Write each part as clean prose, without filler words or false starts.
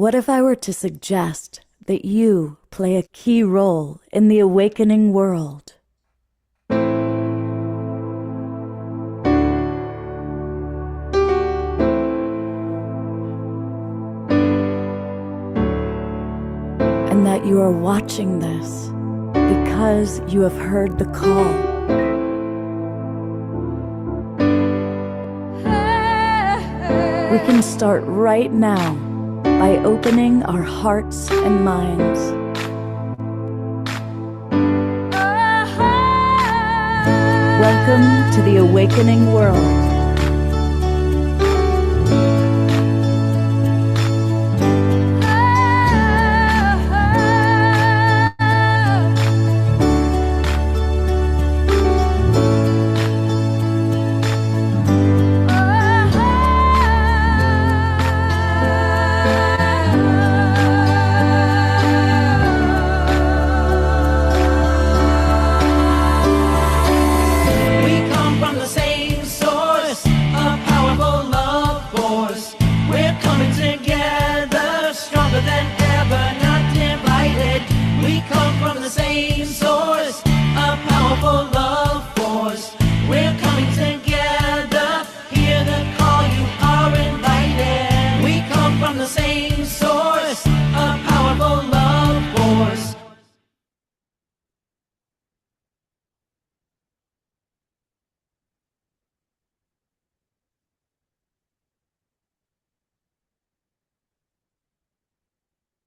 What if I were to suggest that you play a key role in the awakening world? And that you are watching this because you have heard the call. We can start right now by opening our hearts and minds. Welcome to the awakening world.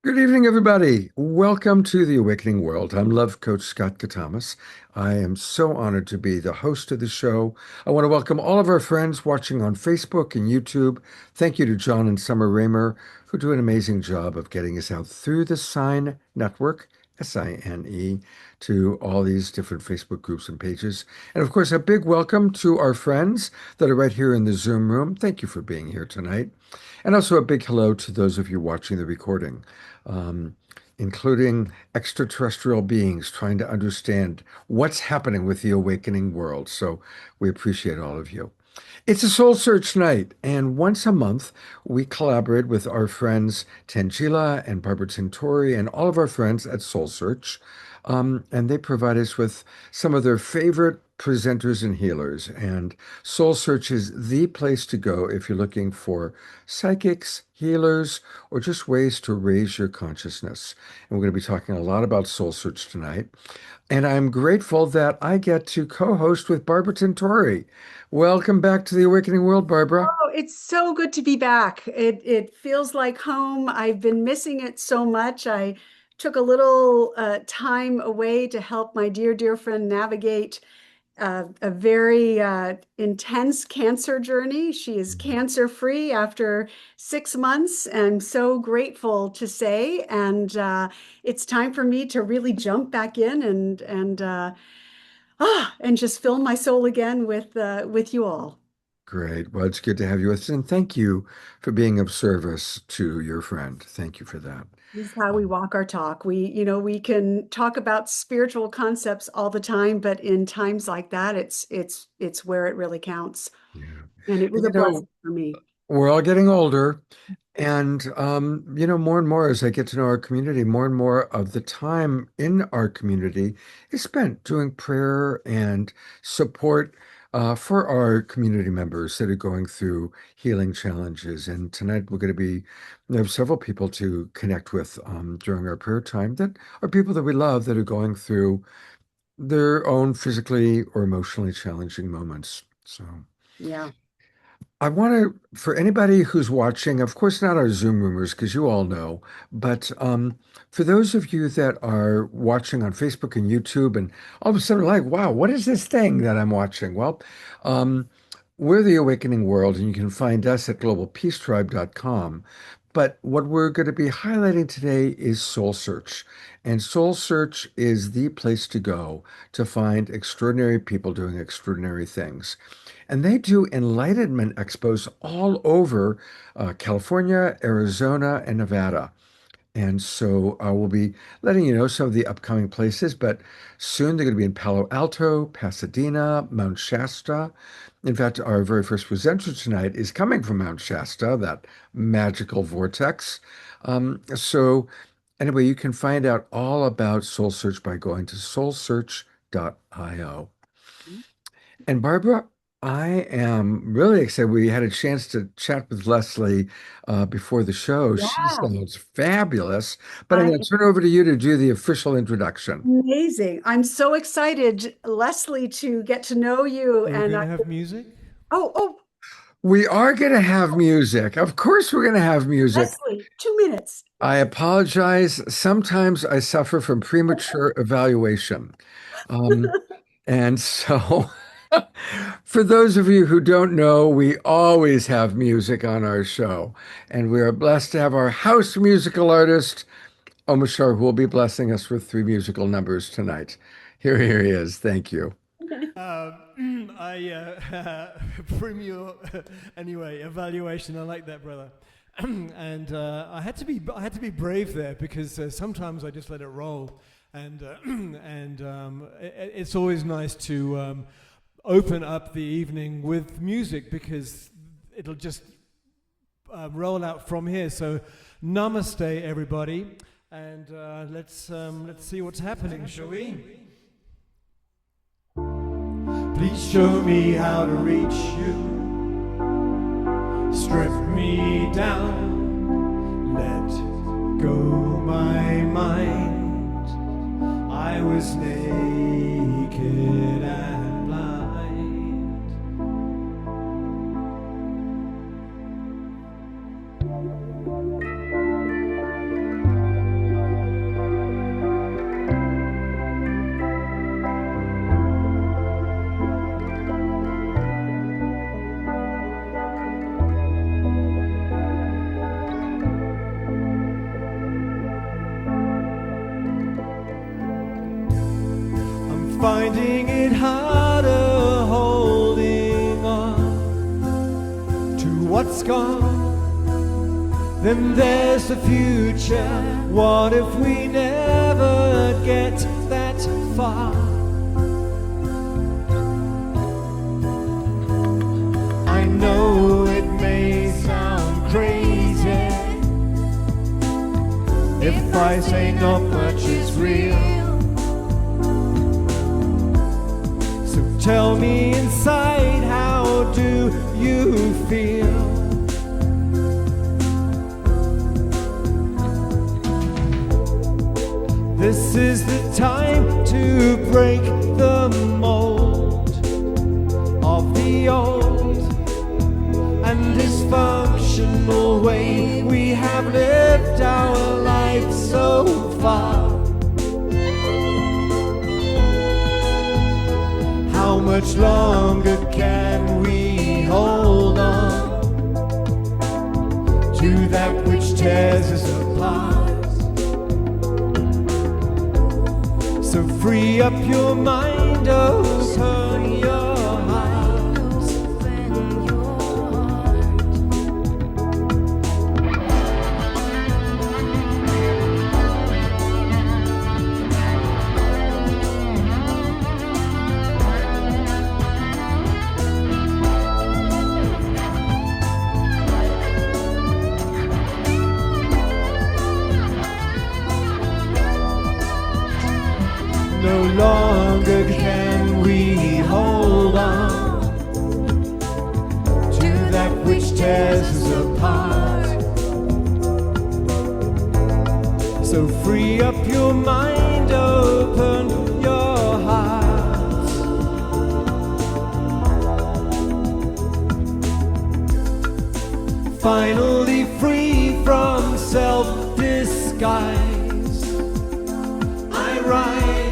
Good evening, everybody. Welcome to the Awakening World. I'm Love Coach Scott Katamas. I am so honored to be the host of the show. I want to welcome all of our friends watching on Facebook and YouTube. Thank you to John and Summer Raymer, who do an amazing job of getting us out through the Sign Network, SINE, to all these different Facebook groups and pages. And of course, a big welcome to our friends that are right here in the Zoom room. Thank you for being here tonight. And also a big hello to those of you watching the recording, um, including extraterrestrial beings trying to understand what's happening with the awakening world. So we appreciate all of you. It's a soul search night, and once a month we collaborate with our friends Tangela and Barbara Tintori and all of our friends at Soul Search, and they provide us with some of their favorite presenters and healers. And Soul Search is the place to go if you're looking for psychics, healers, or just ways to raise your consciousness. And we're going to be talking a lot about Soul Search tonight. And I'm grateful that I get to co-host with Barbara Tintori. Welcome back to the Awakening World, Barbara. Oh, it's so good to be back. It feels like home. I've been missing it so much. I took a little time away to help my dear friend navigate a very intense cancer journey. She is cancer free after 6 months. I'm so grateful to say, and it's time for me to really jump back in and just fill my soul again with you all. Great. Well, it's good to have you with us, and thank you for being of service to your friend. Thank you for that. This is how we Um, walk our talk. We can talk about spiritual concepts all the time, but in times like that, it's where it really counts. yeah. And it was You a blessing know, for me. we're all getting older, and more and more as I get to know our community, more and more of the time in our community is spent doing prayer and support for our community members that are going through healing challenges. And tonight we're going to be we have several people to connect with during our prayer time that are people that we love that are going through their own physically or emotionally challenging moments. So. Yeah. I want to, for anybody who's watching, of course, not our Zoom roomers, because you all know, but for those of you that are watching on Facebook and YouTube, and all of a sudden, like, wow, what is this thing that I'm watching? Well, um, we're the Awakening World, and you can find us at globalpeacetribe.com. But what we're going to be highlighting today is Soul Search. And Soul Search is the place to go to find extraordinary people doing extraordinary things. And they do Enlightenment Expos all over California, Arizona, and Nevada. And so we'll be letting you know some of the upcoming places, but soon they're going to be in Palo Alto, Pasadena, Mount Shasta, In fact, our very first presenter tonight is coming from Mount Shasta, that magical vortex. So anyway, you can find out all about Soul Search by going to soulsearch.io. And Barbara, I am really excited. We had a chance to chat with Leslie before the show. She Yeah, sounds fabulous, but I'm I going to turn over to you to do the official introduction. amazing. I'm so excited, Leslie, to get to know you. Are we And going to have music? oh, We are going to have music. Of course, we're going to have music. Leslie, 2 minutes. I apologize. Sometimes I suffer from premature evaluation. And so, for those of you who don't know, we always have music on our show. And we are blessed to have our house musical artist, Omashar, who will be blessing us with 3 musical numbers tonight. Here he is. Thank you. Premier anyway, evaluation. I like that, brother. And I had to be brave there because sometimes I just let it roll, and it's always nice to open up the evening with music because it'll just roll out from here. So, namaste, everybody, and let's see what's happening, shall we? Please show me how to reach you. Strip me down, let go my mind. I was naked and blind. Finding it harder holding on to what's gone. Then there's the future. What if we never get that far? I know it may sound crazy if I say not much is real. Tell me inside, how do you feel? This is the time to break the mold of the old and dysfunctional way we have lived our life so far. How much longer can we hold on to that which tears us apart? So free up your mind, open your heart. No longer can we hold on to that which tears us apart. So free up your mind, open your heart. Finally free from self-disguise, I rise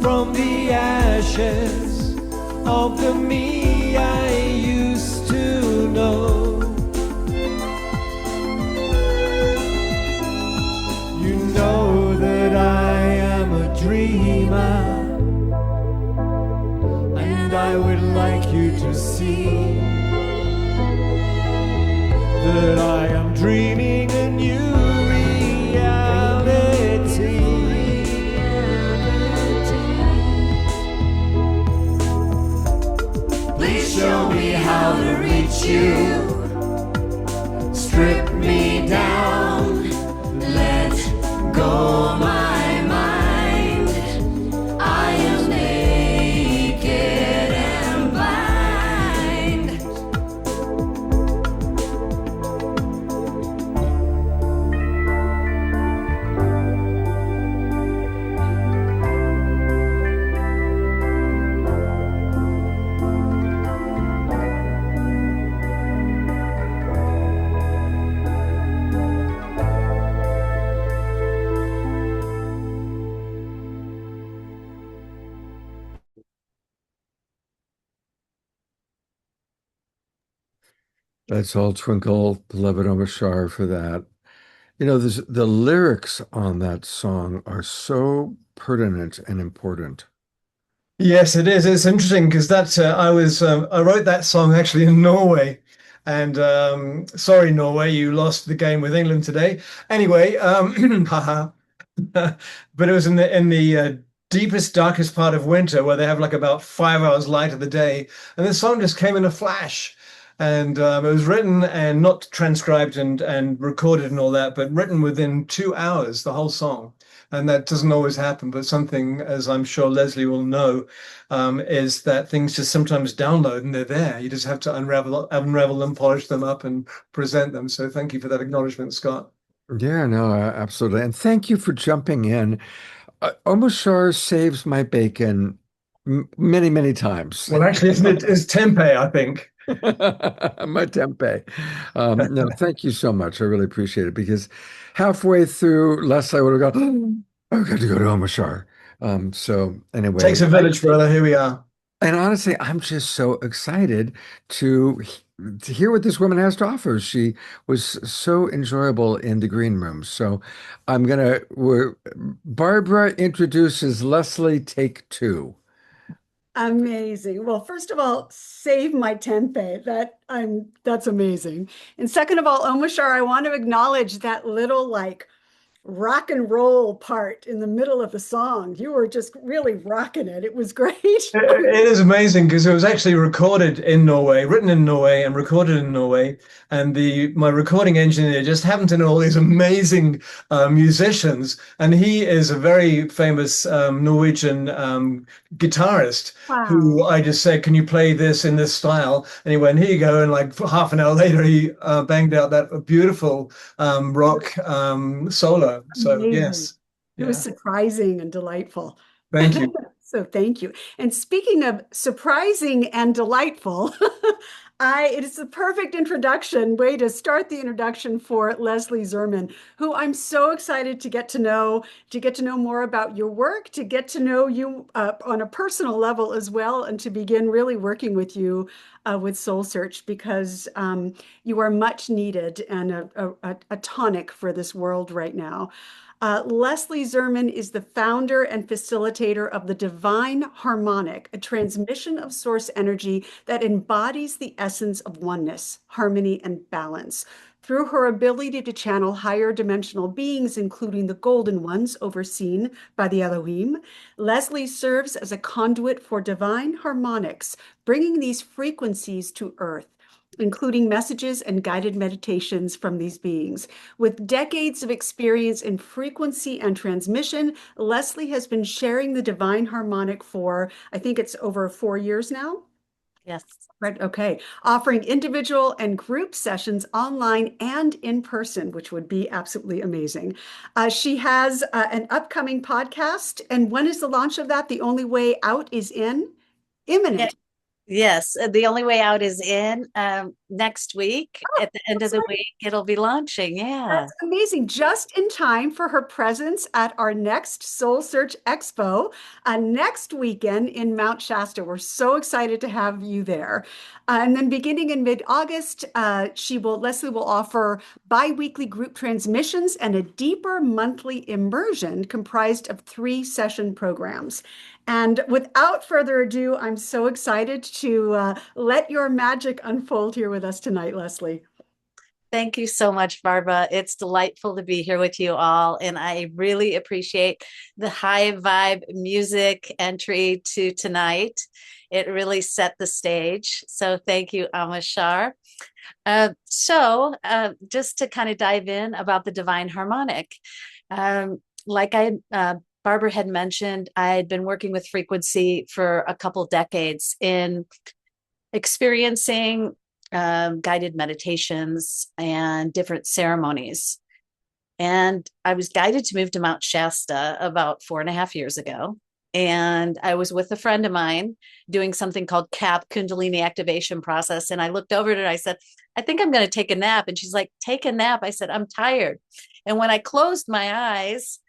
from the ashes of the me I used to know. You know that I am a dreamer, and I would like you to see that I am dreaming a new reality. Please Show me how to reach you. Strip me down. Let go my mind. I am naked and blind. Let's all twinkle, beloved Omashar, for that. You know, the lyrics on that song are so pertinent and important. Yes, it is. It's interesting because I wrote that song actually in Norway, and sorry, Norway, you lost the game with England today. Anyway, haha. But it was in the deepest, darkest part of winter where they have like about 5 hours light of the day, and the song just came in a flash. And it was written and not transcribed and recorded and all that, but written within 2 hours, the whole song. And that doesn't always happen, but something, as I'm sure Leslie will know, is that things just sometimes download and they're there. You just have to unravel them, polish them up, and present them. So thank you for that acknowledgement, Scott. Yeah, no, absolutely. And thank you for jumping in. Omashar saves my bacon many, many times. Well, actually, it's tempeh, I think. My tempeh. No, thank you so much. I really appreciate it because halfway through, Les, I would have gone, I've got to go to Omashar. So anyway, Takes a village, brother. Here we are. and honestly, I'm just so excited to to hear what this woman has to offer. She was so enjoyable in the green room. So Barbara introduces Leslie, take two. Amazing. Well, first of all, save my tempeh. That's amazing. And second of all, Omashar, I want to acknowledge that little like rock and roll part in the middle of the song. You were just really rocking it. It was great. It is amazing because it was actually recorded in Norway, written in Norway, and recorded in Norway. And the my recording engineer just happened to know all these amazing musicians, and he is a very famous Norwegian guitarist who Wow. I just said, "Can you play this in this style?" And he went, "Here you go." And like half an hour later, he banged out that beautiful rock solo. So Amazing. yes, It was yeah, surprising and delightful. thank you. So thank you. And speaking of surprising and delightful, it is the perfect introduction way to start the introduction for Leslie Zerman, who I'm so excited to get to know more about your work, to get to know you on a personal level as well, and to begin really working with you with Soul Search because you are much needed and a tonic for this world right now. Leslie Zerman is the founder and facilitator of the Divine Harmonic, a transmission of source energy that embodies the essence of oneness, harmony, and balance. Through her ability to channel higher dimensional beings, including the golden ones overseen by the Elohim, Leslie serves as a conduit for divine harmonics, bringing these frequencies to Earth, including messages and guided meditations from these beings. With decades of experience in frequency and transmission, Leslie has been sharing the divine harmonic for, I think it's over 4 years now. Yes. Right. Okay. Offering individual and group sessions online and in person, which would be absolutely amazing. She has an upcoming podcast. And when is the launch of that? The Only Way Out is in? Imminent. Yes, the only way out is in next week. Oh, At the end of that's the right. week, it'll be launching. Yeah. That's amazing. Just in time for her presence at our next Soul Search Expo next weekend in Mount Shasta. We're so excited to have you there. And then beginning in mid-August, Leslie will offer bi-weekly group transmissions and a deeper monthly immersion comprised of 3 session programs. And without further ado, I'm so excited to let your magic unfold here with us tonight, Leslie. Thank you so much, Barbara. It's delightful to be here with you all. And I really appreciate the high vibe music entry to tonight. It really set the stage. So thank you, Omashar. Just to kind of dive in about the divine harmonic, like Barbara had mentioned, I had been working with frequency for a couple decades in experiencing guided meditations and different ceremonies. And I was guided to move to Mount Shasta about 4.5 years ago. And I was with a friend of mine doing something called CAP, Kundalini Activation Process. And I looked over at her and I said, I think I'm going to take a nap. And she's like, take a nap. I said, I'm tired. And when I closed my eyes,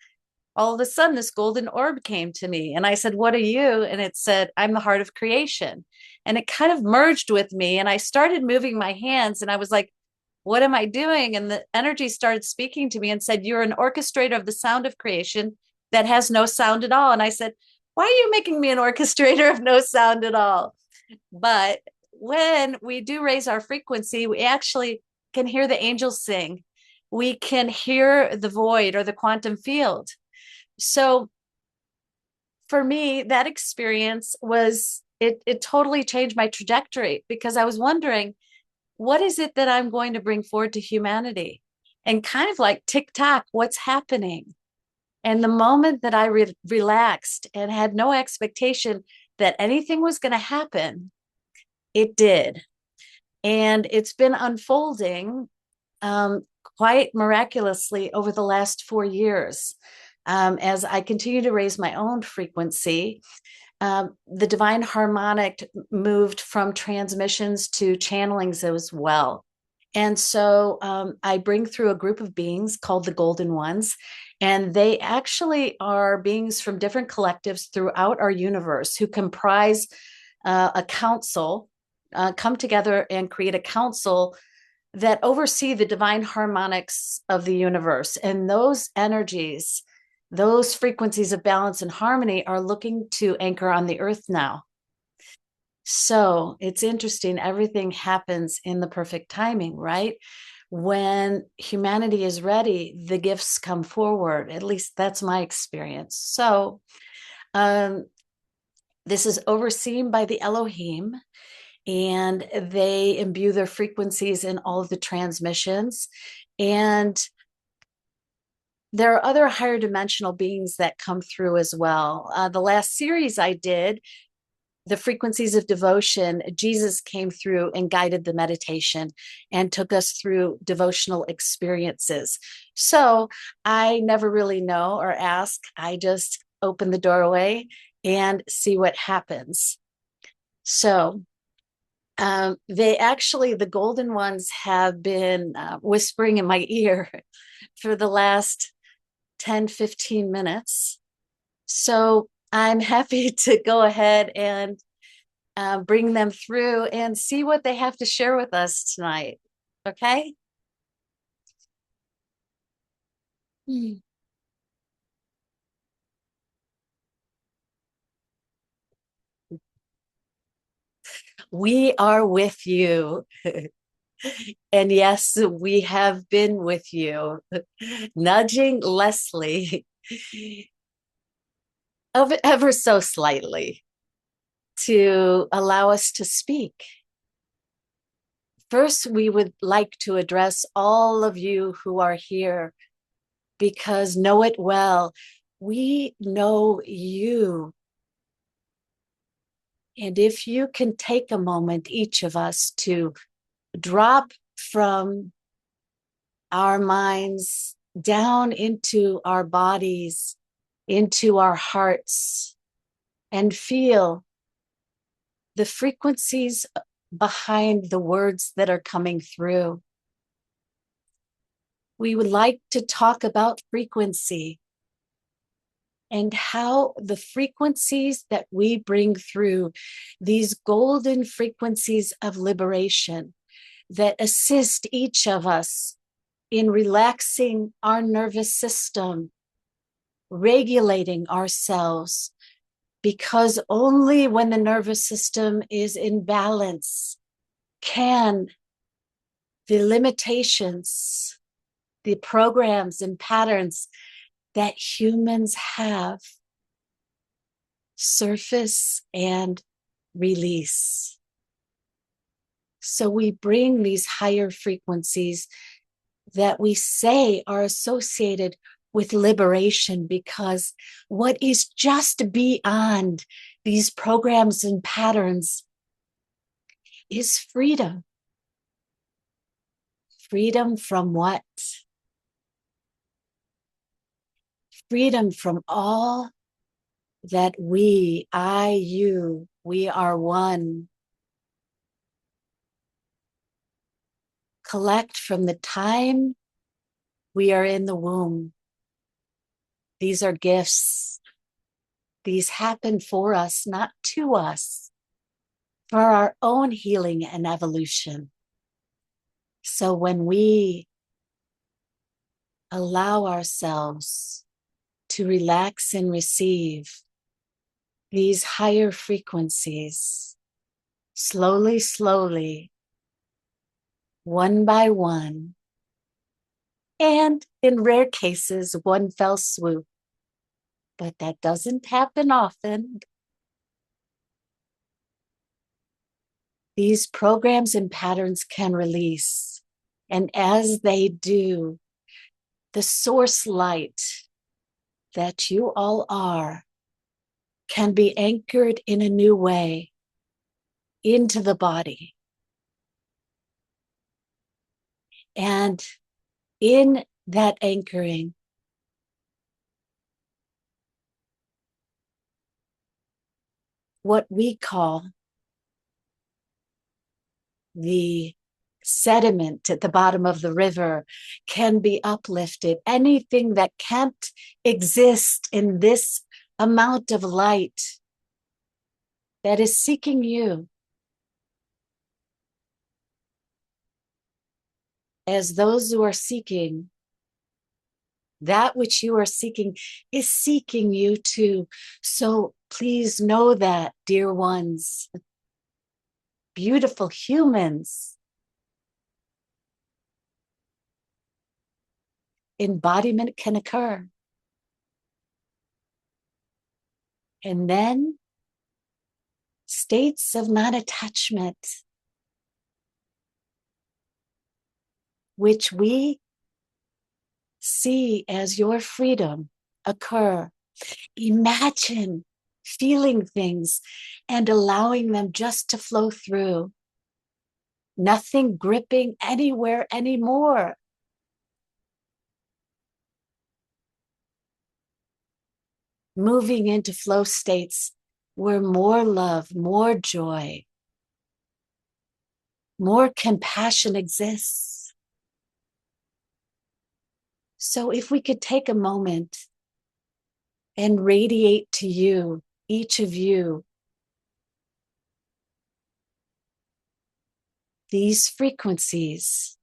all of a sudden this golden orb came to me. And I said, what are you? And it said, I'm the heart of creation. And it kind of merged with me. And I started moving my hands and I was like, what am I doing? And the energy started speaking to me and said, you're an orchestrator of the sound of creation that has no sound at all. And I said, why are you making me an orchestrator of no sound at all? But when we do raise our frequency, we actually can hear the angels sing. We can hear the void or the quantum field. So for me, that experience was, it totally changed my trajectory, because I was wondering, what is it that I'm going to bring forward to humanity? And kind of like tick-tock, what's happening? And the moment that I relaxed and had no expectation that anything was going to happen, it did. And it's been unfolding quite miraculously over the last 4 years. As I continue to raise my own frequency, the divine harmonic moved from transmissions to channelings as well. And so I bring through a group of beings called the Golden Ones, and they actually are beings from different collectives throughout our universe who comprise a council, come together and create a council that oversee the divine harmonics of the universe. And those energies, those frequencies of balance and harmony are looking to anchor on the earth now. So it's interesting. Everything happens in the perfect timing, right? When humanity is ready, the gifts come forward. At least that's my experience. So this is overseen by the Elohim, and they imbue their frequencies in all of the transmissions. And there are other higher dimensional beings that come through as well. The last series I did, the frequencies of devotion, Jesus came through and guided the meditation and took us through devotional experiences. So I never really know or ask. I just open the doorway and see what happens. So the Golden Ones have been whispering in my ear for the last 10, 15 minutes. So I'm happy to go ahead and bring them through and see what they have to share with us tonight. Okay? We are with you. And yes, we have been with you, nudging Leslie ever so slightly to allow us to speak. First, we would like to address all of you who are here, because know it well, we know you. And if you can take a moment, each of us, to drop from our minds down into our bodies, into our hearts, and feel the frequencies behind the words that are coming through. We would like to talk about frequency and how the frequencies that we bring through, these golden frequencies of liberation that assist each of us in relaxing our nervous system, regulating ourselves, because only when the nervous system is in balance can the limitations, the programs and patterns that humans have surface and release. So we bring these higher frequencies that we say are associated with liberation, because what is just beyond these programs and patterns is freedom. Freedom from what? Freedom from all that we, I, you, we are one. Collect from the time we are in the womb. These are gifts. These happen for us, not to us, for our own healing and evolution. So when we allow ourselves to relax and receive these higher frequencies, slowly, slowly, one by one, and in rare cases, one fell swoop, but that doesn't happen often. These programs and patterns can release. And as they do, the source light that you all are can be anchored in a new way into the body. And in that anchoring, what we call the sediment at the bottom of the river can be uplifted. Anything that can't exist in this amount of light that is seeking you, as those who are seeking, that which you are seeking is seeking you too. So please know that, dear ones, beautiful humans, embodiment can occur. And then states of non-attachment, which we see as your freedom, occur. Imagine feeling things and allowing them just to flow through. Nothing gripping anywhere anymore. Moving into flow states where more love, more joy, more compassion exists. So if we could take a moment and radiate to you, each of you, these frequencies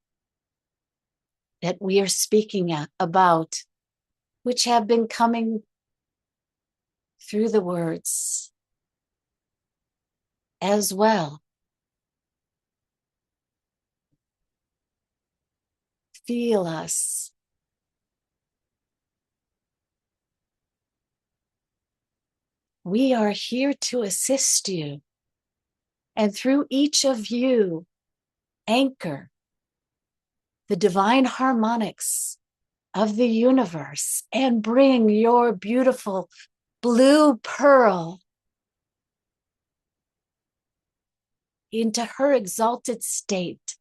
that we are speaking about, which have been coming through the words as well. Feel us. We are here to assist you. And through each of you, anchor the divine harmonics of the universe and bring your beautiful blue pearl into her exalted state.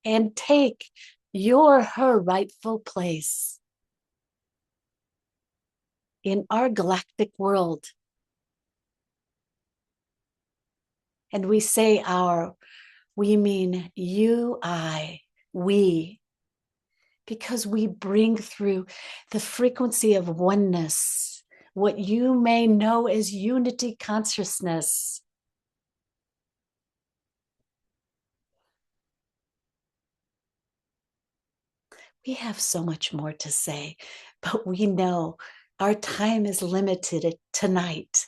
And take her rightful place in our galactic world. And we say we mean you, I, we, because we bring through the frequency of oneness, what you may know as unity consciousness. We have so much more to say, but we know our time is limited tonight.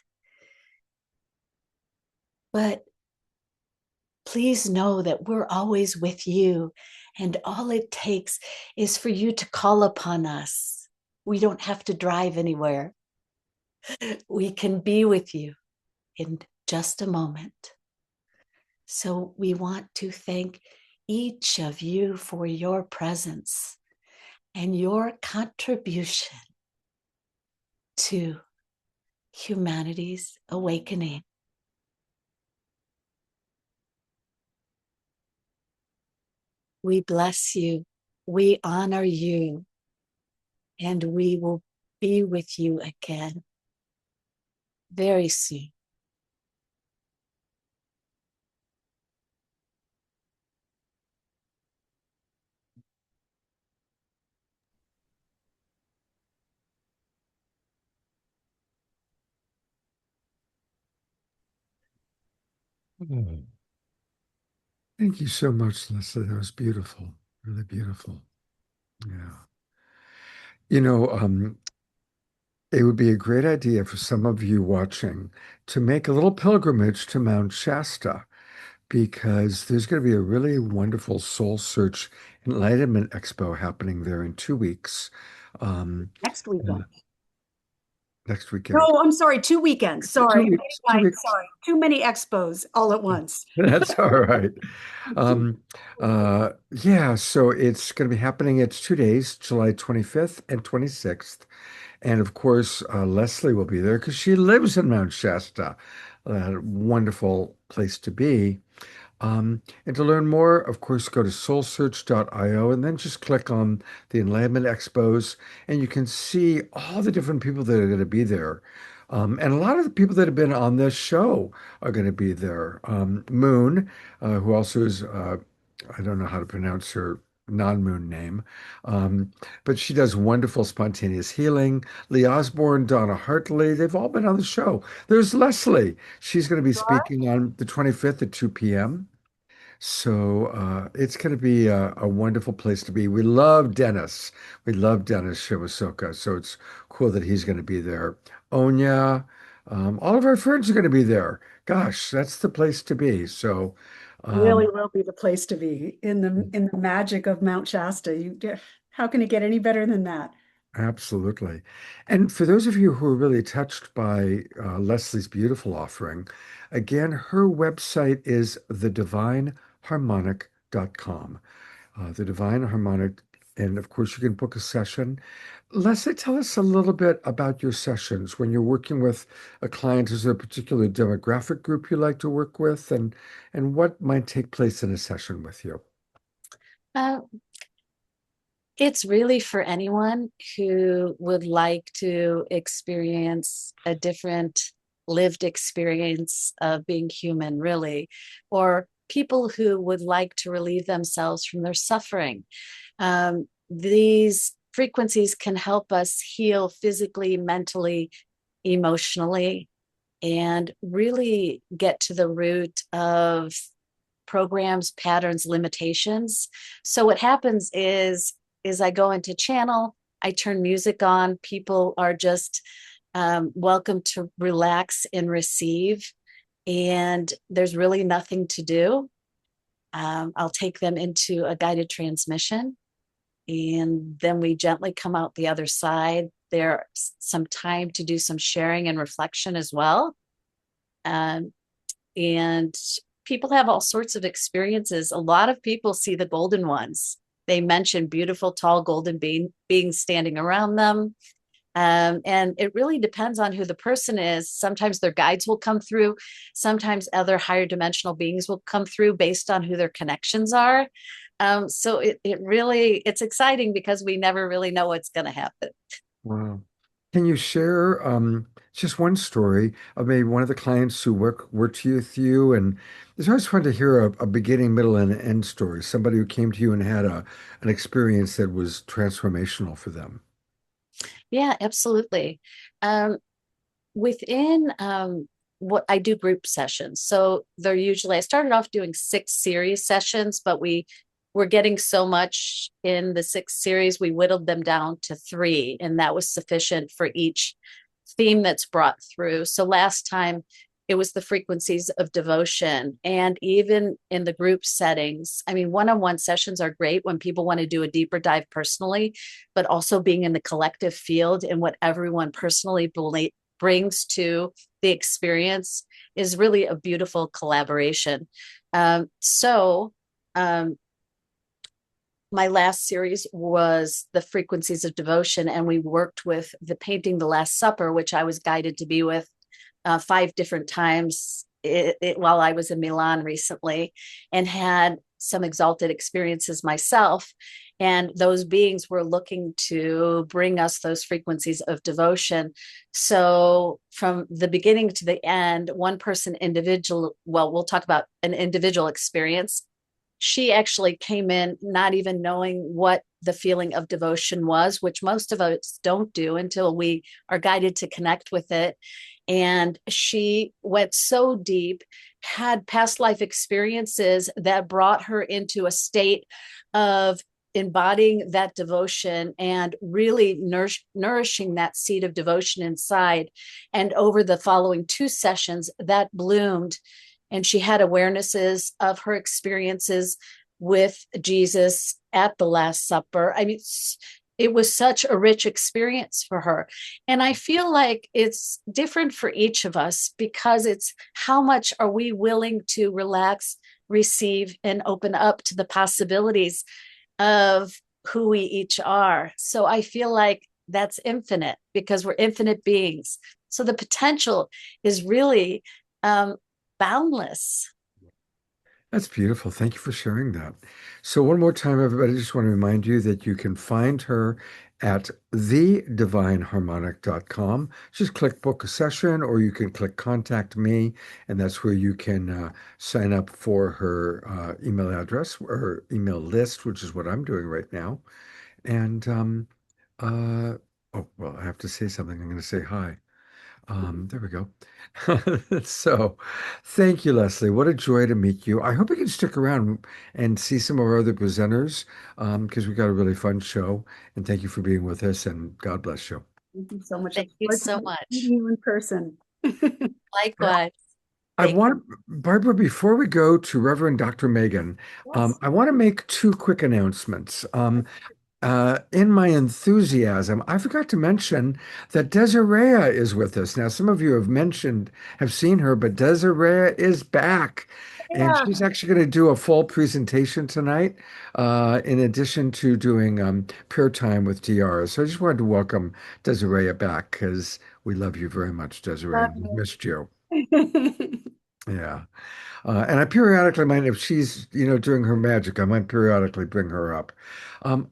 But please know that we're always with you. And all it takes is for you to call upon us. We don't have to drive anywhere. We can be with you in just a moment. So we want to thank each of you for your presence and your contribution to humanity's awakening. We bless you, we honor you, and we will be with you again very soon. Oh, thank you so much, Leslie. That was beautiful, really beautiful. Yeah. You know, it would be a great idea for some of you watching to make a little pilgrimage to Mount Shasta because there's going to be a really wonderful Soul Search Enlightenment Expo happening there in 2 weeks. Next weekend. Next weekend. No, I'm sorry, 2 weekends. Sorry. 2 weeks. 2 weeks. Sorry. Too many expos all at once. That's all right. Yeah, so it's going to be happening. It's 2 days, July 25th and 26th. And of course, Leslie will be there because she lives in Mount Shasta, a wonderful place to be. And to learn more, of course, go to soulsearch.io and then just click on the Enlightenment Expos, and you can see all the different people that are going to be there. And a lot of the people that have been on this show are going to be there. Moon, who also is, I don't know how to pronounce her non-moon name, but she does wonderful spontaneous healing. Lee Osborne, Donna Hartley, they've all been on the show. There's Leslie. She's going to be speaking on the 25th at 2 p.m. So it's going to be a wonderful place to be. We love Dennis. We love Dennis Shiwasoka. So it's cool that he's going to be there. Onya, all of our friends are going to be there. Gosh, that's the place to be. So Really will be the place to be in the magic of Mount Shasta. How can it get any better than that? absolutely. And for those of you who are really touched by Leslie's beautiful offering, again, her website is thedivineharmonic.com. The Divine Harmonic. And of course, you can book a session. Leslie, tell us a little bit about your sessions. When you're working with a client, is there a particular demographic group you like to work with? And what might take place in a session with you? It's really for anyone who would like to experience a different lived experience of being human, really, or people who would like to relieve themselves from their suffering. These frequencies can help us heal physically, mentally, emotionally, and really get to the root of programs, patterns, limitations. So what happens is I go into channel, I turn music on, people are just welcome to relax and receive, and there's really nothing to do. I'll take them into a guided transmission, and then we gently come out the other side. There's some time to do some sharing and reflection as well. And people have all sorts of experiences. A lot of people see the golden ones. They mention beautiful, tall, golden beings standing around them. And it really depends on who the person is. Sometimes their guides will come through. Sometimes other higher dimensional beings will come through based on who their connections are. So it's exciting because we never really know what's going to happen. Wow. Can you share just one story of maybe one of the clients who worked with you? And it's always fun to hear a beginning, middle, and end story. Somebody who came to you and had an experience that was transformational for them. Yeah, absolutely. Within what I do group sessions. So I started off doing 6 series sessions, but we were getting so much in the 6 series, we whittled them down to 3, and that was sufficient for each theme that's brought through. So last time it was the frequencies of devotion. And even in the group settings, I mean, one-on-one sessions are great when people want to do a deeper dive personally, but also being in the collective field and what everyone personally brings to the experience is really a beautiful collaboration. So my last series was the frequencies of devotion, and we worked with the painting The Last Supper, which I was guided to be with 5 different times while I was in Milan recently, and had some exalted experiences myself. And those beings were looking to bring us those frequencies of devotion. So from the beginning to the end, one person individual, well, we'll talk about an individual experience. She actually came in not even knowing what the feeling of devotion was, which most of us don't do until we are guided to connect with it. And she went so deep, had past life experiences that brought her into a state of embodying that devotion and really nourishing that seed of devotion inside. And over the following 2 sessions, that bloomed, and she had awarenesses of her experiences with Jesus at the Last Supper. I mean, it was such a rich experience for her. And I feel like it's different for each of us because it's how much are we willing to relax, receive, and open up to the possibilities of who we each are. So I feel like that's infinite because we're infinite beings. So the potential is really boundless. That's beautiful. Thank you for sharing that. So one more time, everybody, I just want to remind you that you can find her at thedivineharmonic.com. Just click book a session, or you can click contact me, and that's where you can sign up for her email address or email list, which is what I'm doing right now. And oh, well, I have to say something. I'm going to say hi. There we go. So, thank you, Leslie. What a joy to meet you. I hope you can stick around and see some of our other presenters because we got a really fun show. And thank you for being with us, and God bless you. Thank you so much. Thank you so much. Meeting you in person. Likewise. I want, Barbara, before we go to Reverend Dr. Megan, Yes. I want to make 2 quick announcements. In my enthusiasm, I forgot to mention that Desirea is with us. Now, some of you have seen her, but Desirea is back. And Yeah. she's actually going to do a full presentation tonight, in addition to doing prayer time with DeArah. So I just wanted to welcome Desirea back because we love you very much, Desiree, and we missed you. Yeah. And I periodically might, if she's, doing her magic, I might periodically bring her up.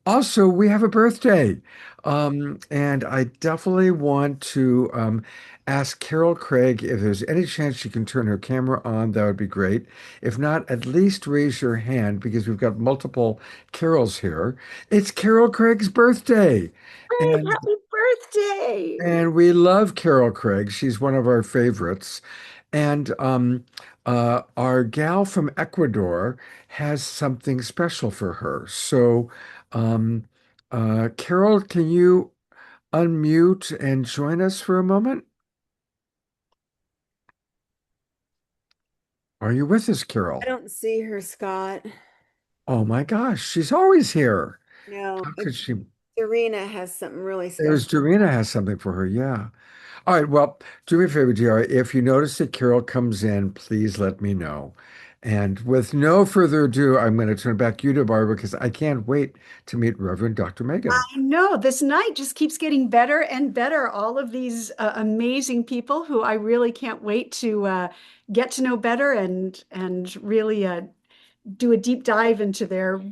Also, we have a birthday. And I definitely want to ask Carol Craig if there's any chance she can turn her camera on. That would be great. If not, at least raise your hand because we've got multiple Carols here. It's Carol Craig's birthday. Craig, And happy birthday. and we love Carol Craig. She's one of our favorites. And our gal from Ecuador has something special for her. So, um, Carol, can you unmute and join us for a moment? Are you with us, Carol? I don't see her, Scott. Oh my gosh, she's always here. No, How could she? Serena has something really There's special. Dorina has something for her. Yeah. All right. Well, do me a favor, DR. If you notice that Carol comes in, please let me know. And with no further ado, I'm going to turn it back you to Barbara because I can't wait to meet Reverend Dr. Megan. I know this night just keeps getting better and better. All of these amazing people who I really can't wait to get to know better and really do a deep dive into their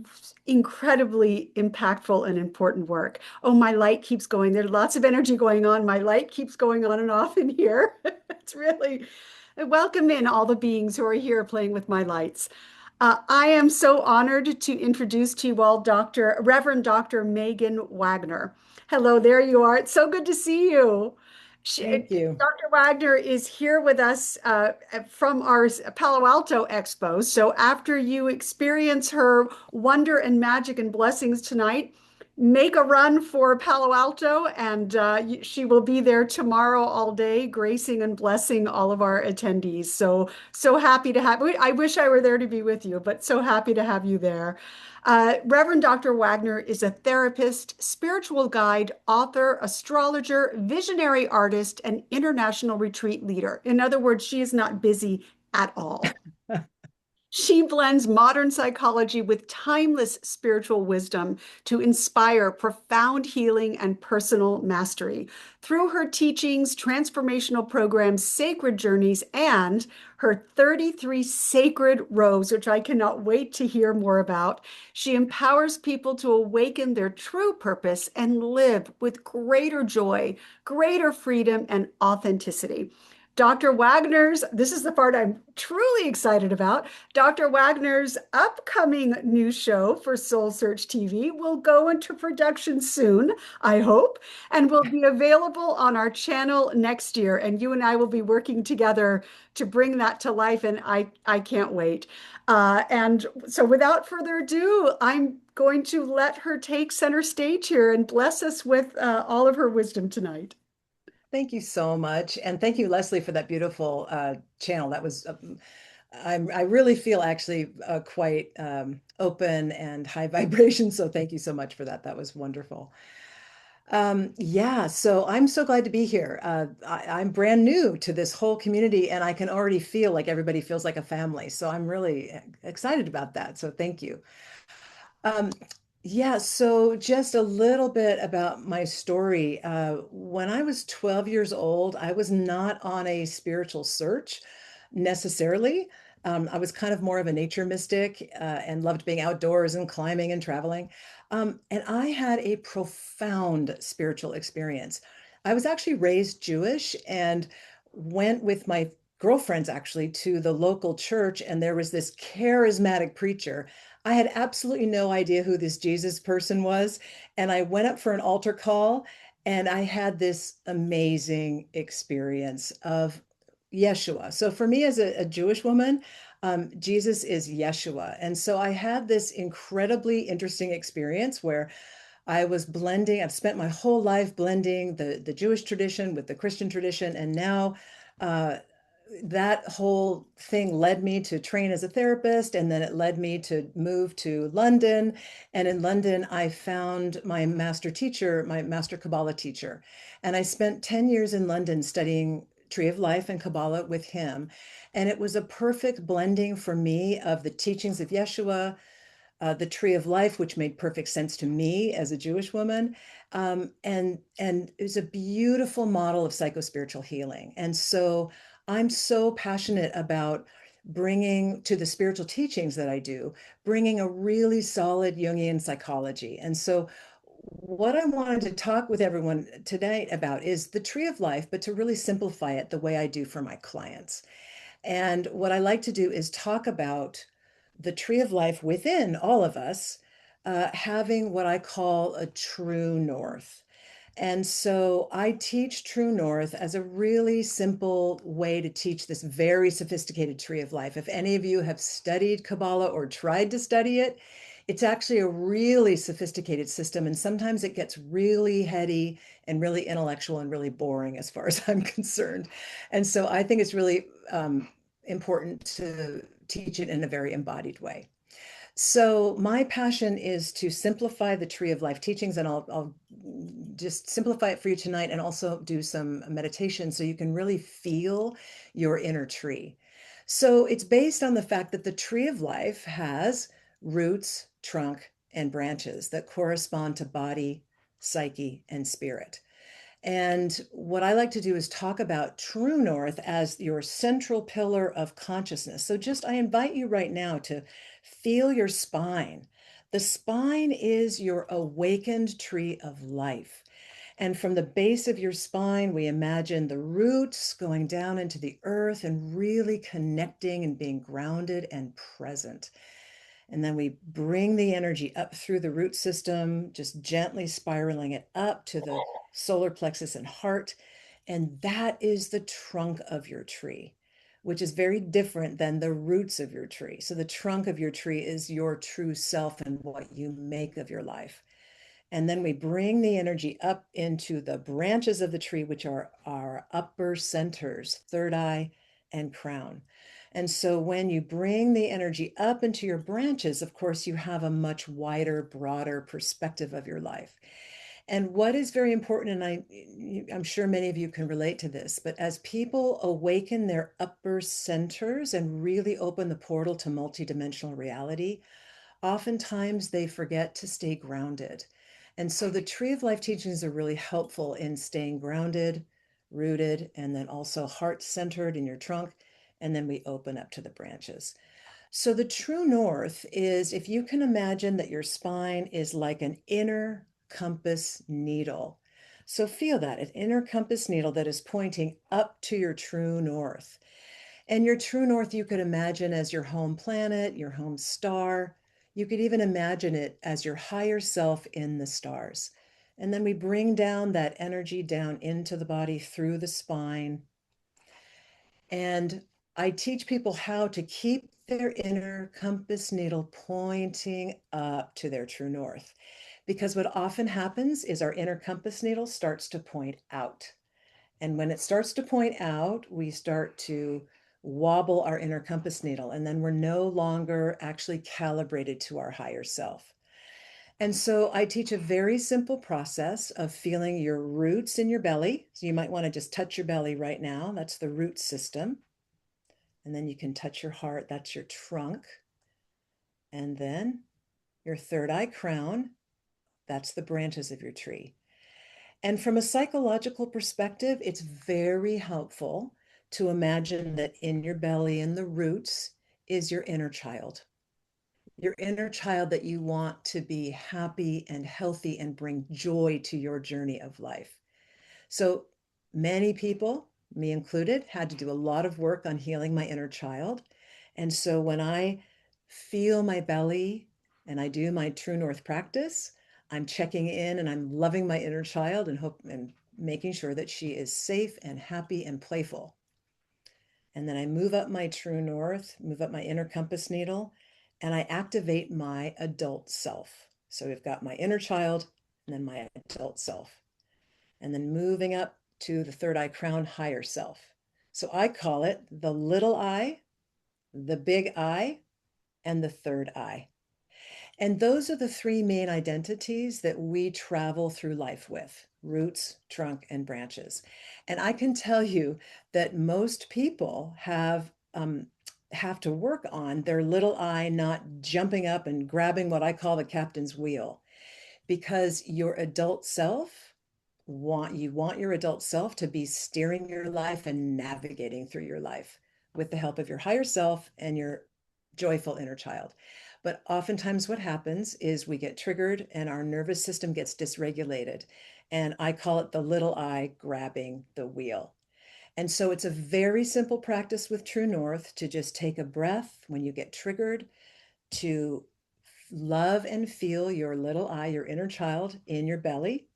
incredibly impactful and important work. Oh, my light keeps going. There's lots of energy going on. My light keeps going on and off in here. It's really welcome in all the beings who are here playing with my lights. I am so honored to introduce to you all Reverend Dr. Megan Wagner. Hello, there you are. It's so good to see you. Thank you. Dr. Wagner is here with us from our Palo Alto Expo. So after you experience her wonder and magic and blessings tonight, make a run for Palo Alto, and she will be there tomorrow all day, gracing and blessing all of our attendees. So happy to have. I wish I were there to be with you, but so happy to have you there. Reverend Dr. Wagner is a therapist, spiritual guide, author, astrologer, visionary artist, and international retreat leader. In other words, she is not busy at all. She blends modern psychology with timeless spiritual wisdom to inspire profound healing and personal mastery. Through her teachings, transformational programs, sacred journeys, and her 33 sacred robes, which I cannot wait to hear more about, she empowers people to awaken their true purpose and live with greater joy, greater freedom, and authenticity. Dr. Wagner's, this is the part I'm truly excited about. Dr. Wagner's upcoming new show for Soul Search TV will go into production soon, I hope, and will be available on our channel next year. And you and I will be working together to bring that to life, and I can't wait. And so without further ado, I'm going to let her take center stage here and bless us with all of her wisdom tonight. Thank you so much. And thank you, Leslie, for that beautiful channel. That was, I really feel actually quite open and high vibration. So thank you so much for that. That was wonderful. Yeah, so I'm so glad to be here. I'm brand new to this whole community, and I can already feel like everybody feels like a family. So I'm really excited about that. So thank you. Yeah, so just a little bit about my story. When I was 12 years old, I was not on a spiritual search necessarily. I was kind of more of a nature mystic and loved being outdoors and climbing and traveling. And I had a profound spiritual experience. I was actually raised Jewish and went with my girlfriends actually to the local church, and there was this charismatic preacher. I had absolutely no idea who this Jesus person was. And I went up for an altar call and I had this amazing experience of Yeshua. So for me as a Jewish woman, Jesus is Yeshua. And so I had this incredibly interesting experience where I was blending, I've spent my whole life blending the Jewish tradition with the Christian tradition. And now uh, that whole thing led me to train as a therapist, and then it led me to move to London. And in London, I found my master teacher, my master Kabbalah teacher. And I spent 10 years in London studying Tree of Life and Kabbalah with him. And it was a perfect blending for me of the teachings of Yeshua, the Tree of Life, which made perfect sense to me as a Jewish woman. And it was a beautiful model of psychospiritual healing. And so I'm so passionate about bringing to the spiritual teachings that I do, bringing a really solid Jungian psychology. And so what I wanted to talk with everyone tonight about is the Tree of Life, but to really simplify it the way I do for my clients. And what I like to do is talk about the Tree of Life within all of us, having what I call a true north. And so I teach True North as a really simple way to teach this very sophisticated Tree of Life. If any of you have studied Kabbalah or tried to study it, it's actually a really sophisticated system. And sometimes it gets really heady and really intellectual and really boring as far as I'm concerned. And so I think it's really important to teach it in a very embodied way. So my passion is to simplify the Tree of Life teachings, and I'll just simplify it for you tonight and also do some meditation so you can really feel your inner tree. So it's based on the fact that the Tree of Life has roots, trunk, and branches that correspond to body, psyche, and spirit. And what I like to do is talk about True North as your central pillar of consciousness. So just I invite you right now to feel your spine. The spine is your awakened tree of life. And from the base of your spine, we imagine the roots going down into the earth and really connecting and being grounded and present. And then we bring the energy up through the root system, just gently spiraling it up to the solar plexus and heart. And that is the trunk of your tree, which is very different than the roots of your tree. So the trunk of your tree is your true self and what you make of your life. And then we bring the energy up into the branches of the tree, which are our upper centers, third eye and crown. And so when you bring the energy up into your branches, of course, you have a much wider, broader perspective of your life. And what is very important, and I'm sure many of you can relate to this, but as people awaken their upper centers and really open the portal to multidimensional reality, oftentimes they forget to stay grounded. And so the Tree of Life teachings are really helpful in staying grounded, rooted, and then also heart-centered in your trunk. And then we open up to the branches. So the true north is, if you can imagine that your spine is like an inner compass needle. So feel that, an inner compass needle that is pointing up to your true north. And your true north, you could imagine as your home planet, your home star. You could even imagine it as your higher self in the stars. And then we bring down that energy down into the body through the spine. And I teach people how to keep their inner compass needle pointing up to their true north. Because what often happens is our inner compass needle starts to point out. And when it starts to point out, we start to wobble our inner compass needle, and then we're no longer actually calibrated to our higher self. And so I teach a very simple process of feeling your roots in your belly. So you might want to just touch your belly right now. That's the root system. And then you can touch your heart. That's your trunk. And then your third eye crown. That's the branches of your tree. And from a psychological perspective, it's very helpful to imagine that in your belly, in the roots, is your inner child. Your inner child that you want to be happy and healthy and bring joy to your journey of life. So many people, me included, had to do a lot of work on healing my inner child. And so when I feel my belly and I do my True North practice, I'm checking in and I'm loving my inner child and making sure that she is safe and happy and playful. And then I move up my True North, move up my inner compass needle, and I activate my adult self. So we've got my inner child and then my adult self. And then moving up to the third eye crown, higher self. So I call it the little eye, the big eye, and the third eye. And those are the three main identities that we travel through life with: roots, trunk, and branches. And I can tell you that most people have to work on their little eye not jumping up and grabbing what I call the captain's wheel, because your adult self you want your adult self to be steering your life and navigating through your life with the help of your higher self and your joyful inner child. But oftentimes what happens is we get triggered and our nervous system gets dysregulated. And I call it the little eye grabbing the wheel. And so it's a very simple practice with True North to just take a breath when you get triggered, to love and feel your little eye, your inner child in your belly,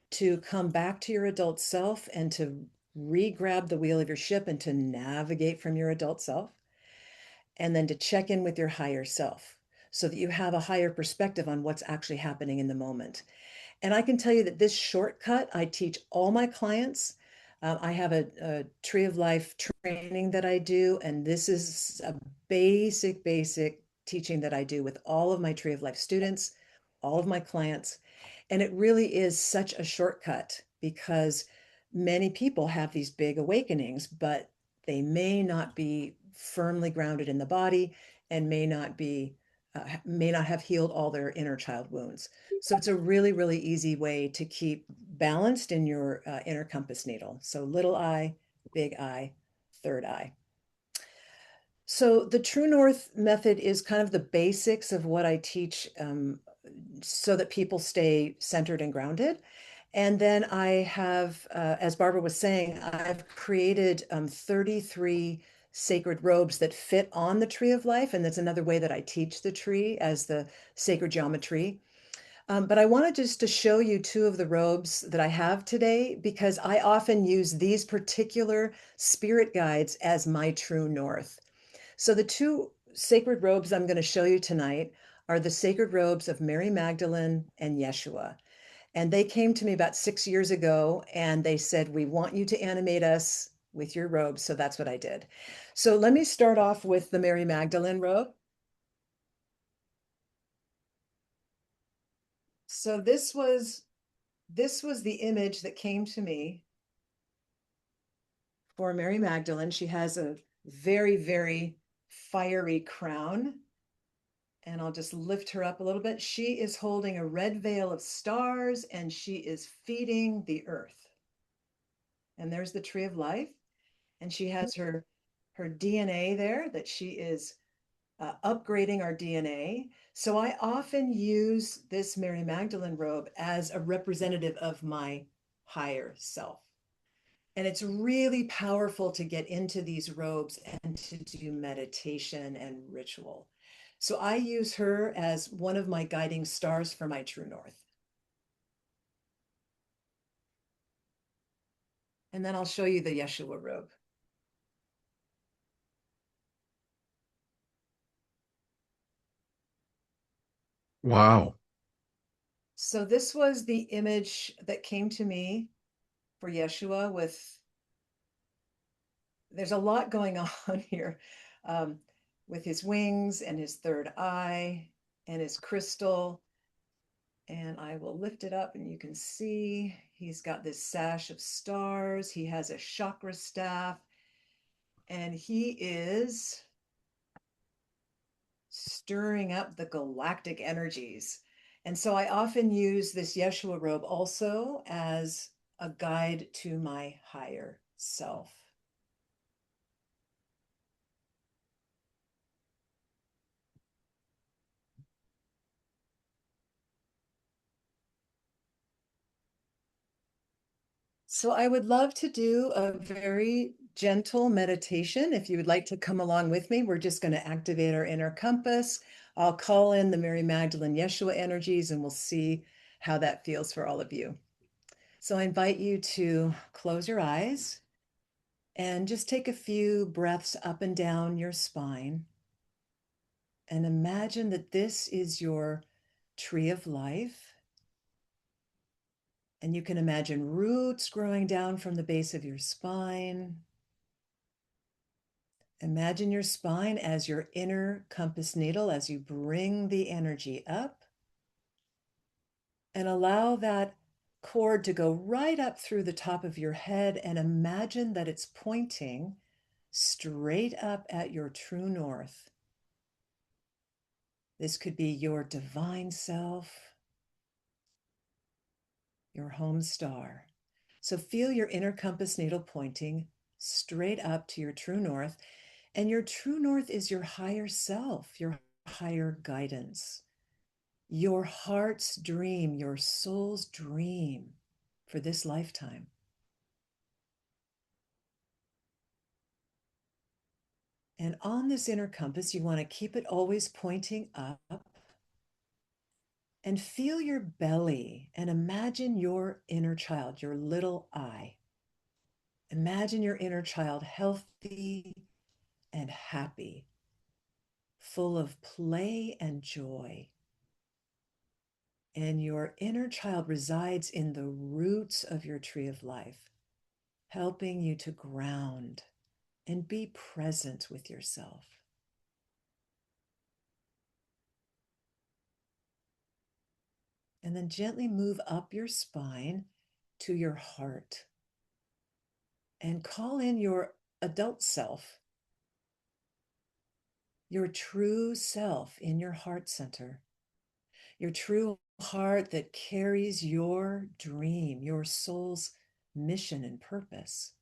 to come back to your adult self and to re-grab the wheel of your ship and to navigate from your adult self, and then to check in with your higher self so that you have a higher perspective on what's actually happening in the moment. And I can tell you that this shortcut I teach all my clients. I have a Tree of Life training that I do, and this is a basic teaching that I do with all of my Tree of Life students, all of my clients. And it really is such a shortcut, because many people have these big awakenings, but they may not be firmly grounded in the body and may not have healed all their inner child wounds. So it's a really, really easy way to keep balanced in your inner compass needle. So little eye, big eye, third eye. So the True North method is kind of the basics of what I teach, so that people stay centered and grounded. And then I have, as Barbara was saying, I've created 33 sacred robes that fit on the Tree of Life. And that's another way that I teach the tree, as the sacred geometry. But I wanted just to show you two of the robes that I have today, because I often use these particular spirit guides as my true north. So the two sacred robes I'm going to show you tonight are the sacred robes of Mary Magdalene and Yeshua. And they came to me about 6 years ago and they said, we want you to animate us with your robes. So that's what I did. So let me start off with the Mary Magdalene robe. So this was the image that came to me for Mary Magdalene. She has a very, very fiery crown. And I'll just lift her up a little bit. She is holding a red veil of stars and she is feeding the earth. And there's the tree of life. And she has her DNA there that she is upgrading our DNA. So I often use this Mary Magdalene robe as a representative of my higher self. And it's really powerful to get into these robes and to do meditation and ritual. So I use her as one of my guiding stars for my true north. And then I'll show you the Yeshua robe. Wow. So this was the image that came to me for Yeshua there's a lot going on here with his wings and his third eye and his crystal. And I will lift it up and you can see he's got this sash of stars. He has a chakra staff and he is stirring up the galactic energies. And so I often use this Yeshua robe also as a guide to my higher self. So I would love to do a very gentle meditation. If you would like to come along with me, we're just going to activate our inner compass. I'll call in the Mary Magdalene Yeshua energies and we'll see how that feels for all of you. So I invite you to close your eyes and just take a few breaths up and down your spine. And imagine that this is your tree of life. And you can imagine roots growing down from the base of your spine. Imagine your spine as your inner compass needle as you bring the energy up. And allow that cord to go right up through the top of your head and imagine that it's pointing straight up at your true north. This could be your divine self, your home star. So feel your inner compass needle pointing straight up to your true north. And your true north is your higher self, your higher guidance, your heart's dream, your soul's dream for this lifetime. And on this inner compass, you want to keep it always pointing up. And feel your belly and imagine your inner child, your little I. Imagine your inner child healthy and happy, full of play and joy. And your inner child resides in the roots of your tree of life, helping you to ground and be present with yourself. And then gently move up your spine to your heart and call in your adult self, your true self in your heart center, your true heart that carries your dream, your soul's mission and purpose.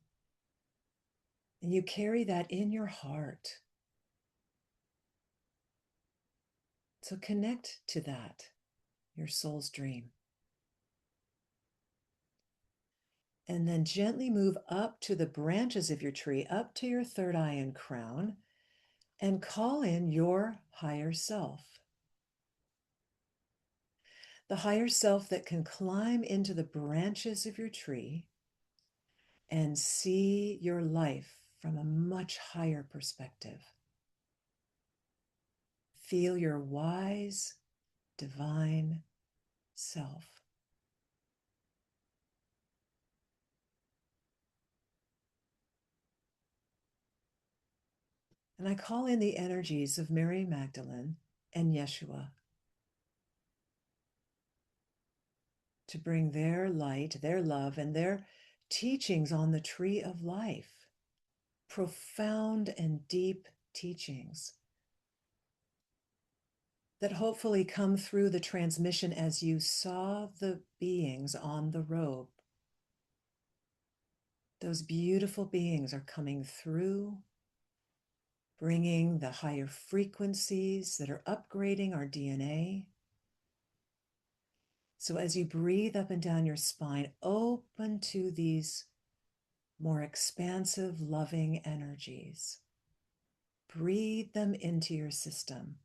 And you carry that in your heart. So connect to that, your soul's dream. And then gently move up to the branches of your tree, up to your third eye and crown, and call in your higher self. The higher self that can climb into the branches of your tree and see your life from a much higher perspective. Feel your wise, divine self. And I call in the energies of Mary Magdalene and Yeshua to bring their light, their love, and their teachings on the tree of life. Profound and deep teachings that hopefully come through the transmission as you saw the beings on the robe. Those beautiful beings are coming through, bringing the higher frequencies that are upgrading our DNA. So as you breathe up and down your spine, open to these more expansive, loving energies. Breathe them into your system.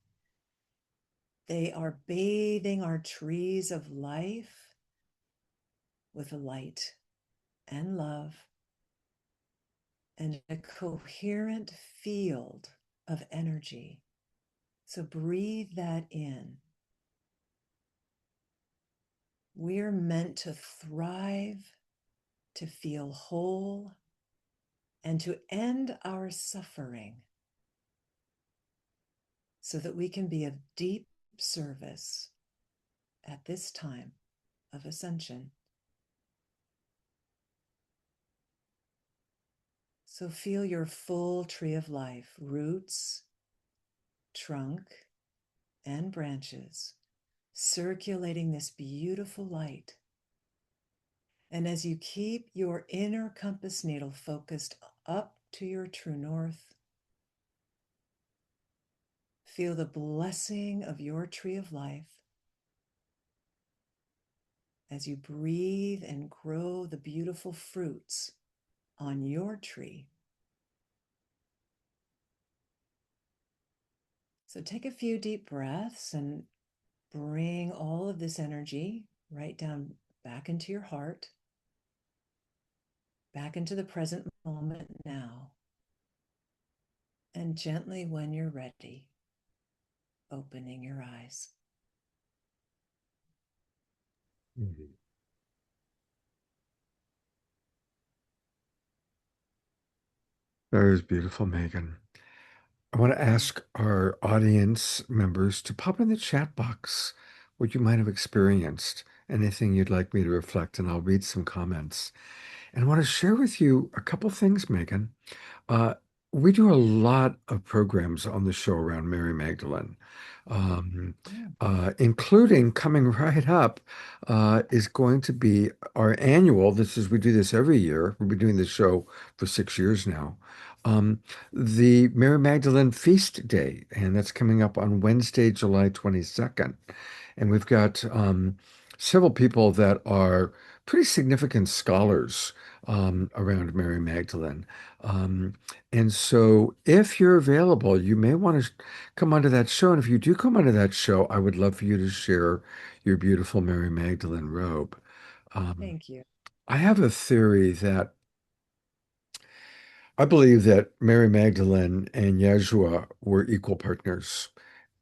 They are bathing our trees of life with light and love and a coherent field of energy. So breathe that in. We're meant to thrive, to feel whole, and to end our suffering so that we can be of deep service at this time of ascension. So feel your full tree of life, roots, trunk, and branches, circulating this beautiful light. And as you keep your inner compass needle focused up to your true north, feel the blessing of your tree of life as you breathe and grow the beautiful fruits on your tree. So take a few deep breaths and bring all of this energy right down back into your heart, back into the present moment now. And gently, when you're ready, opening your eyes. Mhm. That was beautiful, Megan. I want to ask our audience members to pop in the chat box what you might have experienced, anything you'd like me to reflect, and I'll read some comments. And I want to share with you a couple things, Megan. Uh, we do a lot of programs on the show around Mary Magdalene, including coming right up is going to be our annual. We do this every year. We've been doing this show for 6 years now. Um, the Mary Magdalene Feast Day, and that's coming up on Wednesday, July 22nd. And we've got several people that are pretty significant scholars around Mary Magdalene. Um, and so if you're available, you may want to come onto that show. And if you do come onto that show, I would love for you to share your beautiful Mary Magdalene robe. Thank you. I have a theory that I believe that Mary Magdalene and Yeshua were equal partners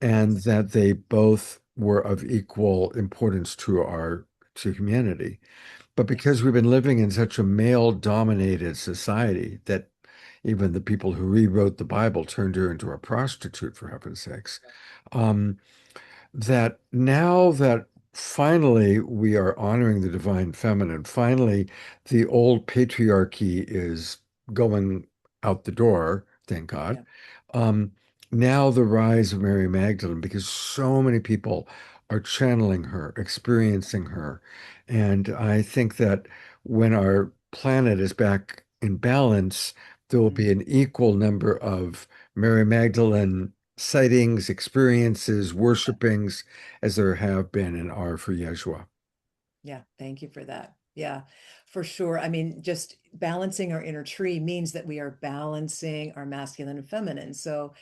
and that they both were of equal importance to humanity. But because we've been living in such a male-dominated society that even the people who rewrote the Bible turned her into a prostitute, for heaven's sakes, um, that now that finally we are honoring the divine feminine, finally the old patriarchy is going out the door, thank God. Yeah. Um, Now the rise of Mary Magdalene, because so many people are channeling her, experiencing her. And I think that when our planet is back in balance, there will be an equal number of Mary Magdalene sightings, experiences, worshipings as there have been and are for Yeshua. Yeah, thank you for that. Yeah, for sure. I mean, just balancing our inner tree means that we are balancing our masculine and feminine. So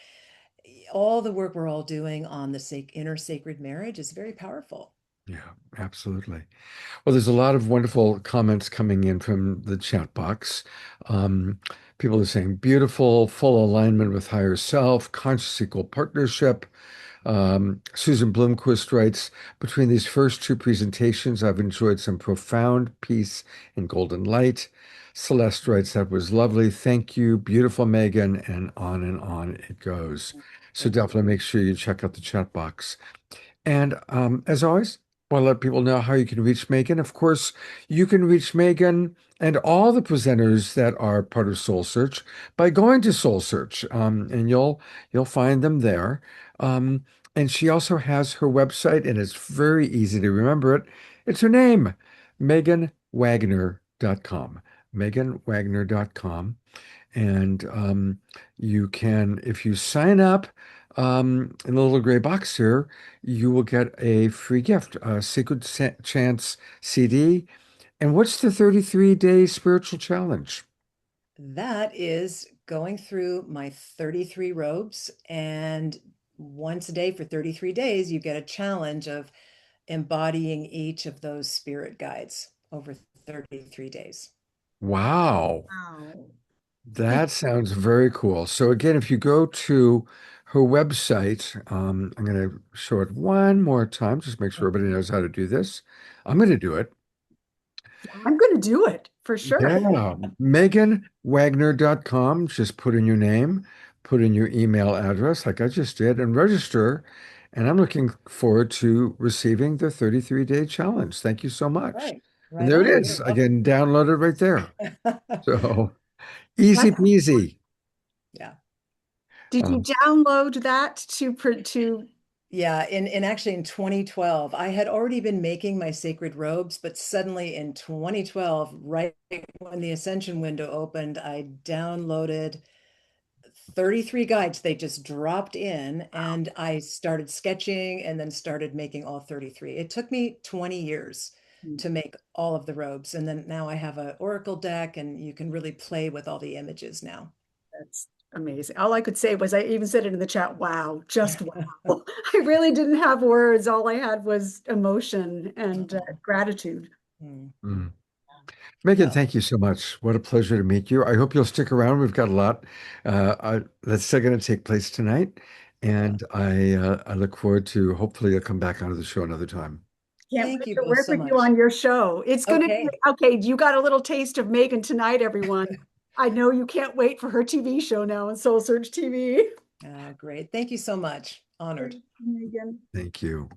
all the work we're all doing on the inner sacred marriage is very powerful. Yeah, absolutely. Well, there's a lot of wonderful comments coming in from the chat box. Um, People are saying beautiful, full alignment with higher self, conscious equal partnership. Susan Blomquist writes, between these first two presentations, I've enjoyed some profound peace and golden light. Celeste writes, that was lovely. Thank you. Beautiful, Megan. And on it goes. So Thank you. definitely make sure you check out the chat box. And as always, want to let people know how you can reach Megan. Of course, you can reach Megan and all the presenters that are part of Soul Search by going to Soul Search, and you'll find them there. Um, and she also has her website, and it's very easy to remember it. It's her name, meganwagner.com. meganwagner.com. And you can, if you sign up in the little gray box here, you will get a free gift, a Chance CD. And what's the 33-day spiritual challenge? That is going through my 33 robes, and once a day for 33 days, you get a challenge of embodying each of those spirit guides over 33 days. Wow. Wow. That sounds very cool. So again, if you go to her website, I'm going to show it one more time, just make sure everybody knows how to do this. I'm going to do it. I'm going to do it for sure. Yeah, meganwagner.com. Just put in your name, put in your email address like I just did, and register. And I'm looking forward to receiving the 33-day challenge. Thank you so much. Right. And Right there it on. is. You're I can download it right there. welcome. So easy That's- peasy. Yeah. Did you download that to Yeah, in actually in 2012, I had already been making my sacred robes, but suddenly in 2012, right when the Ascension window opened, I downloaded 33 guides. They just dropped in, and I started sketching and then started making all 33. It took me 20 years to make all of the robes. And then now I have an oracle deck, and you can really play with all the images now. That's amazing. All I could say was, I even said it in the chat, wow, just wow. I really didn't have words. All I had was emotion and gratitude. Mm. Megan, thank you so much. What a pleasure to meet you. I hope you'll stick around. We've got a lot that's still going to take place tonight. And I look forward to, hopefully you'll come back onto the show another time. Can't Thank wait you to both work so with much. you on your show. It's going to be okay. You got a little taste of Megan tonight, everyone. I know you can't wait for her TV show now on Soul Search TV. Great. Thank you so much. Honored. Megan. Thank you.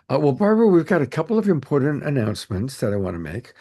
Well, Barbara, we've got a couple of important announcements that I want to make.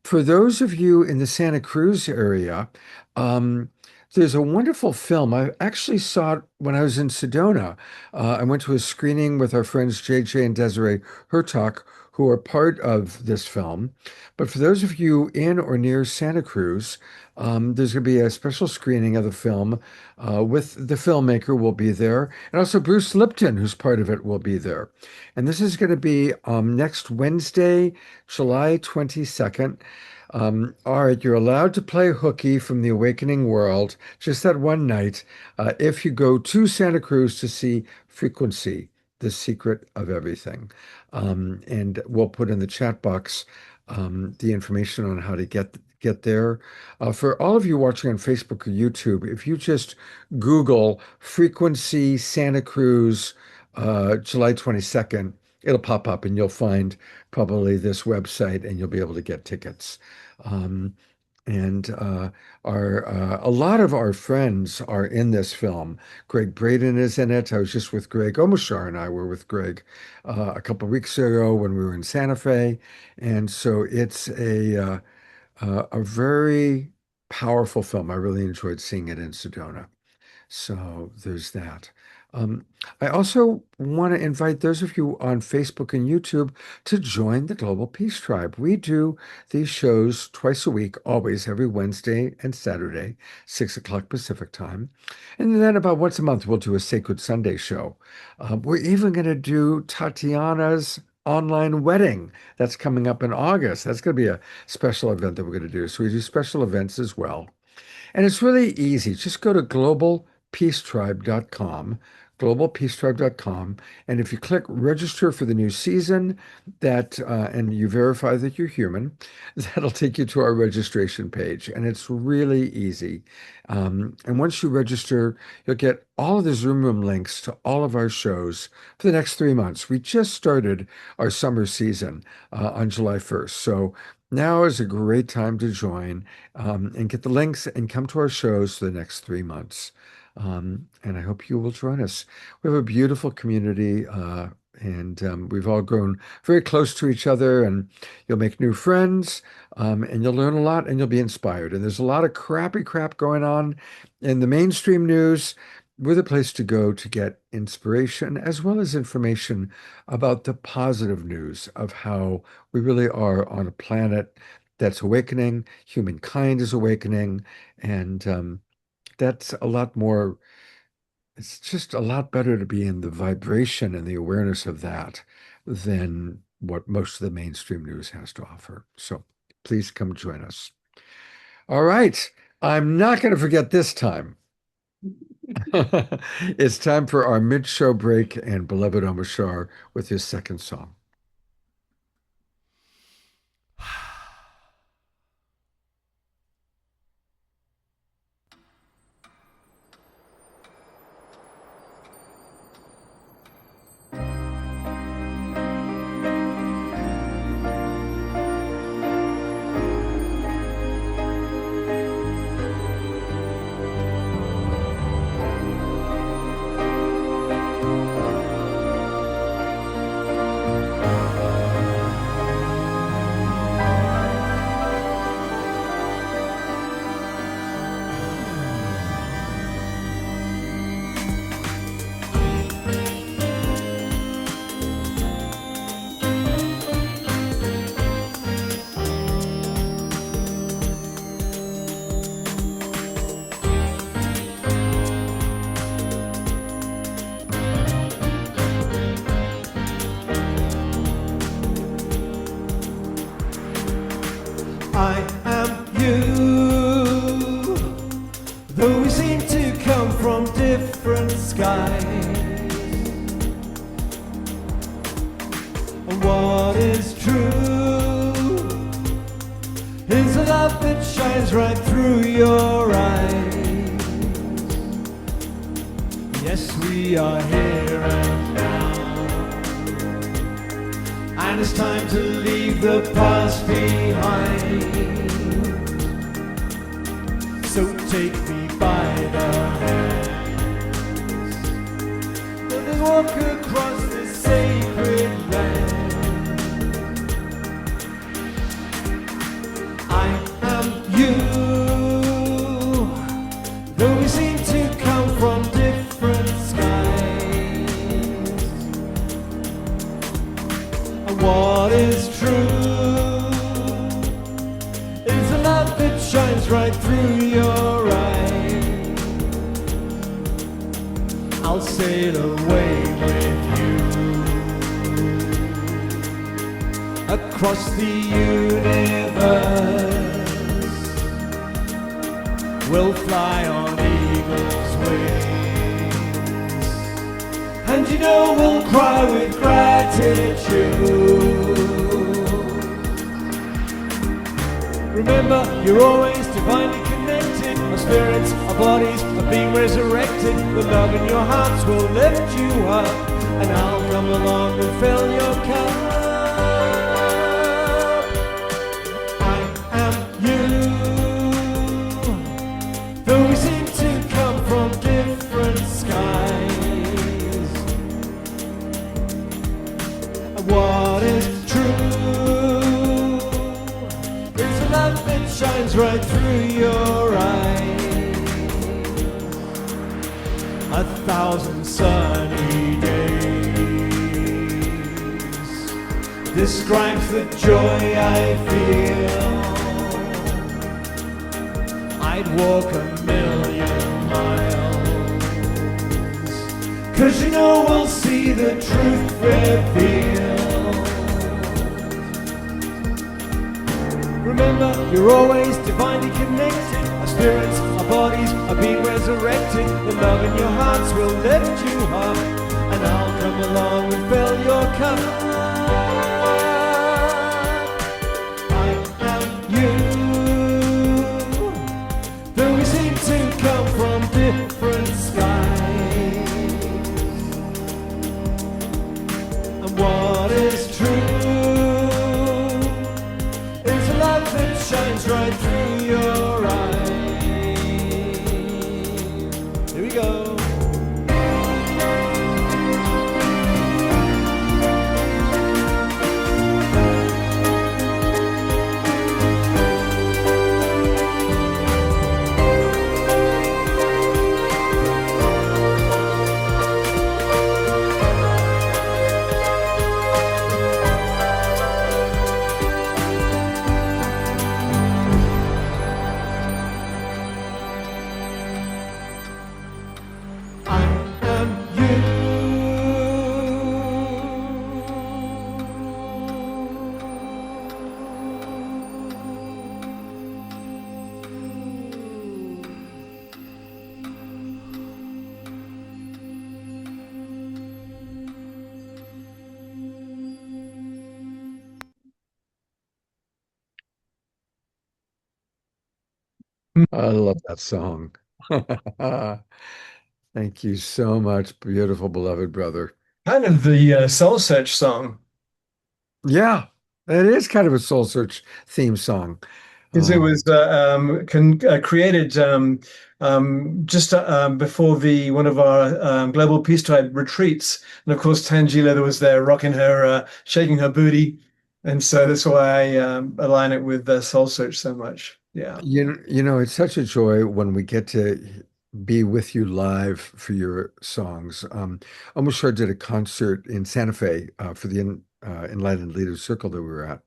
For those of you in the Santa Cruz area, there's a wonderful film. I actually saw it when I was in Sedona. I went to a screening with our friends JJ and Desiree Hertok, who are part of this film. But for those of you in or near Santa Cruz, there's going to be a special screening of the film with the filmmaker will be there, and also Bruce Lipton, who's part of it, will be there. And this is going to be next Wednesday, July 22nd. All right, you're allowed to play hooky from the Awakening World just that one night if you go to Santa Cruz to see Frequency, the Secret of Everything. And we'll put in the chat box the information on how to get there. For all of you watching on Facebook or YouTube, if you just Google Frequency Santa Cruz July 22nd, it'll pop up and you'll find probably this website and you'll be able to get tickets. And a lot of our friends are in this film. Greg Braden is in it. I was just with Greg. Omashar and I were with Greg a couple of weeks ago when we were in Santa Fe. And so it's a very powerful film. I really enjoyed seeing it in Sedona. So there's that. I also want to invite those of you on Facebook and YouTube to join the Global Peace Tribe. We do these shows twice a week, always every Wednesday and Saturday, 6 o'clock Pacific time. And then about once a month, we'll do a Sacred Sunday show. We're even going to do Tatiana's online wedding. That's coming up in August. That's going to be a special event that we're going to do. So we do special events as well. And it's really easy. Just go to globalpeacetribe.com, globalpeacetribe.com. And if you click register for the new season, and you verify that you're human, that'll take you to our registration page. And it's really easy. And once you register, you'll get all of the Zoom Room links to all of our shows for the next 3 months. We just started our summer season on July 1st. So now is a great time to join and get the links and come to our shows for the next 3 months. And I hope you will join us. We have a beautiful community, and we've all grown very close to each other, and you'll make new friends, and you'll learn a lot, and you'll be inspired. And there's a lot of crappy crap going on in the mainstream news. We're the place to go to get inspiration as well as information about the positive news of how we really are on a planet that's awakening, humankind is awakening, and that's a lot more, it's just a lot better to be in the vibration and the awareness of that than what most of the mainstream news has to offer. So please come join us. All right. I'm not going to forget this time. It's time for our mid-show break and beloved Omashar with his second song. I am you, though we seem to come from different skies. And what is true is a love that shines right through your eyes. Yes, we are here and now, and it's time to leave the past behind. So take me by the hands, let us walk across this sacred land. I am you, though we seem to come from different skies. And what is true is a love that shines right through your eyes. I'll sail away with you across the universe. We'll fly on eagle's wings, and you know we'll cry with gratitude. Remember, you're always divinely connected. Our spirits, our bodies are being resurrected. The love in your hearts will lift you up, and I'll come along and fill your cup. I am you, though we seem to come from different skies. And what is true is a love that shines right through your eyes. 1,000 sunny days describes the joy I feel. I'd walk 1,000,000 miles, 'cause you know we'll see the truth revealed. Remember, you're always divinely connected. Our spirits, our bodies are being resurrected. The love in your hearts will lift you up, and I'll come along and fill your cup. I am you. Though we seem to come from different skies, and what is true is a love that shines right through your eyes. Here we go. I love that song. Thank you so much, beautiful, beloved brother. Kind of the Soul Search song. Yeah, it is kind of a soul search theme song. Because it was created just before the one of our Global Peace Tribe retreats, and of course Tangela was there rocking her, shaking her booty, and so that's why I align it with Soul Search so much. Yeah. It's such a joy when we get to be with you live for your songs. Omashar did a concert in Santa Fe for the Enlightened Leaders Circle that we were at.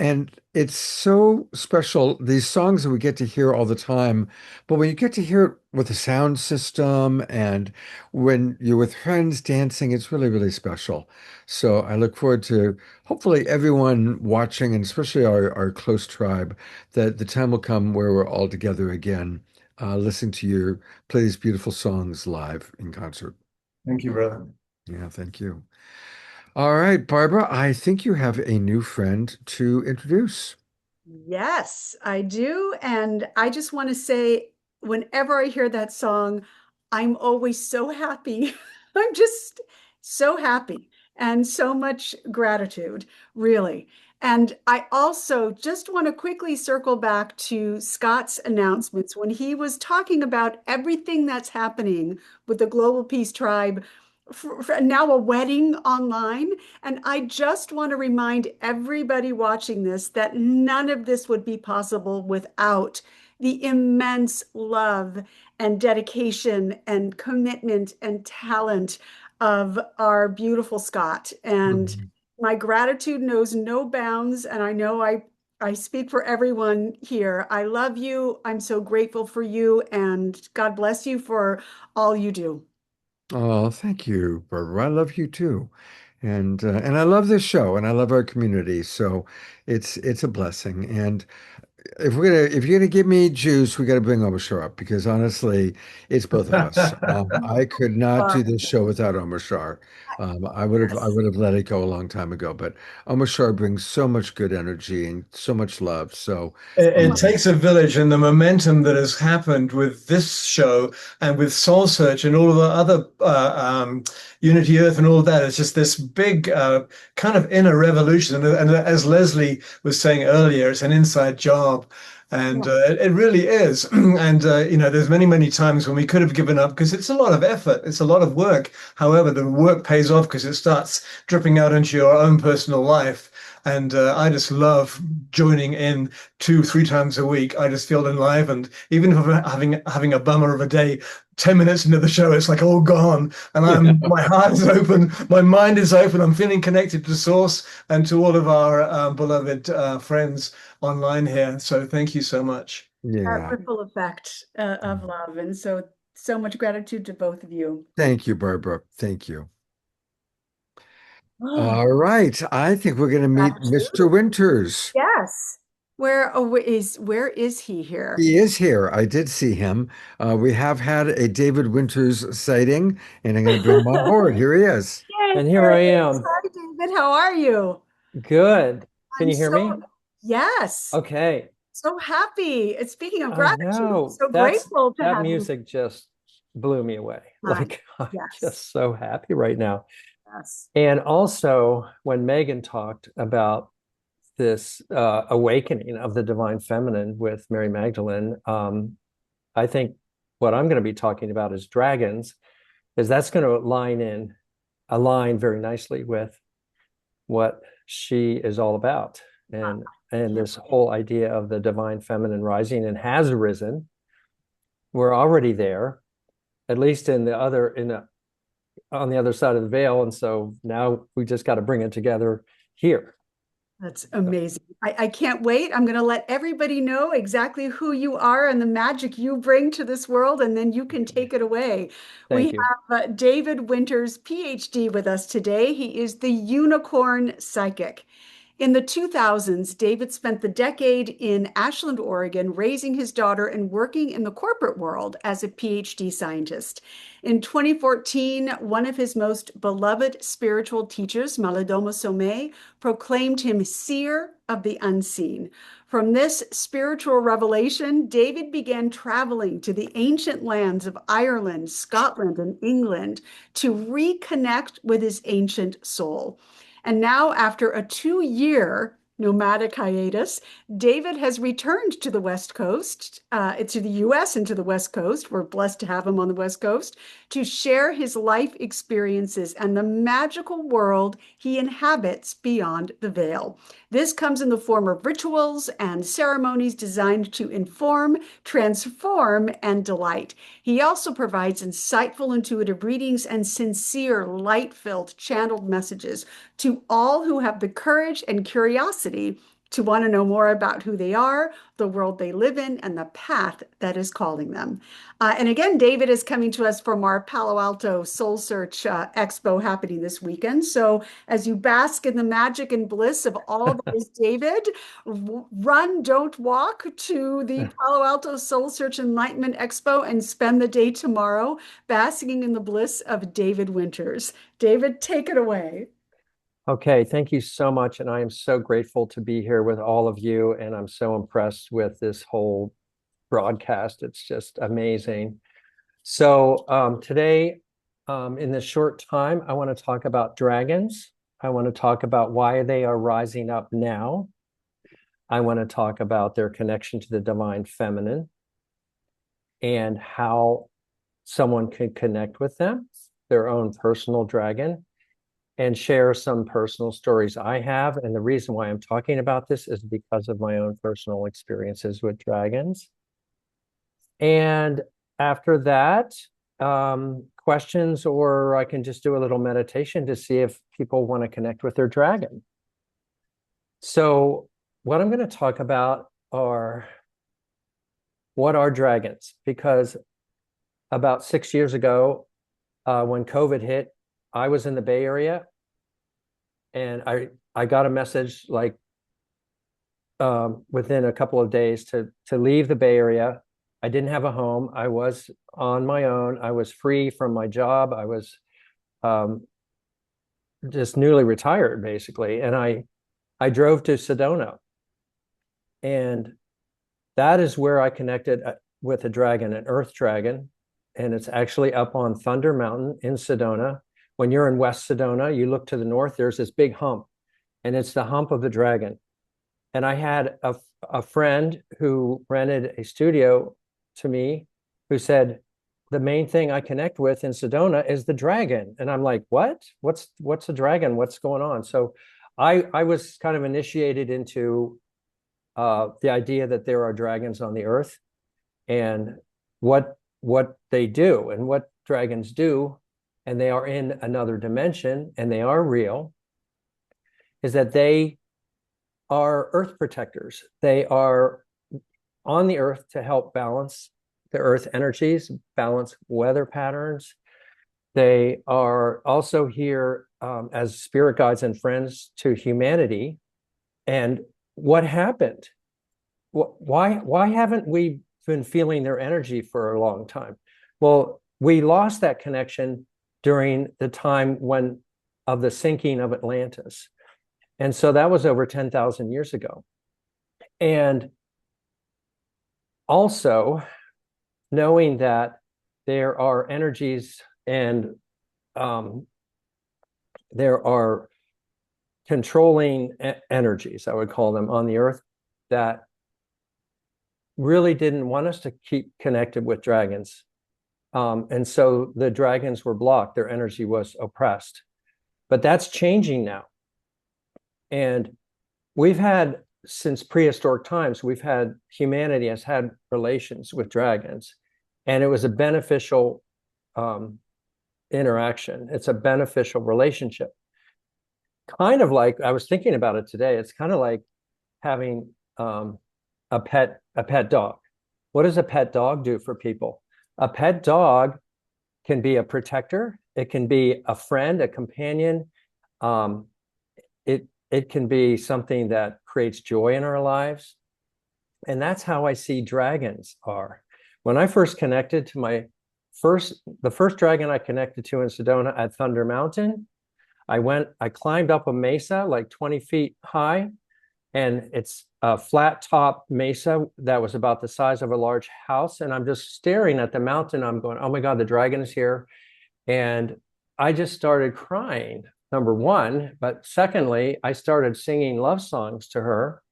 And it's so special, these songs that we get to hear all the time, but when you get to hear it with a sound system and when you're with friends dancing, it's really, really special. So I look forward to hopefully everyone watching, and especially our close tribe, that the time will come where we're all together again, listening to you play these beautiful songs live in concert. Thank you, brother. Yeah, thank you. All right, Barbara, I think you have a new friend to introduce. Yes, I do. And I just want to say, whenever I hear that song, I'm always so happy. I'm just so happy and so much gratitude, really. And I also just want to quickly circle back to Scott's announcements when he was talking about everything that's happening with the Global Peace Tribe, for now a wedding online. And I just want to remind everybody watching this that none of this would be possible without the immense love and dedication and commitment and talent of our beautiful Scott. And Mhm. my gratitude knows no bounds. And I know I speak for everyone here. I love you. I'm so grateful for you. And God bless you for all you do. Oh, thank you, Barbara. I love you too. And I love this show and I love our community. So it's a blessing. And if you're gonna give me juice, we gotta bring Omashar up because honestly, it's both of us. I could not do this show without Omashar. I Yes. would have let it go a long time ago, but Omashar brings so much good energy and so much love. So It um, takes a village, and the momentum that has happened with this show and with Soul Search and all of the other Unity Earth and all of that. It's just this big kind of inner revolution. And as Leslie was saying earlier, it's an inside job. And it really is. And, there's many, many times when we could have given up because it's a lot of effort. It's a lot of work. However, the work pays off because it starts dripping out into your own personal life. And I just love joining in 2, 3 times a week. I just feel enlivened. Even if I'm having a bummer of a day, 10 minutes into the show, it's like all gone. And my heart is open, my mind is open. I'm feeling connected to Source and to all of our beloved friends online here. So thank you so much. That yeah, ripple effect of love. And so, so much gratitude to both of you. thank you, Barbara. Thank you. Oh, All right, I think we're gonna meet Mr. gratitude. Winters. Yes. Where is he here? He is here. I did see him. We have had a David Winters sighting, and I'm going to bring him on board. Here he is. Yay, And here there I he is. am. Hi, David. How are you? Good. Can I'm you hear me? yes, Okay. so happy. And speaking of I gratitude, know. so grateful to That have you. music just blew me away. Hi. Like I'm Yes, just so happy right now. yes. And also when Megan talked about this awakening of the divine feminine with Mary Magdalene, I think what I'm going to be talking about is dragons, is that's going to align very nicely with what she is all about. And this whole idea of the divine feminine rising and has risen. We're already there, at least on the other side of the veil. And so now we just got to bring it together here. That's amazing. I can't wait. I'm going to let everybody know exactly who you are and the magic you bring to this world, and then you can take it away. Thank We you. have David Winters, PhD, with us today. He is the unicorn psychic. In the 2000s, David spent the decade in Ashland, Oregon, raising his daughter and working in the corporate world as a PhD scientist. In 2014, one of his most beloved spiritual teachers, Malidoma Somé, proclaimed him seer of the unseen. From this spiritual revelation, David began traveling to the ancient lands of Ireland, Scotland, and England to reconnect with his ancient soul. And now, after a 2-year nomadic hiatus, David has returned to the West Coast, to the US and to the West Coast. We're blessed to have him on the West Coast to share his life experiences and the magical world he inhabits beyond the veil. This comes in the form of rituals and ceremonies designed to inform, transform, and delight. He also provides insightful, intuitive readings and sincere, light-filled, channeled messages to all who have the courage and curiosity to want to know more about who they are, the world they live in, and the path that is calling them. And again, David is coming to us from our Palo Alto Soul Search Expo happening this weekend. So as you bask in the magic and bliss of all that is David, run, don't walk to the Palo Alto Soul Search Enlightenment Expo and spend the day tomorrow basking in the bliss of David Winters. David, take it away. Okay, thank you so much. And I am so grateful to be here with all of you. And I'm so impressed with this whole broadcast. It's just amazing. So today, in this short time, I want to talk about dragons. I want to talk about why they are rising up now. I want to talk about their connection to the divine feminine and how someone can connect with them, their own personal dragon, and share some personal stories I have. And the reason why I'm talking about this is because of my own personal experiences with dragons. And after that, questions, or I can just do a little meditation to see if people want to connect with their dragon. So what I'm going to talk about are what are dragons? Because about 6 years ago, when COVID hit, I was in the Bay Area, and I got a message like within a couple of days to leave the Bay Area. I didn't have a home. I was on my own. I was free from my job. I was just newly retired, basically. And I drove to Sedona. And that is where I connected with a dragon, an earth dragon. And it's actually up on Thunder Mountain in Sedona. When you're in West Sedona, you look to the north, there's this big hump, and it's the hump of the dragon. And I had a friend who rented a studio to me who said, the main thing I connect with in Sedona is the dragon. And I'm like, what? What's a dragon? What's going on? So I was kind of initiated into the idea that there are dragons on the earth, and what they do and what dragons do, and they are in another dimension and they are real, is that they are earth protectors. They are on the earth to help balance the earth energies, balance weather patterns. They are also here as spirit guides and friends to humanity. And what happened why haven't we been feeling their energy for a long time? Well, we lost that connection during the time of the sinking of Atlantis. And so that was over 10,000 years ago. And also knowing that there are energies and there are controlling energies, I would call them, on the earth that really didn't want us to keep connected with dragons. And so the dragons were blocked, their energy was oppressed. But that's changing now. And we've had, since prehistoric times, humanity has had relations with dragons. And it was a beneficial interaction. It's a beneficial relationship. Kind of like, I was thinking about it today, it's kind of like having a pet dog. What does a pet dog do for people? A pet dog can be a protector. It can be a friend, a companion. It can be something that creates joy in our lives. And that's how I see dragons are. When I first connected to the first dragon I connected to in Sedona at Thunder Mountain, I climbed up a mesa like 20 feet high, and it's a flat top mesa that was about the size of a large house. And I'm just staring at the mountain. I'm going, oh my God, the dragon is here. And I just started crying, number one. But secondly, I started singing love songs to her.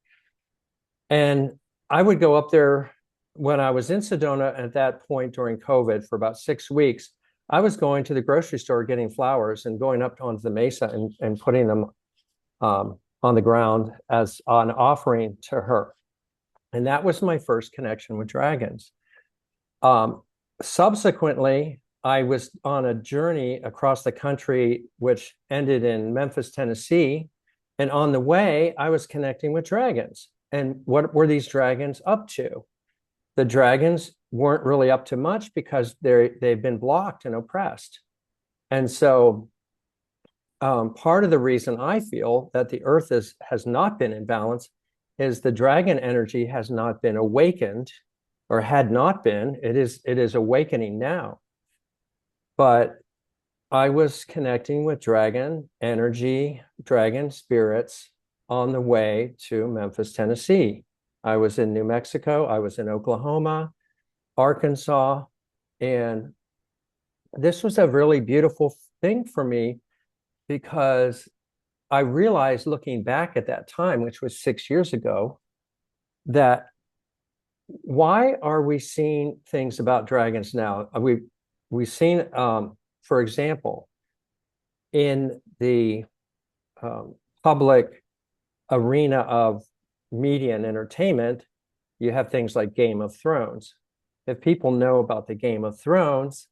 And I would go up there when I was in Sedona at that point during COVID for about 6 weeks. I was going to the grocery store getting flowers and going up onto the mesa and putting them on the ground as an offering to her. And that was my first connection with dragons. Subsequently, I was on a journey across the country, which ended in Memphis, Tennessee. And on the way, I was connecting with dragons. And what were these dragons up to? The dragons weren't really up to much because they've been blocked and oppressed. And so part of the reason I feel that the earth has not been in balance is the dragon energy has not been awakened, or had not been. It is awakening now. But I was connecting with dragon energy, dragon spirits on the way to Memphis, Tennessee. I was in New Mexico, I was in Oklahoma, Arkansas, and this was a really beautiful thing for me because I realized, looking back at that time, which was 6 years ago, that why are we seeing things about dragons now? We've seen, for example, in the public arena of media and entertainment, you have things like Game of Thrones. If people know about the Game of Thrones,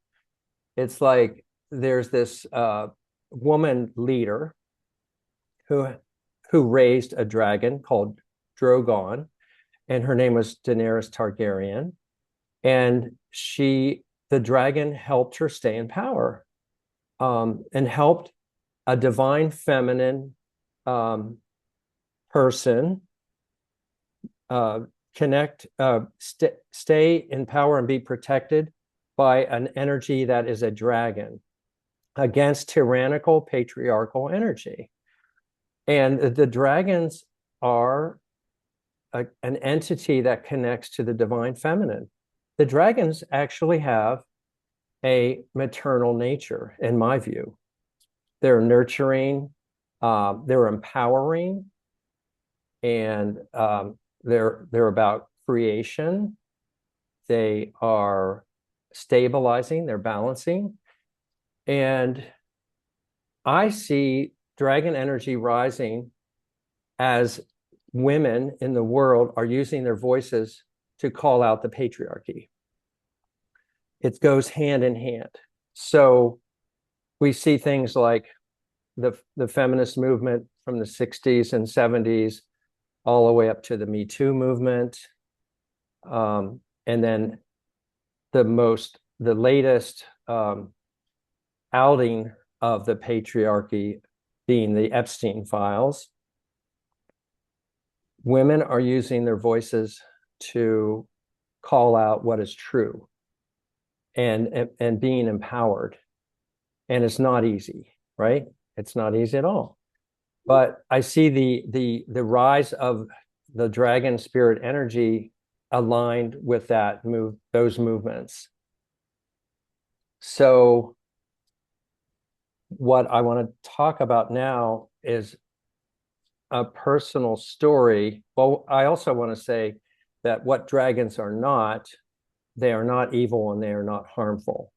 it's like there's this woman leader who raised a dragon called Drogon, and her name was Daenerys Targaryen. And the dragon helped her stay in power, and helped a divine feminine person stay in power and be protected by an energy that is a dragon against tyrannical patriarchal energy. And the dragons are an entity that connects to the divine feminine. The dragons actually have a maternal nature, in my view. They're nurturing, they're empowering, and they're about creation. They are stabilizing, they're balancing. And I see dragon energy rising as women in the world are using their voices to call out the patriarchy. It goes hand in hand. So we see things like the feminist movement from the 60s and 70s all the way up to the Me Too movement. And then the latest outing of the patriarchy being the Epstein files. Women are using their voices to call out what is true and being empowered. And it's not easy, right? It's not easy at all. But I see the rise of the dragon spirit energy aligned with those movements. So what I want to talk about now is a personal story. Well, I also want to say that what dragons are not, they are not evil and they are not harmful.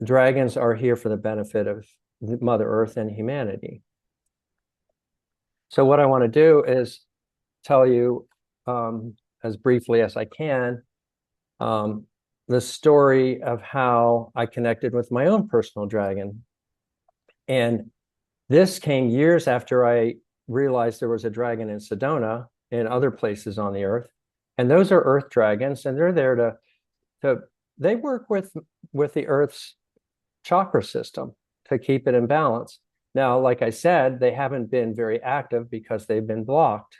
Dragons are here for the benefit of Mother Earth and humanity. So what I want to do is tell you, as briefly as I can, the story of how I connected with my own personal dragon. And this came years after I realized there was a dragon in Sedona and other places on the earth. And those are earth dragons, and they're there they work with the earth's chakra system to keep it in balance. Now, like I said, they haven't been very active because they've been blocked.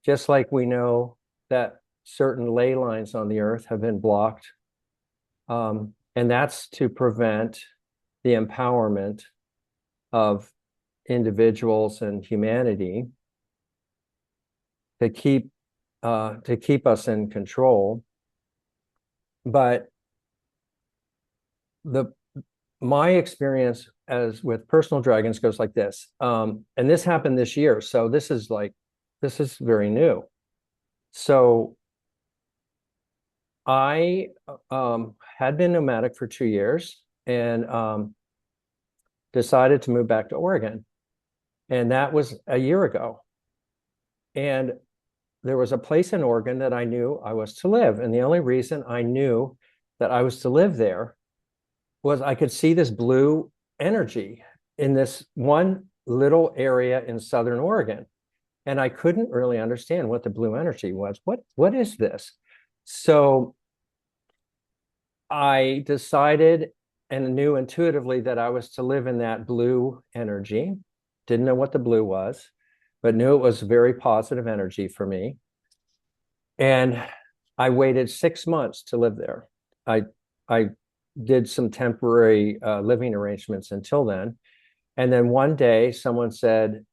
Just like we know that certain ley lines on the earth have been blocked. And that's to prevent the empowerment of individuals and humanity, to keep us in control. But my experience as with personal dragons goes like this. And this happened this year. So this is very new. So I had been nomadic for 2 years and decided to move back to Oregon. And that was a year ago. And there was a place in Oregon that I knew I was to live. And the only reason I knew that I was to live there was I could see this blue energy in this one little area in Southern Oregon. And I couldn't really understand what the blue energy was. What is this? So I decided and knew intuitively that I was to live in that blue energy. Didn't know what the blue was, but knew it was very positive energy for me. And I waited 6 months to live there. I did some temporary living arrangements until then. And then one day someone said,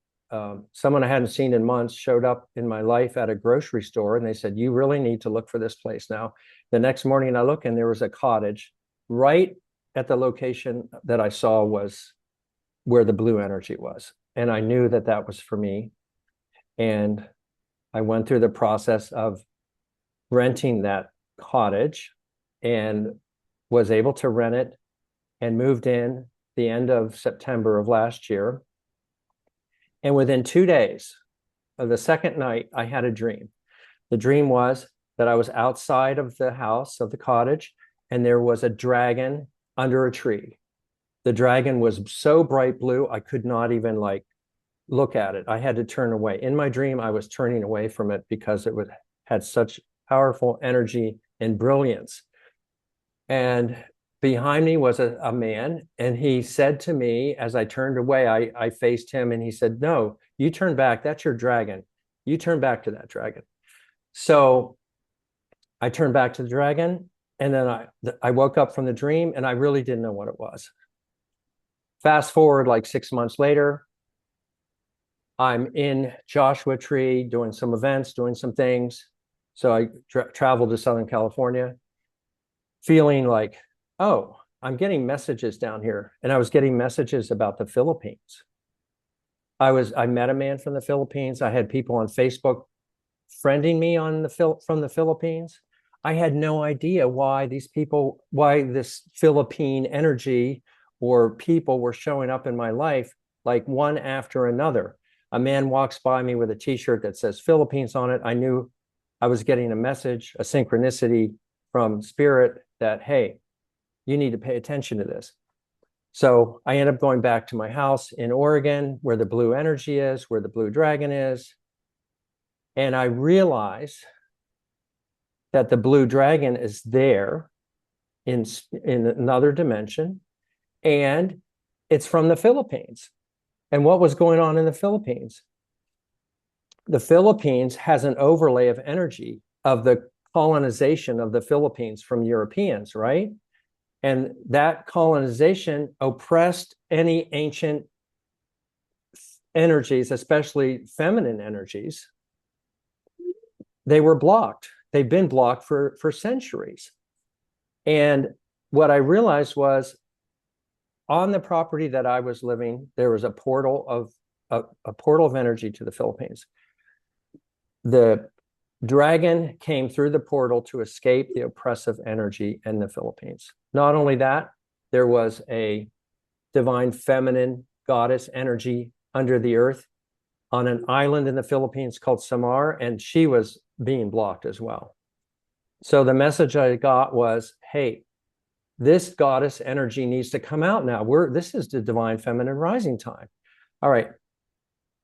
someone I hadn't seen in months showed up in my life at a grocery store, and they said, you really need to look for this place now. The next morning I look and there was a cottage right at the location that I saw was where the blue energy was. And I knew that that was for me. And I went through the process of renting that cottage and was able to rent it and moved in the end of September of last year. And within 2 days of the second night, I had a dream. The dream was that I was outside of the house, of the cottage, and there was a dragon under a tree. The dragon was so bright blue, I could not even look at it. I had to turn away. In my dream, I was turning away from it because it had such powerful energy and brilliance. And behind me was a man, and he said to me, as I turned away, I faced him, and he said, no, you turn back. That's your dragon. You turn back to that dragon. So I turned back to the dragon, and then I woke up from the dream, and I really didn't know what it was. Fast forward 6 months later, I'm in Joshua Tree doing some events, doing some things. So I traveled to Southern California, feeling like, oh, I'm getting messages down here. And I was getting messages about the Philippines. I met a man from the Philippines. I had people on Facebook friending me from the Philippines. I had no idea why this Philippine energy or people were showing up in my life like one after another. A man walks by me with a t-shirt that says Philippines on it. I knew I was getting a message, a synchronicity from spirit that, hey, you need to pay attention to this. So I ended up going back to my house in Oregon, where the blue energy is, where the blue dragon is. And I realized that the blue dragon is there in another dimension, and it's from the Philippines. And what was going on in the Philippines? the Philippines has an overlay of energy of the colonization of the Philippines from Europeans, right? And that colonization oppressed any ancient energies, especially feminine energies. They were blocked. They've been blocked for centuries. And what I realized was, on the property that I was living, there was a portal of energy to the Philippines. The dragon came through the portal to escape the oppressive energy in the Philippines. Not only that, there was a divine feminine goddess energy under the earth on an island in the Philippines called Samar, and she was being blocked as well. So the message I got was, hey, this goddess energy needs to come out now. This is the divine feminine rising time. All right.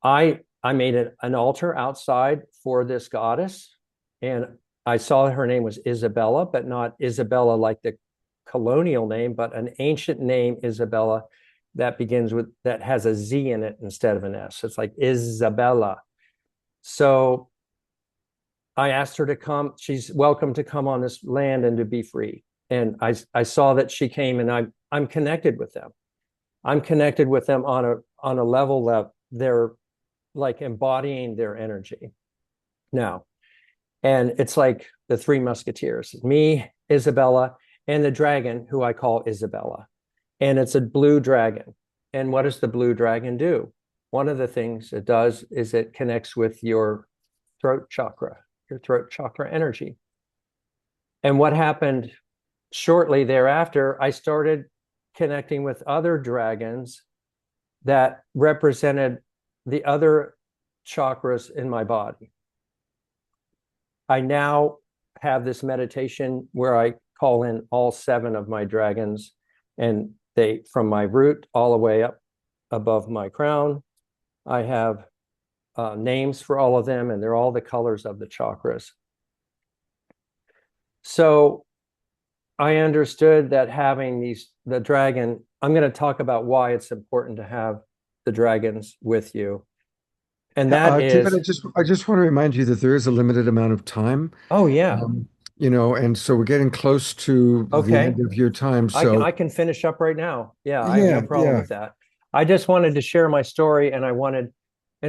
I made an altar outside for this goddess, and I saw her name was Isabella, but not Isabella like the colonial name, but an ancient name, Isabella, that has a Z in it instead of an S. It's like Isabella. So I asked her to come. She's welcome to come on this land and to be free. And I saw that she came, and I'm connected with them. I'm connected with them on a level that they're like embodying their energy now. And it's like the Three Musketeers, me, Isabella, and the dragon, who I call Isabella. And it's a blue dragon. And what does the blue dragon do? One of the things it does is it connects with your throat chakra energy. And what happened shortly thereafter, I started connecting with other dragons that represented the other chakras in my body. I now have this meditation where I call in all 7 of my dragons, and they, from my root all the way up above my crown, I have names for all of them, and they're all the colors of the chakras. So I understood that having the dragon, I'm going to talk about why it's important to have the dragons with you. And that is, David, I just want to remind you that there is a limited amount of time. Oh yeah. And so we're getting close to the end of your time. So I can finish up right now. Yeah, I have no problem with that. I just wanted to share my story, and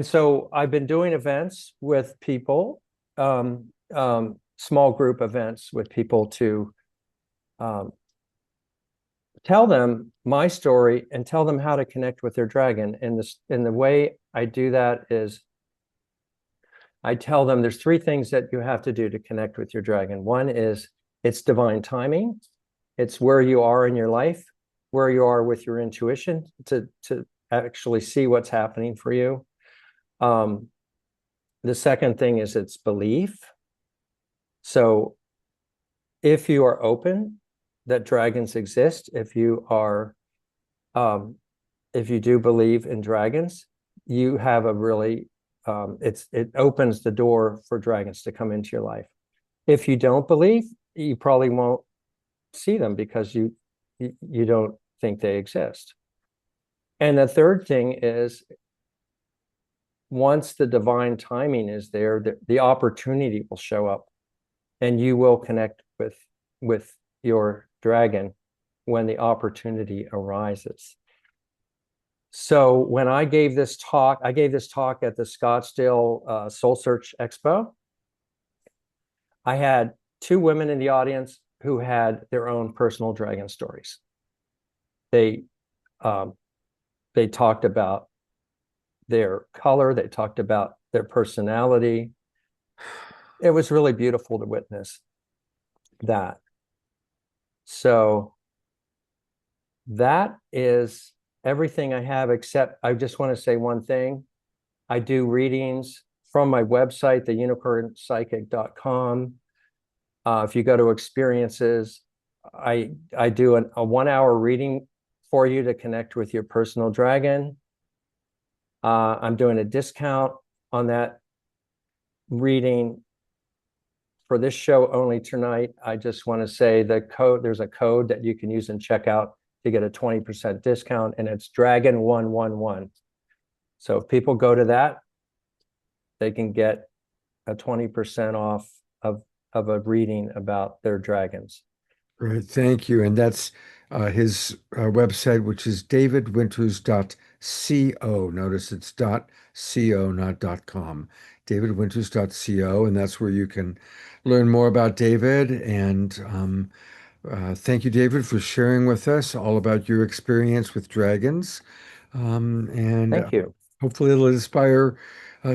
so I've been doing events with people, small group events with people to tell them my story and tell them how to connect with their dragon. And the way I do that is I tell them there's 3 things that you have to do to connect with your dragon. One is it's divine timing. It's where you are in your life, where you are with your intuition to actually see what's happening for you. The second thing is it's belief. So if you are open that dragons exist, if you do believe in dragons, you have a really it opens the door for dragons to come into your life. If you don't believe, you probably won't see them because you don't think they exist. And the third thing is, once the divine timing is there, the opportunity will show up, and you will connect with your dragon when the opportunity arises. So when I gave this talk at the Scottsdale Soul Search Expo. I had 2 women in the audience who had their own personal dragon stories. They talked about their color. They talked about their personality. It was really beautiful to witness that. So that is everything I have, except I just want to say one thing. I do readings from my website, theunicornpsychic.com. If you go to experiences, I do a 1-hour reading for you to connect with your personal dragon. I'm doing a discount on that reading for this show only tonight. I just want to say there's a code that you can use in checkout to get a 20% discount, and it's Dragon 111. So if people go to that, they can get a 20% off of a reading about their dragons. Great, thank you. And that's his website, which is davidwinters.co. Notice it's .co, not .com. davidwinters.co, and that's where you can learn more about David. And thank you, David, for sharing with us all about your experience with dragons. And Thank you. hopefully it'll inspire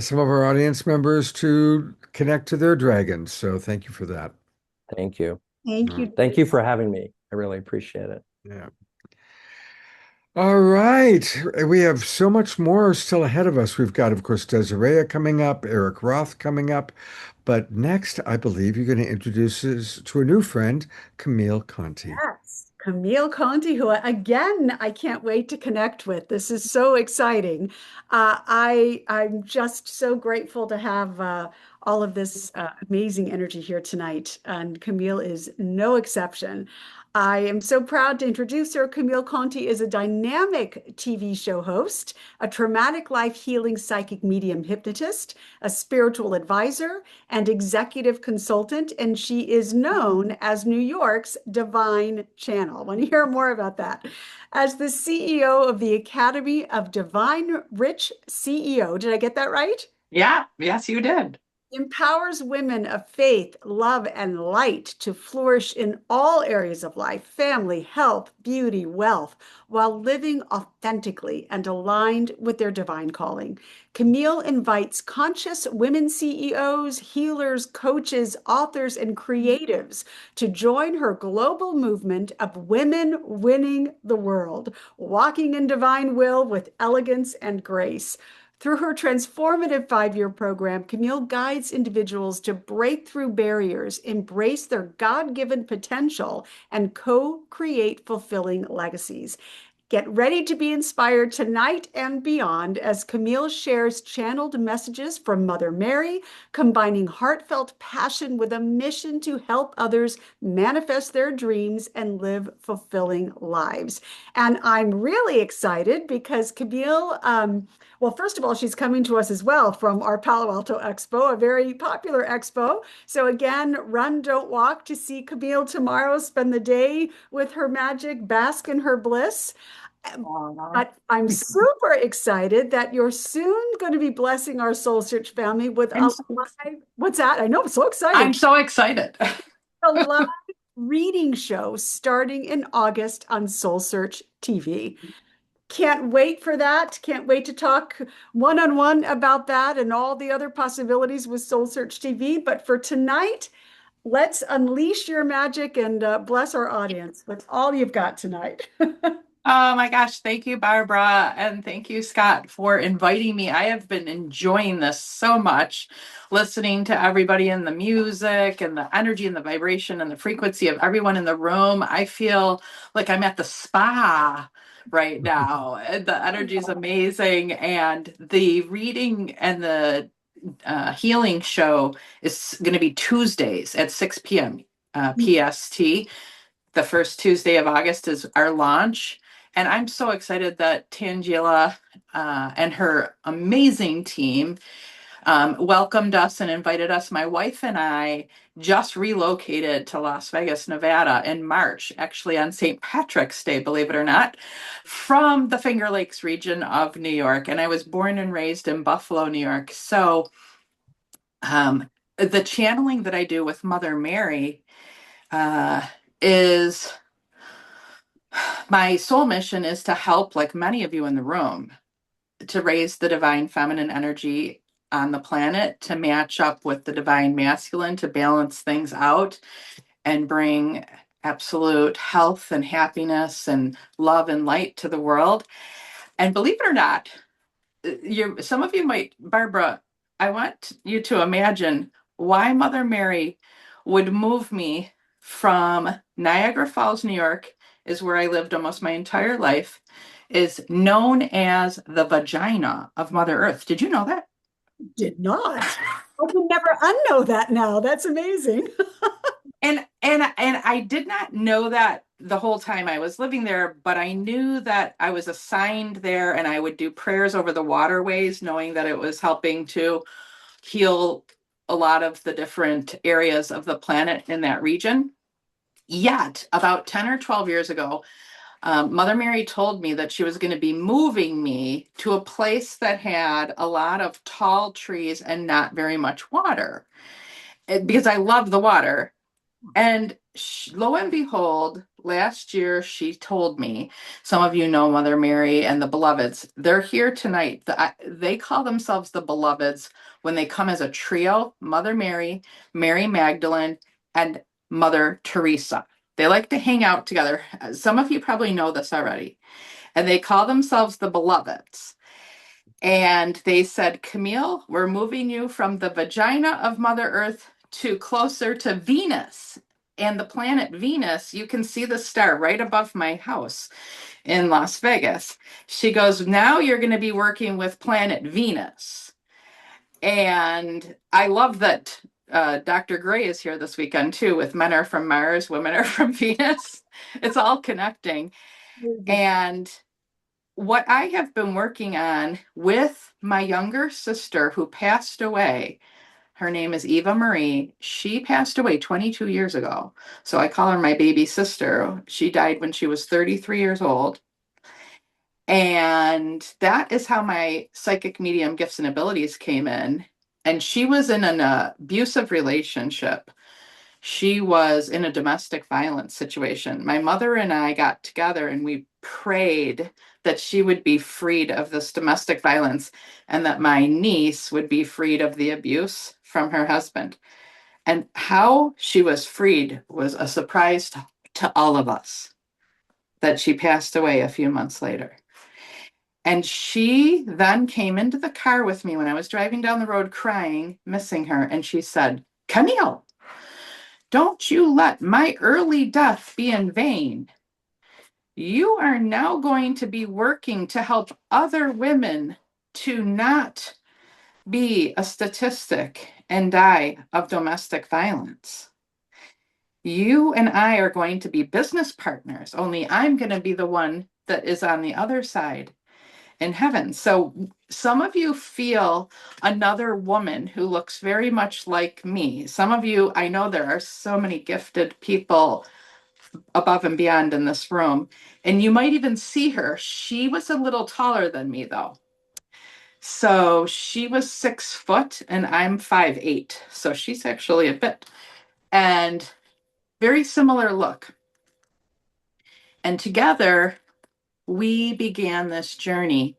some of our audience members to connect to their dragons. So thank you for that. Thank you. Thank you. Thank you for having me. I really appreciate it. Yeah. All right. We have so much more still ahead of us. We've got, of course, Desirea coming up, Eric Roth coming up. But next, I believe you're going to introduce us to a new friend, Camille Conti. Yes, Camille Conti, who again, I can't wait to connect with. This is so exciting. I'm just so grateful to have all of this amazing energy here tonight, and Camille is no exception. I am so proud to introduce her. Camille Conti is a dynamic TV show host, a traumatic life healing psychic medium hypnotist, a spiritual advisor, and executive consultant, and she is known as New York's Divine Channel. I want to hear more about that. As the CEO of the Academy of Divine Rich CEO, did I get that right? Yeah, yes, you did. Empowers women of faith, love, and light to flourish in all areas of life, family, health, beauty, wealth, while living authentically and aligned with their divine calling. Camille invites conscious women CEOs, healers, coaches, authors, and creatives to join her global movement of women winning the world, walking in divine will with elegance and grace. Through her transformative 5-year program, Camille guides individuals to break through barriers, embrace their God-given potential, and co-create fulfilling legacies. Get ready to be inspired tonight and beyond as Camille shares channeled messages from Mother Mary, combining heartfelt passion with a mission to help others manifest their dreams and live fulfilling lives. And I'm really excited because Camille, well, first of all, she's coming to us as well from our Palo Alto Expo, a very popular expo. So again, run, don't walk to see Camille tomorrow, spend the day with her magic, bask in her bliss. But I'm super excited that you're soon going to be blessing our Soul Search family with a live, what's that? I know, I'm so excited. I'm so excited. A live reading show starting in August on Soul Search TV. Can't wait for that. Can't wait to talk one-on-one about that and all the other possibilities with Soul Search TV. But for tonight, let's unleash your magic and bless our audience with all you've got tonight. Oh my gosh, thank you, Barbara, and thank you, Scott, for inviting me. I have been enjoying this so much, listening to everybody and the music and the energy and the vibration and the frequency of everyone in the room. I feel like I'm at the spa right now. The energy is amazing, and the reading and the healing show is going to be Tuesdays at 6 p.m. PST. The first Tuesday of August is our launch. And I'm so excited that Tangela and her amazing team welcomed us and invited us. My wife and I just relocated to Las Vegas, Nevada in March, actually on St. Patrick's Day, believe it or not, from the Finger Lakes region of New York. And I was born and raised in Buffalo, New York. So the channeling that I do with Mother Mary is... my soul mission is to help, like many of you in the room, to raise the divine feminine energy on the planet to match up with the divine masculine, to balance things out and bring absolute health and happiness and love and light to the world. And believe it or not, some of you might, Barbara, I want you to imagine why Mother Mary would move me from Niagara Falls, New York, is where I lived almost my entire life, is known as the vagina of Mother Earth. Did you know that? Did not. I can never unknow that now. That's amazing. And I did not know that the whole time I was living there, but I knew that I was assigned there, and I would do prayers over the waterways, knowing that it was helping to heal a lot of the different areas of the planet in that region. Yet, about 10 or 12 years ago, Mother Mary told me that she was going to be moving me to a place that had a lot of tall trees and not very much water, because I love the water. And lo and behold, last year she told me, some of you know Mother Mary and the Beloveds. They're here tonight. They call themselves the Beloveds when they come as a trio: Mother Mary, Mary Magdalene, and Mother Teresa. They like to hang out together. Some of you probably know this already. And they call themselves the Beloveds. And they said, Camille, we're moving you from the vagina of Mother Earth to closer to Venus. And the planet Venus, you can see the star right above my house in Las Vegas. She goes, now you're going to be working with planet Venus. And I love that Dr. Gray is here this weekend too, with Men Are From Mars, Women Are From Venus. It's all connecting. And what I have been working on with my younger sister who passed away, her name is Eva Marie. She passed away 22 years ago. So I call her my baby sister. She died when she was 33 years old. And that is how my psychic medium gifts and abilities came in. And she was in an abusive relationship. She was in a domestic violence situation. My mother and I got together and we prayed that she would be freed of this domestic violence and that my niece would be freed of the abuse from her husband. And how she was freed was a surprise to all of us, that she passed away a few months later. And she then came into the car with me when I was driving down the road crying, missing her. And she said, Camille, don't you let my early death be in vain. You are now going to be working to help other women to not be a statistic and die of domestic violence. You and I are going to be business partners, only I'm going to be the one that is on the other side in heaven. So some of you feel another woman who looks very much like me. Some of you, I know there are so many gifted people above and beyond in this room, and you might even see her. She was a little taller than me though. So she was 6 foot and I'm 5'8". So she's actually a bit, and very similar look. And together we began this journey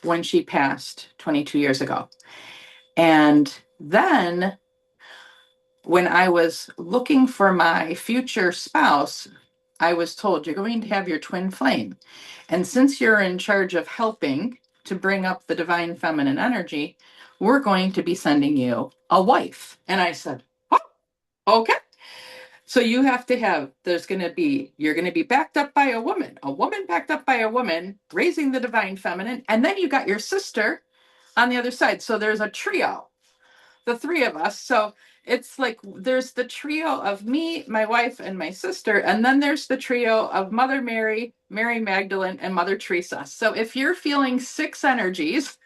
when she passed 22 years ago. And then when I was looking for my future spouse, I was told, you're going to have your twin flame. And since you're in charge of helping to bring up the divine feminine energy, we're going to be sending you a wife. And I said, oh, okay. So you have to have, you're going to be backed up by a woman backed up by a woman, raising the divine feminine. And then you got your sister on the other side. So there's a trio, the three of us. So it's like there's the trio of me, my wife, and my sister. And then there's the trio of Mother Mary, Mary Magdalene, and Mother Teresa. So if you're feeling 6 energies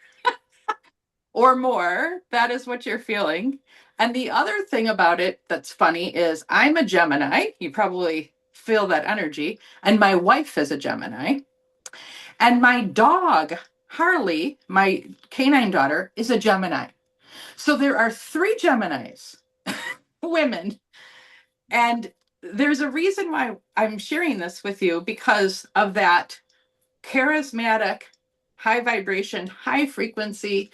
or more, that is what you're feeling. And the other thing about it that's funny is I'm a Gemini. You probably feel that energy. And my wife is a Gemini. And my dog, Harley, my canine daughter, is a Gemini. So there are 3 Geminis, women. And there's a reason why I'm sharing this with you, because of that charismatic, high vibration, high frequency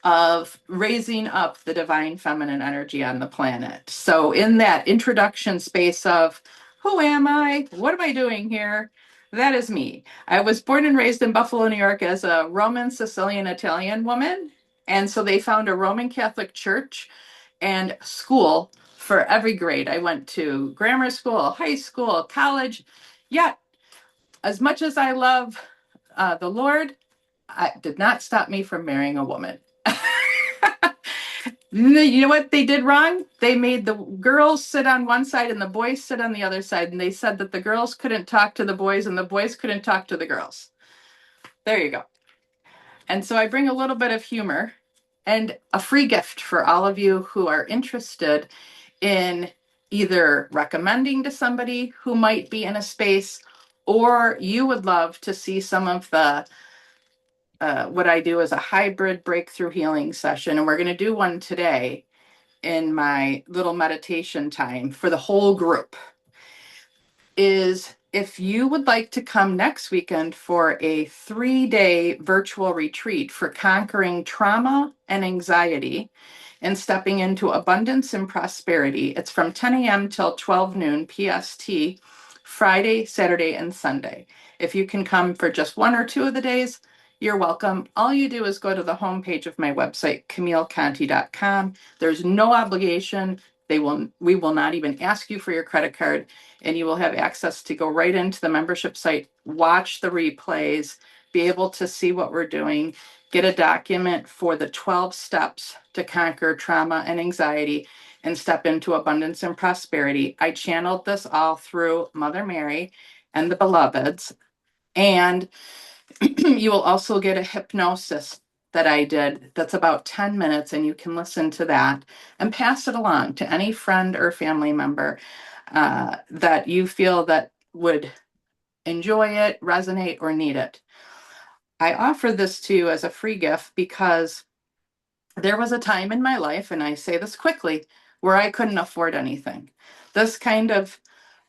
of raising up the divine feminine energy on the planet. So in that introduction space of who am I? What am I doing here? That is me. I was born and raised in Buffalo, New York as a Roman, Sicilian, Italian woman. And so they found a Roman Catholic church and school for every grade. I went to grammar school, high school, college. Yet, as much as I love the Lord, it did not stop me from marrying a woman. You know what they did wrong? They made the girls sit on one side and the boys sit on the other side. And they said that the girls couldn't talk to the boys and the boys couldn't talk to the girls. There you go. And so I bring a little bit of humor And a free gift for all of you who are interested in either recommending to somebody who might be in a space, or you would love to see some of the what I do is a hybrid breakthrough healing session. And we're going to do one today in my little meditation time for the whole group. Is if you would like to come next weekend for a 3-day virtual retreat for conquering trauma and anxiety and stepping into abundance and prosperity. It's from 10 a.m. till 12 noon PST, Friday, Saturday, and Sunday. If you can come for just 1 or 2 of the days, you're welcome. All you do is go to the homepage of my website, CamilleConti.com. There's no obligation. We will not even ask you for your credit card, and you will have access to go right into the membership site, watch the replays, be able to see what we're doing, get a document for the 12 steps to conquer trauma and anxiety and step into abundance and prosperity. I channeled this all through Mother Mary and the Beloveds. And you will also get a hypnosis that I did that's about 10 minutes, and you can listen to that and pass it along to any friend or family member that you feel that would enjoy it, resonate, or need it. I offer this to you as a free gift because there was a time in my life, and I say this quickly, where I couldn't afford anything. This kind of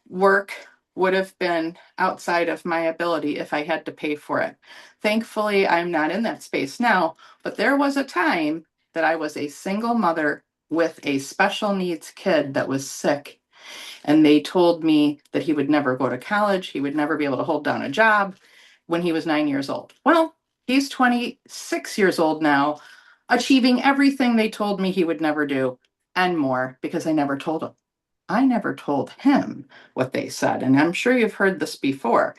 work would have been outside of my ability if I had to pay for it. Thankfully, I'm not in that space now, but there was a time that I was a single mother with a special needs kid that was sick. And they told me that he would never go to college, he would never be able to hold down a job when he was 9 years old. Well, he's 26 years old now, achieving everything they told me he would never do and more because I never told him. I never told him what they said. And I'm sure you've heard this before.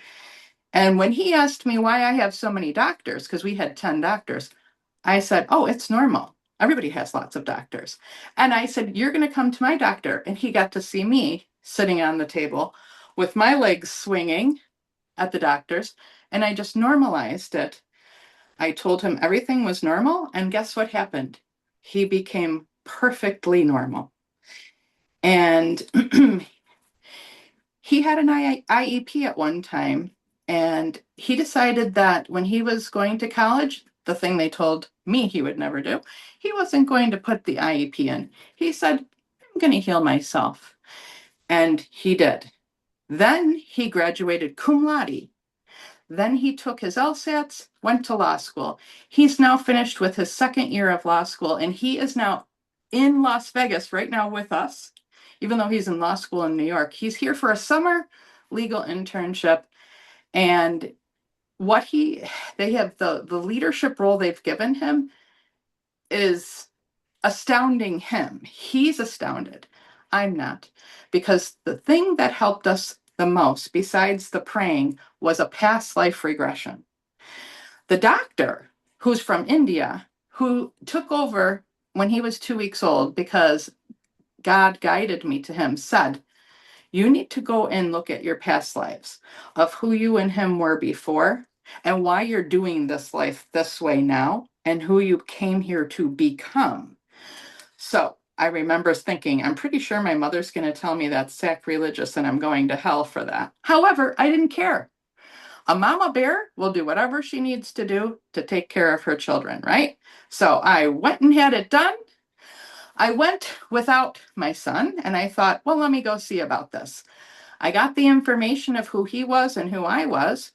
And when he asked me why I have so many doctors, because we had 10 doctors, I said, oh, it's normal. Everybody has lots of doctors. And I said, you're going to come to my doctor. And he got to see me sitting on the table with my legs swinging at the doctor's. And I just normalized it. I told him everything was normal. And guess what happened? He became perfectly normal. And he had an IEP at one time. And he decided that when he was going to college, the thing they told me he would never do, he wasn't going to put the IEP in. He said, I'm going to heal myself. And he did. Then he graduated cum laude. Then he took his LSATs, went to law school. He's now finished with his second year of law school, and he is now in Las Vegas right now with us, even though he's in law school in New York. He's here for a summer legal internship. And they have the leadership role they've given him is astounding him. He's astounded. I'm not. Because the thing that helped us the most, besides the praying, was a past life regression. The doctor, who's from India, who took over when he was 2 weeks old because God guided me to him, said, you need to go and look at your past lives of who you and him were before and why you're doing this life this way now and who you came here to become. So I remember thinking, I'm pretty sure my mother's going to tell me that's sacrilegious and I'm going to hell for that. However, I didn't care. A mama bear will do whatever she needs to do to take care of her children, right? So I went and had it done. I went without my son and I thought, well, let me go see about this. I got the information of who he was and who I was,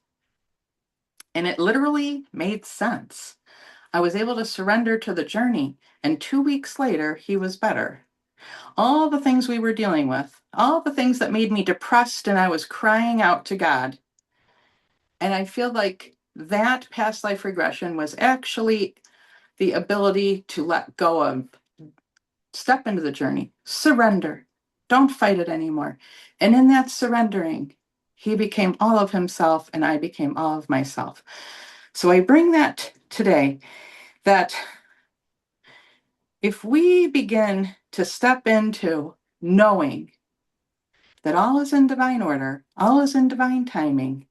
and it literally made sense. I was able to surrender to the journey, and 2 weeks later, he was better. All the things we were dealing with, all the things that made me depressed, and I was crying out to God. And I feel like that past life regression was actually the ability to let go of, step into the journey, surrender, don't fight it anymore. And in that surrendering, he became all of himself and I became all of myself. So I bring that today, that if we begin to step into knowing that all is in divine order, all is in divine timing,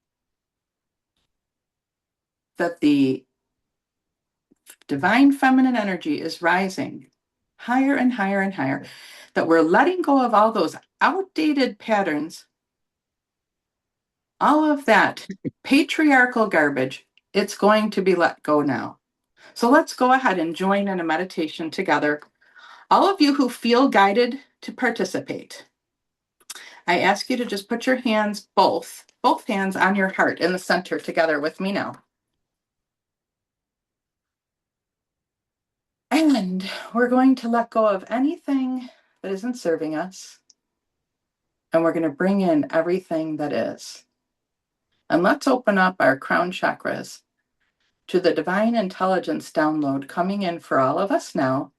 that the divine feminine energy is rising higher and higher and higher, that we're letting go of all those outdated patterns, all of that patriarchal garbage. It's going to be let go now. So let's go ahead and join in a meditation together. All of you who feel guided to participate, I ask you to just put your hands, both hands on your heart in the center together with me now. And we're going to let go of anything that isn't serving us. And we're going to bring in everything that is. And let's open up our crown chakras to the divine intelligence download coming in for all of us now.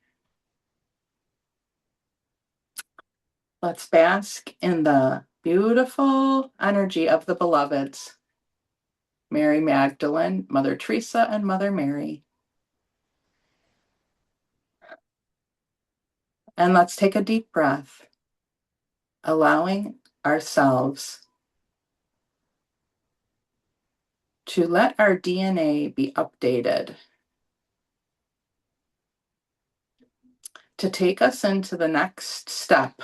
Let's bask in the beautiful energy of the beloveds, Mary Magdalene, Mother Teresa, and Mother Mary. And let's take a deep breath, allowing ourselves to let our DNA be updated, to take us into the next step,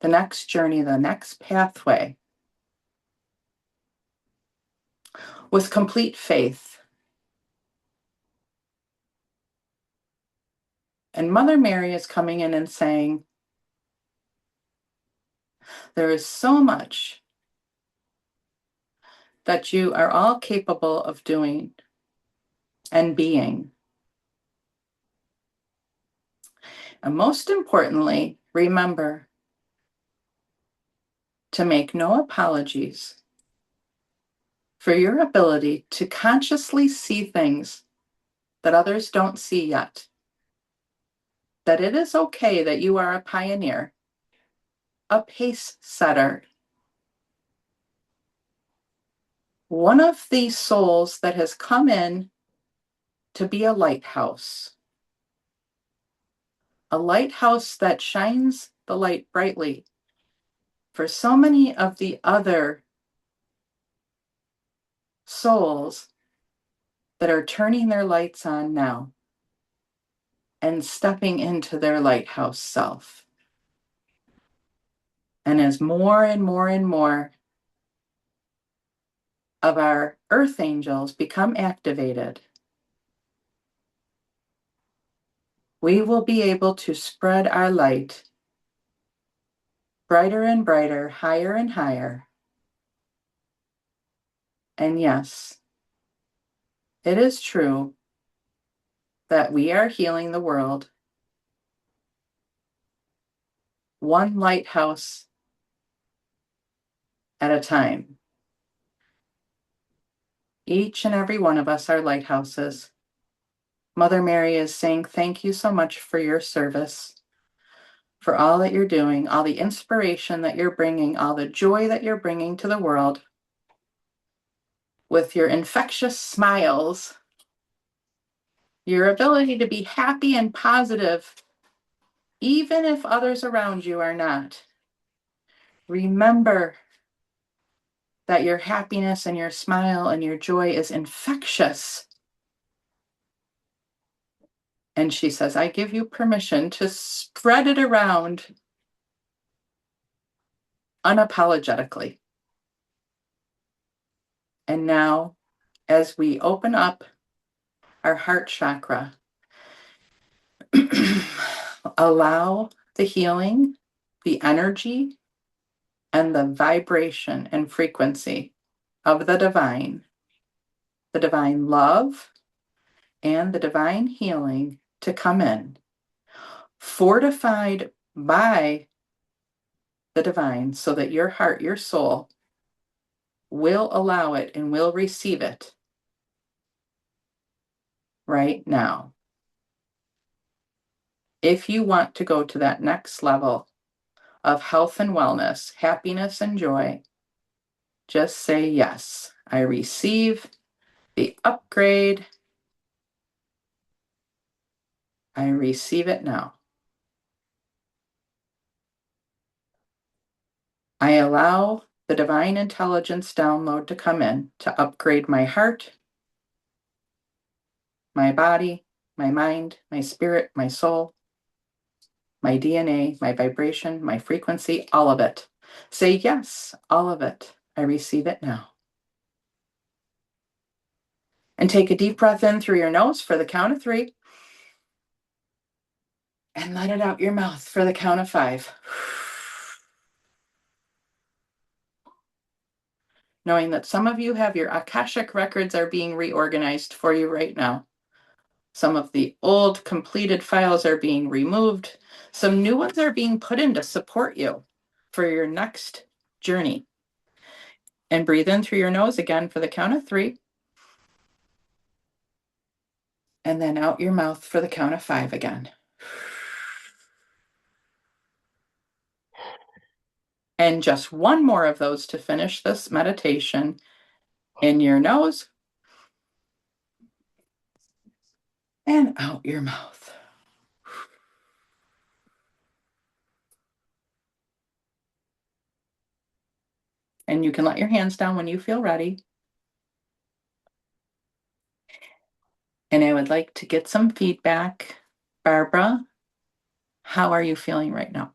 the next journey, the next pathway, with complete faith. And Mother Mary is coming in and saying, there is so much that you are all capable of doing and being. And most importantly, remember to make no apologies for your ability to consciously see things that others don't see yet. That it is okay that you are a pioneer, a pace setter, one of these souls that has come in to be a lighthouse that shines the light brightly for so many of the other souls that are turning their lights on now and stepping into their lighthouse self. And as more and more and more of our earth angels become activated, we will be able to spread our light brighter and brighter, higher and higher. And yes, it is true that we are healing the world one lighthouse at a time. Each and every one of us are lighthouses. Mother Mary is saying thank you so much for your service, for all that you're doing, all the inspiration that you're bringing, all the joy that you're bringing to the world with your infectious smiles, your ability to be happy and positive, even if others around you are not. Remember that your happiness and your smile and your joy is infectious. And she says, I give you permission to spread it around unapologetically. And now, as we open up our heart chakra, allow the healing, the energy, and the vibration and frequency of the divine love, and the divine healing to come in, fortified by the divine, so that your heart, your soul, will allow it and will receive it right now. If you want to go to that next level of health and wellness, happiness and joy, just say yes. I receive the upgrade. I receive it now. I allow the divine intelligence download to come in to upgrade my heart, my body, my mind, my spirit, my soul, my DNA, my vibration, my frequency, all of it. Say yes, all of it. I receive it now. And take a deep breath in through your nose for the count of 3. And let it out your mouth for the count of 5. Knowing that some of you have your Akashic records are being reorganized for you right now. Some of the old completed files are being removed. Some new ones are being put in to support you for your next journey. And breathe in through your nose again for the count of 3. And then out your mouth for the count of 5 again. And just one more of those to finish this meditation. In your nose and out your mouth. And you can let your hands down when you feel ready. And I would like to get some feedback. Barbara, how are you feeling right now?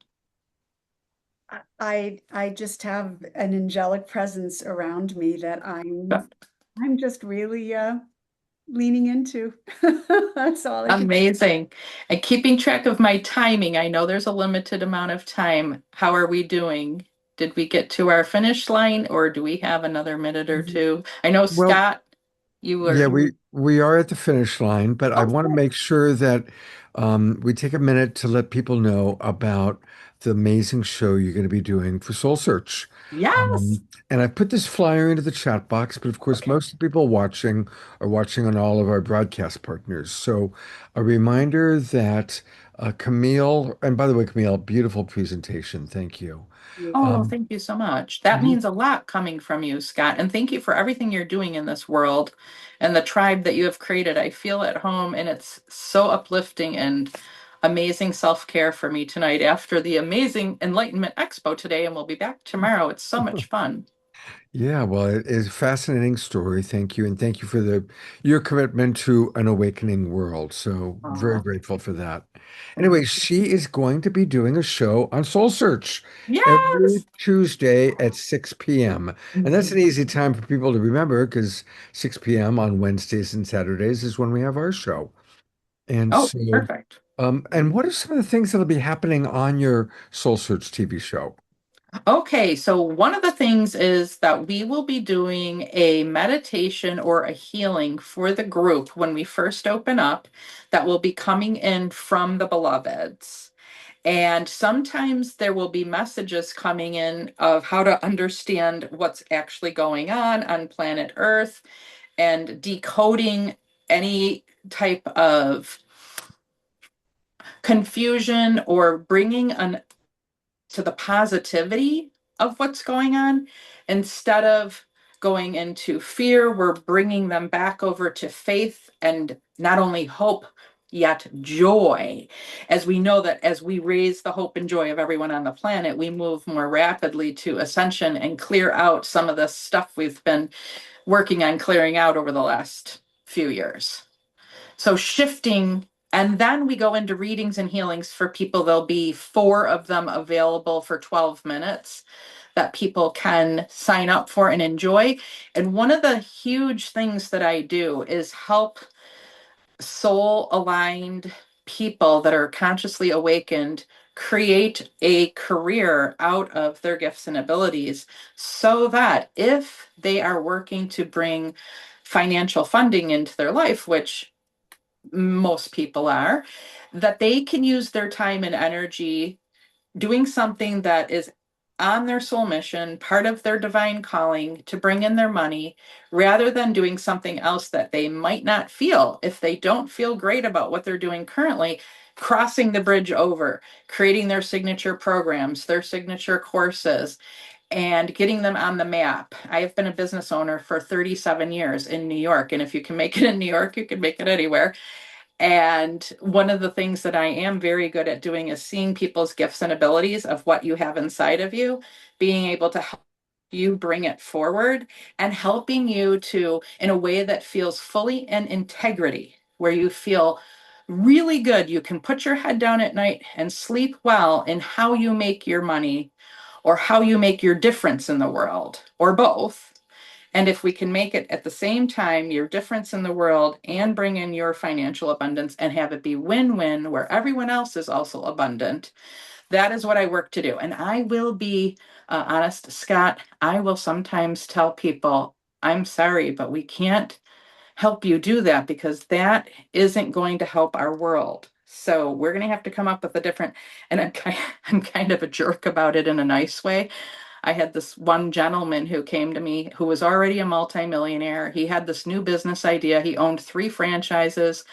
I just have an angelic presence around me that I'm just really leaning into. That's all I can. Amazing. And keeping track of my timing, I know there's a limited amount of time. How are we doing? Did we get to our finish line or do we have another minute or two? I know Well, Scott, you were. yeah, we are at the finish line, but I want to make sure that we take a minute to let people know about the amazing show you're going to be doing for Soul Search. Yes. And I put this flyer into the chat box, but of course, most of the people watching are watching on all of our broadcast partners. So a reminder that Camille, and by the way, Camille, beautiful presentation. Thank you. Oh, Um, thank you so much. That means a lot coming from you, Scott. And thank you for everything you're doing in this world and the tribe that you have created. I feel at home and it's so uplifting and amazing self-care for me tonight after the amazing Enlightenment Expo today. And we'll be back tomorrow. It's so much fun. Yeah, well, it is a fascinating story. Thank you. And thank you for your commitment to an awakening world. So very Oh, grateful for that. thank Anyway, she is going to be doing a show on Soul Search every Yes. Tuesday at 6 p.m. And that's an easy time for people to remember because 6 p.m. on Wednesdays and Saturdays is when we have our show. And Oh, so, perfect. and what are some of the things that'll be happening on your Soul Search TV show? Okay, so one of the things is that we will be doing a meditation or a healing for the group when we first open up that will be coming in from the beloveds. And sometimes there will be messages coming in of how to understand what's actually going on planet Earth and decoding any type of confusion or bringing an to the positivity of what's going on. Instead of going into fear, we're bringing them back over to faith and not only hope, yet joy. As we know that as we raise the hope and joy of everyone on the planet, we move more rapidly to ascension and clear out some of the stuff we've been working on clearing out over the last few years. So shifting, and then we go into readings and healings for people. There'll be 4 of them available for 12 minutes that people can sign up for and enjoy. And one of the huge things that I do is help soul aligned people that are consciously awakened create a career out of their gifts and abilities so that if they are working to bring financial funding into their life, which most people are, that they can use their time and energy doing something that is on their soul mission, part of their divine calling to bring in their money, rather than doing something else that they might not feel if they don't feel great about what they're doing currently, crossing the bridge over, creating their signature programs, their signature courses, and getting them on the map. I have been a business owner for 37 years in New York, and if you can make it in New York, you can make it anywhere. And one of the things that I am very good at doing is seeing people's gifts and abilities of what you have inside of you, being able to help you bring it forward and helping you to, in a way that feels fully in integrity where you feel really good. You can put your head down at night and sleep well in how you make your money or how you make your difference in the world, or both. And if we can make it at the same time, your difference in the world and bring in your financial abundance and have it be win-win where everyone else is also abundant, that is what I work to do. And I will be honest, Scott, I will sometimes tell people, I'm sorry, but we can't help you do that because that isn't going to help our world. So we're going to have to come up with a different, and I'm kind of a jerk about it in a nice way. I had this one gentleman who came to me who was already a multimillionaire. He had this new business idea. He owned 3 franchises.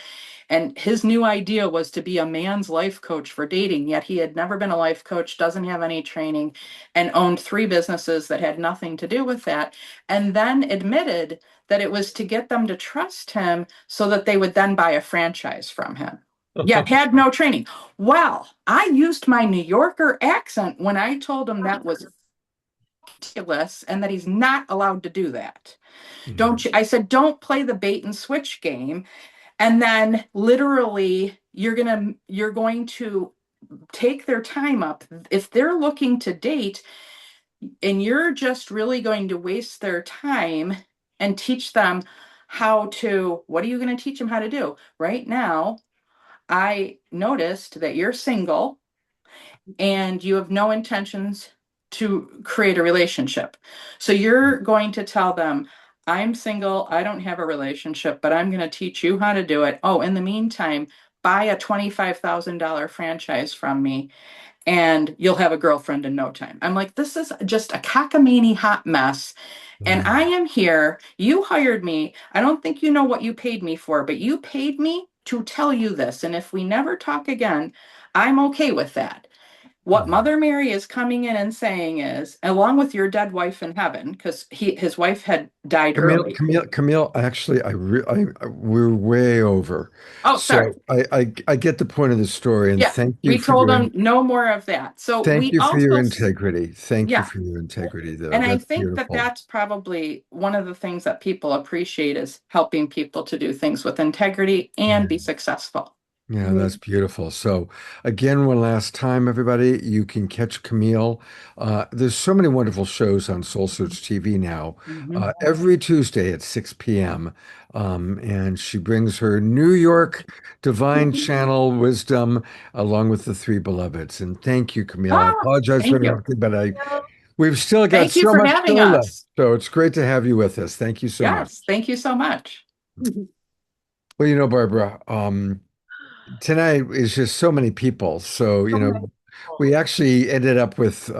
And his new idea was to be a man's life coach for dating, yet he had never been a life coach, doesn't have any training, and owned 3 businesses that had nothing to do with that. And then admitted that it was to get them to trust him so that they would then buy a franchise from him. Yet had no training. Well, I used my New Yorker accent when I told him that was ridiculous and that he's not allowed to do that. Don't you? I said, don't play the bait and switch game. And then literally you're going to take their time up. If they're looking to date and you're just really going to waste their time and teach them what are you going to teach them how to do? Right now, I noticed that you're single and you have no intentions to create a relationship. So you're going to tell them, I'm single, I don't have a relationship, but I'm going to teach you how to do it. Oh, in the meantime, buy a $25,000 franchise from me and you'll have a girlfriend in no time. I'm like, this is just a cockamamie hot mess. And I am here. You hired me. I don't think you know what you paid me for, but you paid me to tell you this. And if we never talk again, I'm okay with that. What Mother Mary is coming in and saying is, along with your dead wife in heaven, because his wife had died early. Camille, actually, we're way over. Oh, sorry. So I get the point of the story, and Yeah, thank you we for told him no more of that. So thank we you for your also, integrity. Thank you yeah. for your integrity, though. And I That's think that beautiful. that's probably one of the things that people appreciate is helping people to do things with integrity and be successful. Yeah, that's beautiful. So, again, one last time, everybody, you can catch Camille. There's so many wonderful shows on Soul Search TV now, every Tuesday at 6 p.m. And she brings her New York Divine Channel wisdom along with the Three Beloveds. And thank you, Camille. I Oh, apologize for thank you. interrupting, but we've still got Thank you so for much having show left. us. So it's great to have you with us. Thank you so much. Yes, thank you so much. Well, Barbara, tonight is just so many people. So, we actually ended up with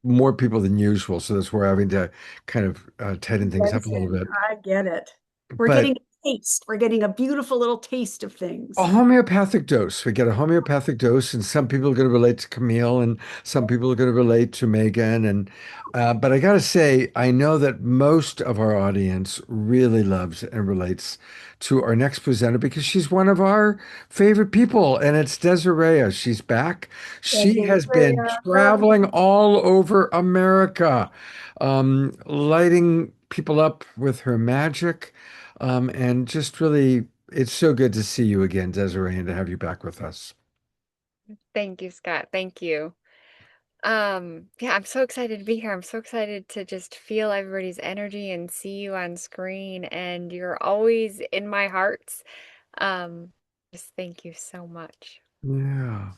more people than usual. So that's why we're having to kind of tighten things up a little bit. I get it. We're But getting a taste. We're getting a beautiful little taste of things. a homeopathic dose. We get a homeopathic dose, and some people are going to relate to Camille, and some people are going to relate to Megan. And but I got to say, I know that most of our audience really loves and relates to our next presenter because she's one of our favorite people, and it's Desirea. She's back. She has been traveling all over America, lighting people up with her magic, and just really. It's so good to see you again, Desiree, and to have you back with us. Thank you, Scott. Thank you. Yeah, I'm so excited to be here. I'm so excited to just feel everybody's energy and see you on screen, and you're always in my hearts. Just thank you so much. Yeah.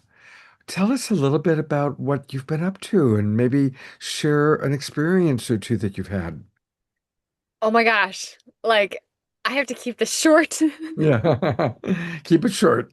Tell us a little bit about what you've been up to and maybe share an experience or two that you've had. Oh my gosh. Like, I have to keep this short. Yeah. Keep it short.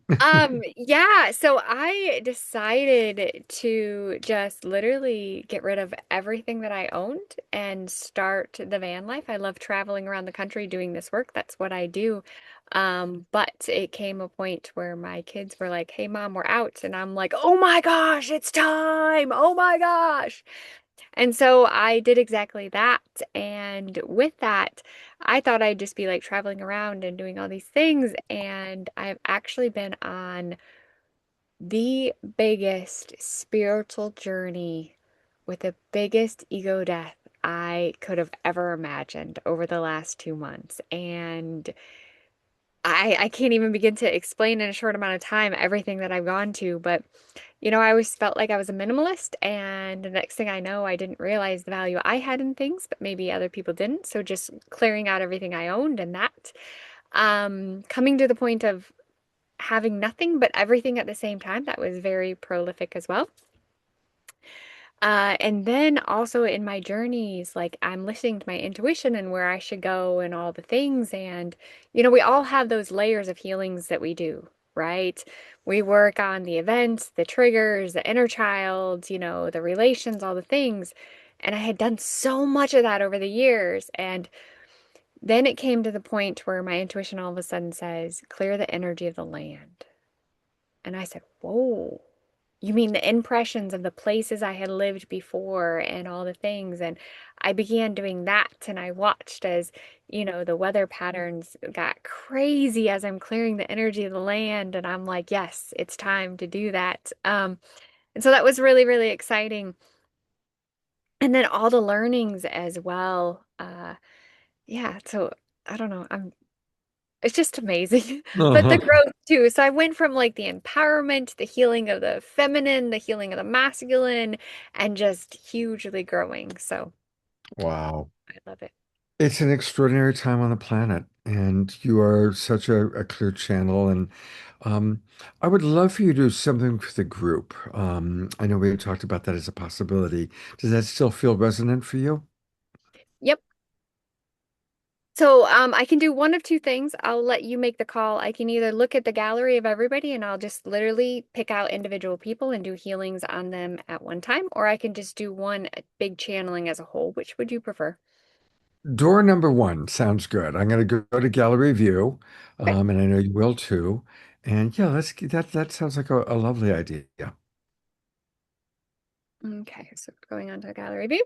Yeah, so I decided to just literally get rid of everything that I owned and start the van life. I love traveling around the country doing this work. That's what I do. But it came a point where my kids were like, "Hey, Mom, we're out." And I'm like, "Oh my gosh, it's time. Oh my gosh." And so I did exactly that. And with that, I thought I'd just be like traveling around and doing all these things. And I've actually been on the biggest spiritual journey with the biggest ego death I could have ever imagined over the last 2 months. And I can't even begin to explain in a short amount of time everything that I've gone to, but I always felt like I was a minimalist, and the next thing I know, I didn't realize the value I had in things, but maybe other people didn't. So just clearing out everything I owned and that. Coming to the point of having nothing but everything at the same time, that was very prolific as well. And then also in my journeys, like I'm listening to my intuition and where I should go and all the things. And, we all have those layers of healings that we do, right? We work on the events, the triggers, the inner child, the relations, all the things. And I had done so much of that over the years. And then it came to the point where my intuition all of a sudden says, clear the energy of the land. And I said, whoa. You mean the impressions of the places I had lived before and all the things? And I began doing that, and I watched as, the weather patterns got crazy as I'm clearing the energy of the land. And I'm like, yes, it's time to do that. And so that was really, really exciting. And then all the learnings as well. Yeah, so I don't know. It's just amazing. But the Uh-huh. growth too. So I went from like the empowerment, the healing of the feminine, the healing of the masculine, and just hugely growing. So Wow. I love it. It's an extraordinary time on the planet, and you are such a clear channel. And um, I would love for you to do something for the group. I know we talked about that as a possibility. Does that still feel resonant for you? Yep. So I can do one of two things. I'll let you make the call. I can either look at the gallery of everybody and I'll just literally pick out individual people and do healings on them at one time, or I can just do one big channeling as a whole. Which would you prefer? Door number one sounds good. I'm going to go to gallery view, Okay. and I know you will too. And yeah, that sounds like a lovely idea. Okay, so going on to the gallery view.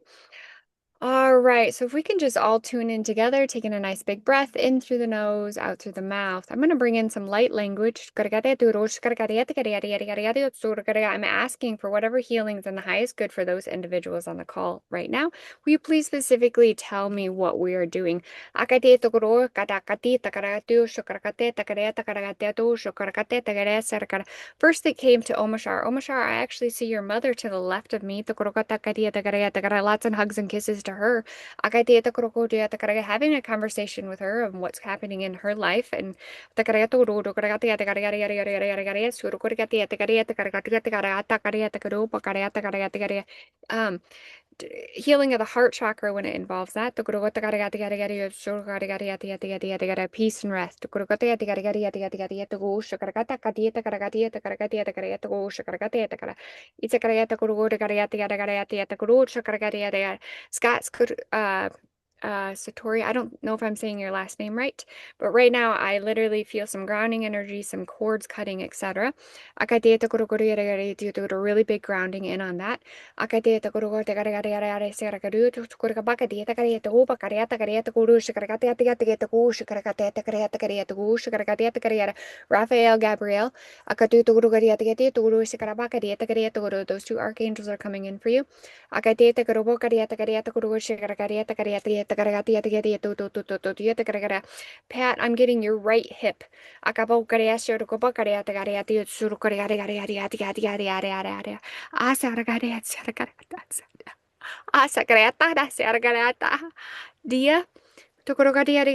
All right, so if we can just all tune in together, taking a nice big breath in through the nose, out through the mouth. I'm going to bring in some light language. I'm asking for whatever healings and the highest good for those individuals on the call right now. Will you please specifically tell me what we are doing? First, they came to Omashar. Omashar, I actually see your mother to the left of me. Lots and hugs and kisses to her. Having a conversation with her of what's happening in her life. And um, healing of the heart chakra when it involves that. Peace and rest. Scott's Satori, I don't know if I'm saying your last name right, but right now I literally feel some grounding energy, some cords cutting, etc. Really big grounding in on that. Raphael, Gabriel, those two archangels are coming in for you. Pat, I'm getting your right hip. Dia,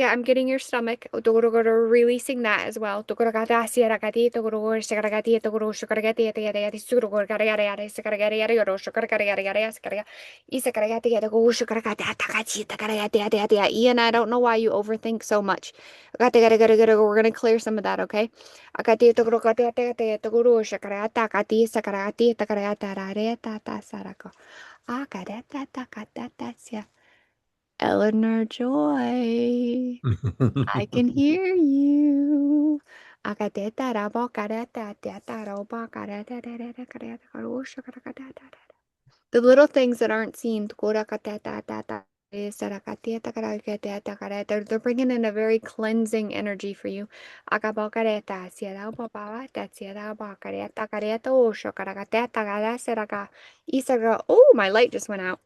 I'm getting your stomach. Releasing that as well. Ian, I don't know why you overthink so much. We're going to clear some of that, okay? Eleanor Joy, I can hear you. The little things that aren't seen. They're bringing in a very cleansing energy for you. Oh, my light just went out.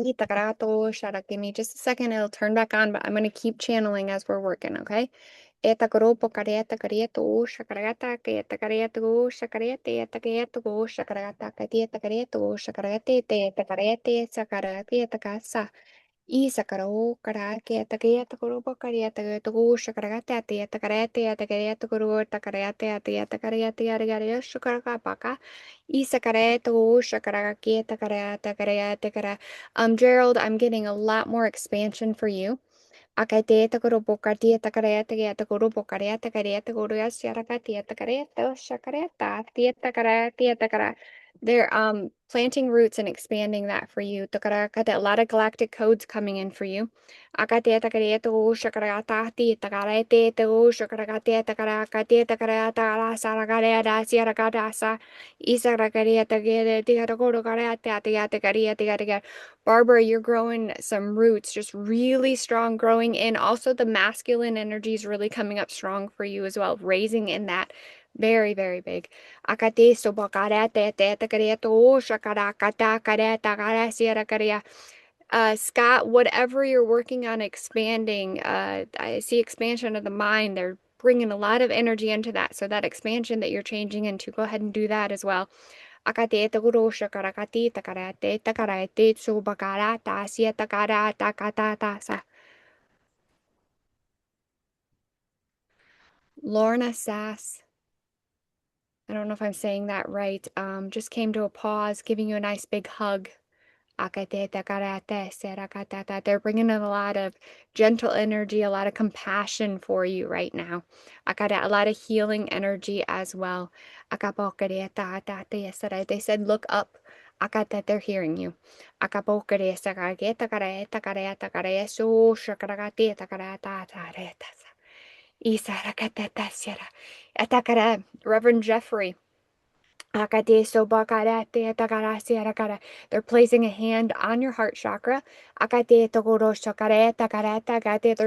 Give me just a second, it'll turn back on, but I'm going to keep channeling as we're working, okay? Eta grupo careta careta usha carata careta careta usha carete eta careta usha carata careta careta usha carete eta carete sacarate eta casa isa caro carake eta careta grupo careta careta usha carata eta carete eta careta grupo carete eta carete eta sugar paka isa careta usha carake eta careta careta cara Gerald, I'm getting a lot more expansion for you. Akateta guru bokatieta kareta yeta guru bokareta kareta guru yasiarakatieta kareta shakareta tieta karatieta kara. They're planting roots and expanding that for you. Takarakata, a lot of galactic codes coming in for you. Akateta kareta u shakarata tieta karete u shakarakateta karakateta karata sarakareta siarakatasa isarakareta gere tieta guru karata tieta kareta. Barbara, you're growing some roots, just really strong growing in. Also, the masculine energy is really coming up strong for you as well, raising in that very, very big. Scott, whatever you're working on expanding, I see expansion of the mind. They're bringing a lot of energy into that. So that expansion that you're changing into, go ahead and do that as well. Akateta gurusha karakati takarate takarate subakarata sia takarata katatasa. Lorna Sass. I don't know if I'm saying that right. Just came to a pause, giving you a nice big hug. Akateta karate serakatata. They're bringing in a lot of gentle energy, a lot of compassion for you right now. Akata, a lot of healing energy as well. They said, look up. Akata, they're hearing you. Reverend Jeffrey. They're placing a hand on your heart chakra. They're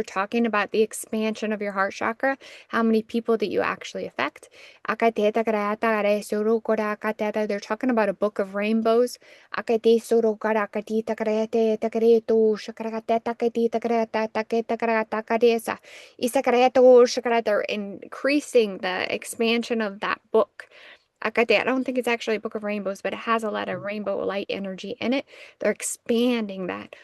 talking about the expansion of your heart chakra, how many people that you actually affect. They're talking about a book of rainbows. They're increasing the expansion of that book. I don't think it's actually a book of rainbows, but it has a lot of rainbow light energy in it. They're expanding that.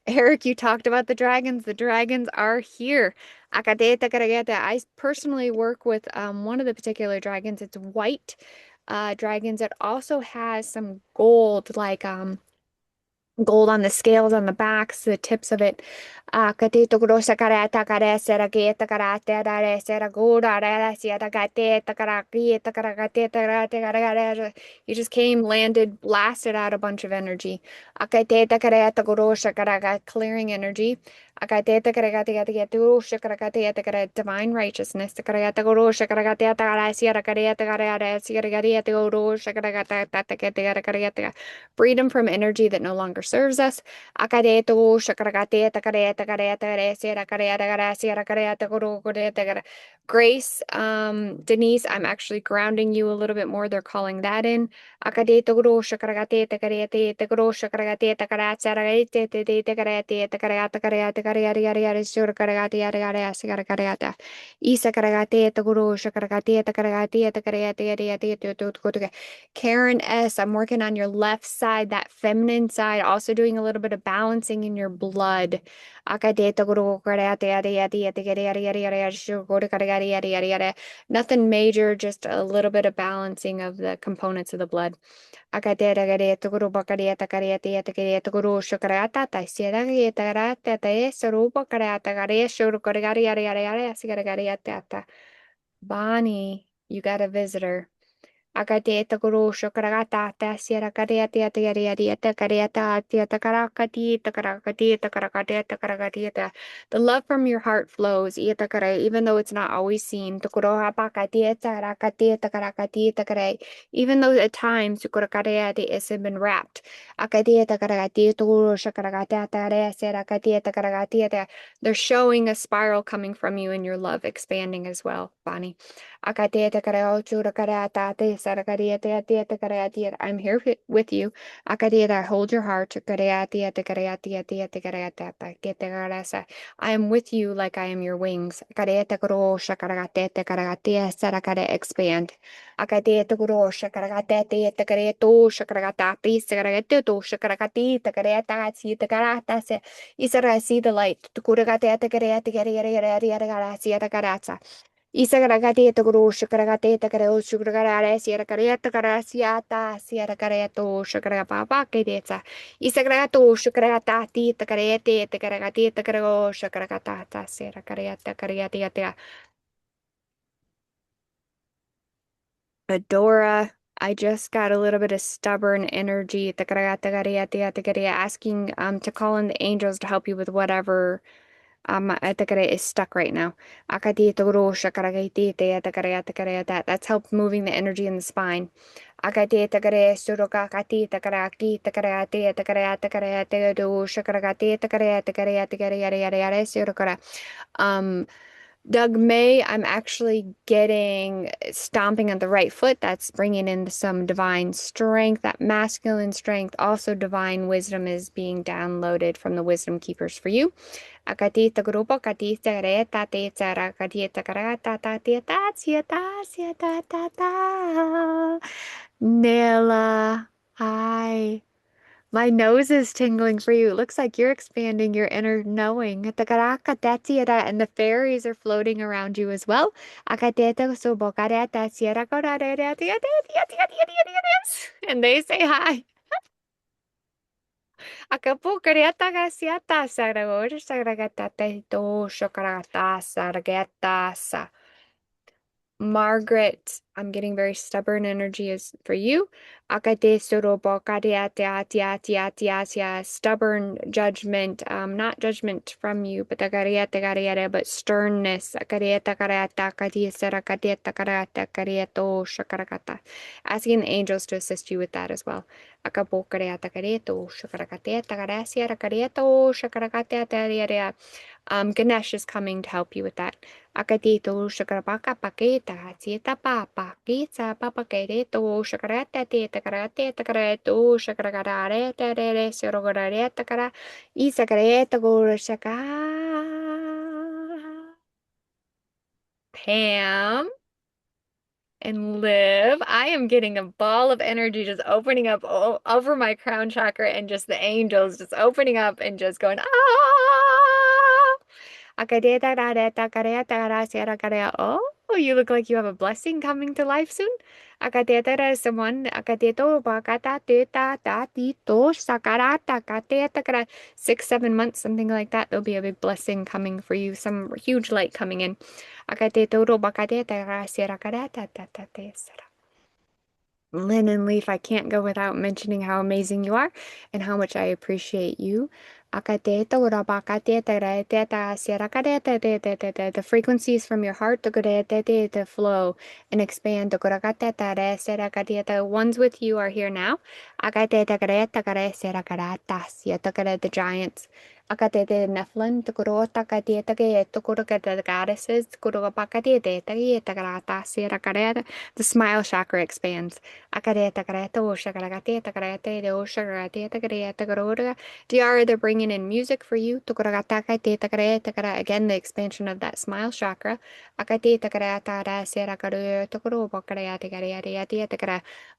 Eric, you talked about the dragons. The dragons are here. I personally work with one of the particular dragons. It's white dragons. It also has some gold, like gold on the scales on the backs, the tips of it. You just came, landed, blasted out a bunch of energy. Clearing energy. Divine righteousness. Freedom from energy that no longer serves us. Grace, Denise, I'm actually grounding you a little bit more. They're calling that in. Karen S., I'm working on your left side, that feminine side, also doing a little bit of balancing in your blood. Nothing major, just a little bit of balancing of the components of the blood. Bonnie, you got a visitor. Akadeta gurusho karagata sierra kariata yariata kariata tiata karakati karakati karakati karakati. The love from your heart flows, even though it's not always seen. Even though at times it's been wrapped. They're showing a spiral coming from you and your love expanding as well, Bonnie. I'm here with you. Hold your heart. I am with you like I am your wings. Expand. See the light. Isagaragate to guru shakaragate to garo sugaragare sierra careta caraciata sierra careto shakarapapa kedeta isagrato shakarata ti to carete to caragate to garo shakaragata sierra careta cariatia Adora. I just got a little bit of stubborn energy asking to call in the angels to help you with whatever is stuck right now. That's helped moving the energy in the spine. Doug May, I'm actually getting stomping on the right foot. That's bringing in some divine strength, that masculine strength. Also, divine wisdom is being downloaded from the wisdom keepers for you. Nela, hi. My nose is tingling for you. It looks like you're expanding your inner knowing. And the fairies are floating around you as well. And they say hi. Margaret, I'm getting very stubborn energy is for you. Stubborn judgment, not judgment from you, but sternness. Asking the angels to assist you with that as well. Ganesh is coming to help you with that. Akadito shakarabaka paketa sieta papa kitsa papa kereto shakarata teta karate takareto shakaragarare tere sirogare takara isakareta go shaka. Pam and Liv, I am getting a ball of energy just opening up over my crown chakra and just the angels just opening up and just going Oh, you look like you have a blessing coming to life soon. Someone 6-7 months, something like that. There'll be a big blessing coming for you, some huge light coming in. Lynn and Leaf, I can't go without mentioning how amazing you are and how much I appreciate you. The frequencies from your heart to flow and expand. The ones with you are here now. The giants. Nephilim, the goddesses, the smile chakra expands. DeArah, they're bringing in music for you. Again, the expansion of that smile chakra. A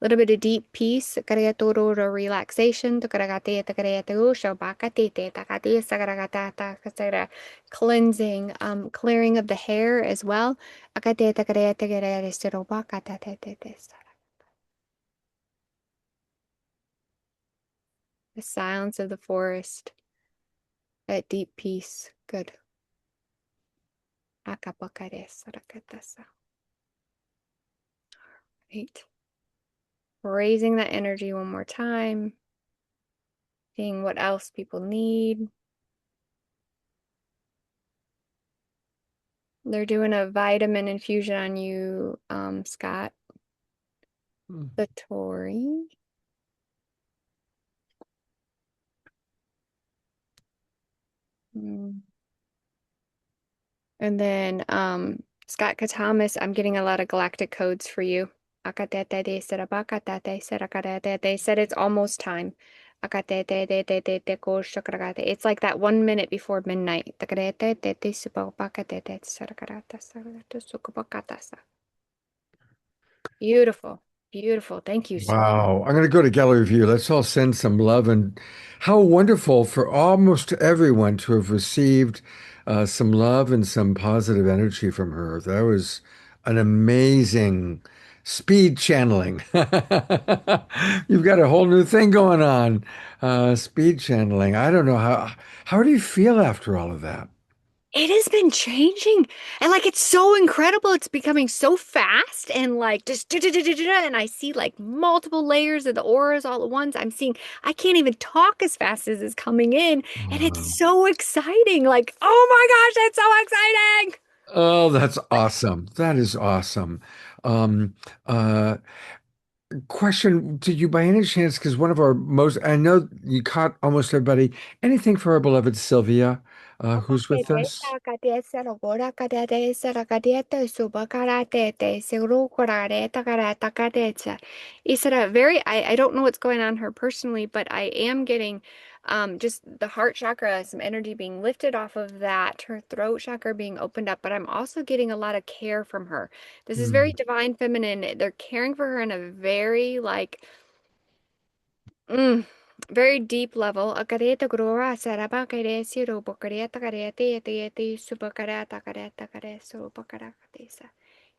little bit of deep peace, relaxation, cleansing, clearing of the hair as well. The silence of the forest, that deep peace. Good. Right. Raising that energy one more time. Seeing what else people need. They're doing a vitamin infusion on you, Scott. The Tory. And then Scott Katamas, I'm getting a lot of galactic codes for you. They said it's almost time. It's like that 1 minute before midnight. Beautiful. Beautiful. Thank you so much. Wow. I'm going to go to gallery view. Let's all send some love. And how wonderful for almost everyone to have received some love and some positive energy from her. That was an amazing speed channeling. You've got a whole new thing going on. Speed channeling. I don't know how do you feel after all of that? It has been changing. And like it's so incredible. It's becoming so fast and like just and I see like multiple layers of the auras all at once. I can't even talk as fast as it's coming in. And it's so exciting. Like, oh my gosh, it's so exciting. Oh, that's awesome. That is awesome. Um, uh, Question, did you by any chance, because one of our most, I know you caught almost everybody, anything for our beloved Sylvia, who's with us? I don't know what's going on her personally, but I am getting just the heart chakra, some energy being lifted off of that, her throat chakra being opened up, but I'm also getting a lot of care from her. This is very divine feminine. They're caring for her in a very like very deep level. Akareta grora saraba kare siro bokareta karete ete subakarata kareta kare so bakarakatesa.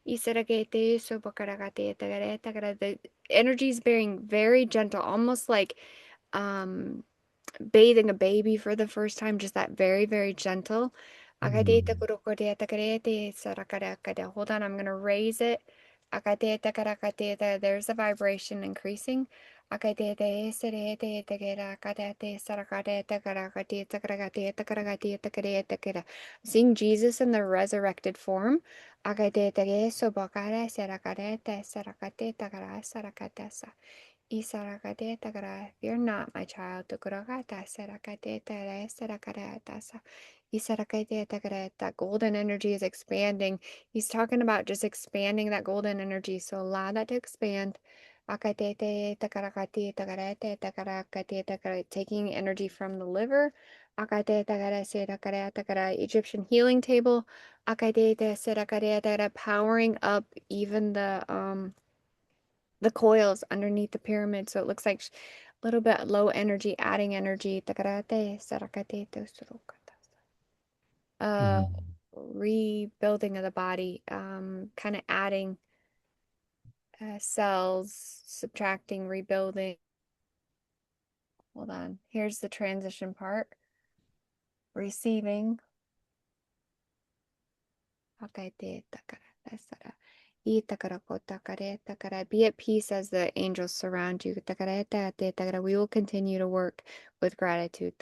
Isaragete so bakarakate tagareta kara. The energy is being very gentle, almost like bathing a baby for the first time, just that very, very gentle. Hold on, I'm gonna raise it. There's the vibration increasing. Seeing Jesus in the resurrected form. Fear not, my child. That golden energy is expanding. He's talking about just expanding that golden energy. So allow that to expand. Taking energy from the liver. Egyptian healing table. Powering up even the coils underneath the pyramid. So it looks like a little bit low energy, adding energy. Rebuilding of the body, kind of adding cells, subtracting, rebuilding. Hold on. Here's the transition part. Receiving. Be at peace as the angels surround you. We will continue to work with gratitude.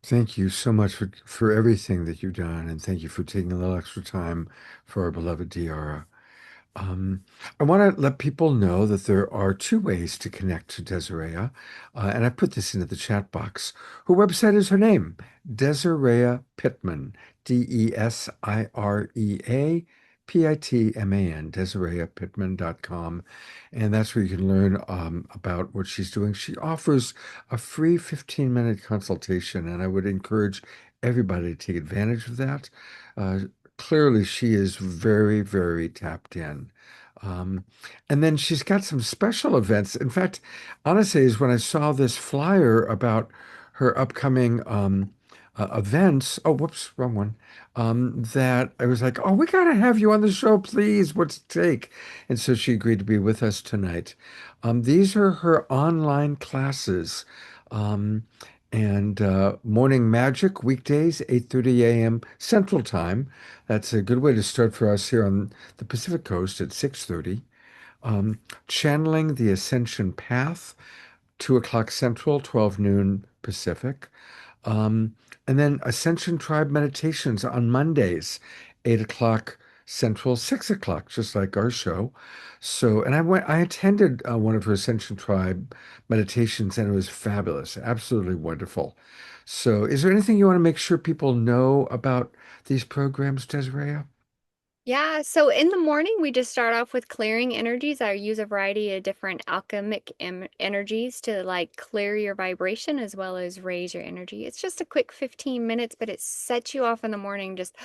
Thank you so much for everything that you've done, and thank you for taking a little extra time for our beloved DeArah. I want to let people know that there are two ways to connect to Desirea, and I put this into the chat box. Her website is her name, Desirea Pittman, Desirea Pitman, DesireaPittman.com. And that's where you can learn about what she's doing. She offers a free 15-minute consultation, and I would encourage everybody to take advantage of that. Clearly, she is very, very tapped in. And then she's got some special events. In fact, honestly, is when I saw this flyer about her upcoming events. Oh, whoops, wrong one. That I was like, oh, we got to have you on the show, please. What's the take? And so she agreed to be with us tonight. These are her online classes. And Morning Magic, weekdays, 8:30 a.m. Central Time. That's a good way to start for us here on the Pacific Coast at 6:30. Channeling the Ascension Path, 2 o'clock Central, 12 noon Pacific. Um, and then Ascension Tribe meditations on Mondays, 8 o'clock Central, 6 o'clock, just like our show. So, and I attended one of her Ascension Tribe meditations, and it was fabulous, absolutely wonderful. So, is there anything you want to make sure people know about these programs, Desiree? Yeah, so in the morning, we just start off with clearing energies. I use a variety of different alchemic energies to like clear your vibration as well as raise your energy. It's just a quick 15 minutes, but it sets you off in the morning just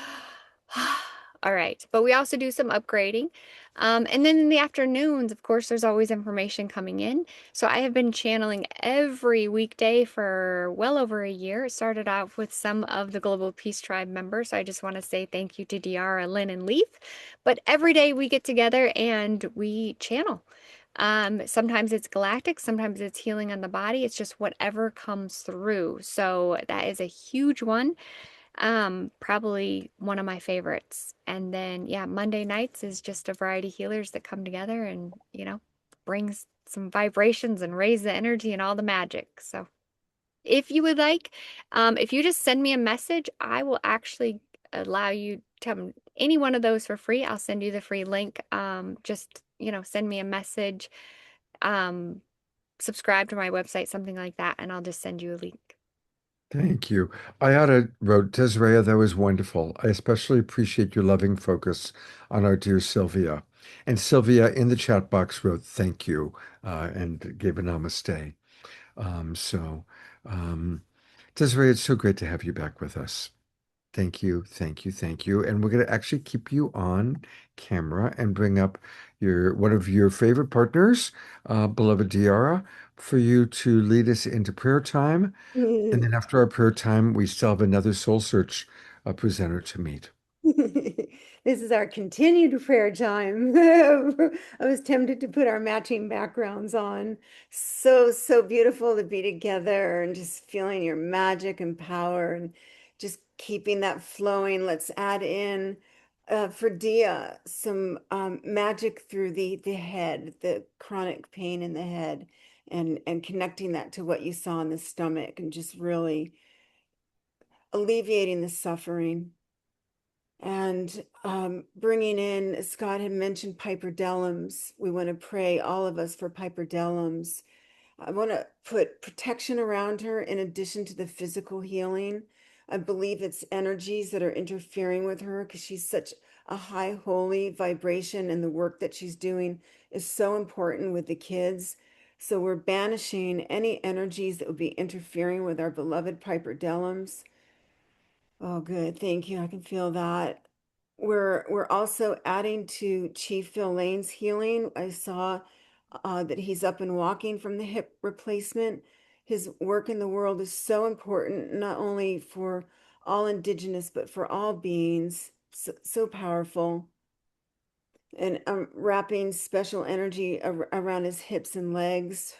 all right. But we also do some upgrading. And then in the afternoons, of course, there's always information coming in. So I have been channeling every weekday for well over a year. It started out with some of the Global Peace Tribe members. So I just want to say thank you to DeArah, Lynn, and Leaf. But every day we get together and we channel. Sometimes it's galactic, sometimes it's healing on the body. It's just whatever comes through. So that is a huge one. Probably one of my favorites. And then, yeah, Monday nights is just a variety of healers that come together and, brings some vibrations and raise the energy and all the magic. So if you would like, if you just send me a message, I will actually allow you to have any one of those for free. I'll send you the free link. Just, send me a message, um, subscribe to my website, something like that, and I'll just send you a link. Thank you. Ayada wrote, Desiree, that was wonderful. I especially appreciate your loving focus on our dear Sylvia. And Sylvia in the chat box wrote, thank you, and gave a namaste. So, um, Desiree, it's so great to have you back with us. Thank you, thank you, thank you. And we're going to actually keep you on camera and bring up one of your favorite partners, beloved DeArah, for you to lead us into prayer time. And then after our prayer time, we still have another Soul Search presenter to meet. This is our continued prayer time. I was tempted to put our matching backgrounds on. So, so beautiful to be together and just feeling your magic and power and just keeping that flowing. Let's add in for Dia some magic through the head, the chronic pain in the head, and connecting that to what you saw in the stomach and just really alleviating the suffering. And bringing in, Scott had mentioned Piper Dellums. We want to pray, all of us, for Piper Dellums. I want to put protection around her in addition to the physical healing. I believe it's energies that are interfering with her because she's such a high holy vibration, and the work that she's doing is so important with the kids. So we're banishing any energies that would be interfering with our beloved Piper Dellums. Oh, good. Thank you. I can feel that. We're also adding to Chief Phil Lane's healing. I saw that he's up and walking from the hip replacement. His work in the world is so important, not only for all Indigenous, but for all beings. So, so powerful. And I'm wrapping special energy around his hips and legs.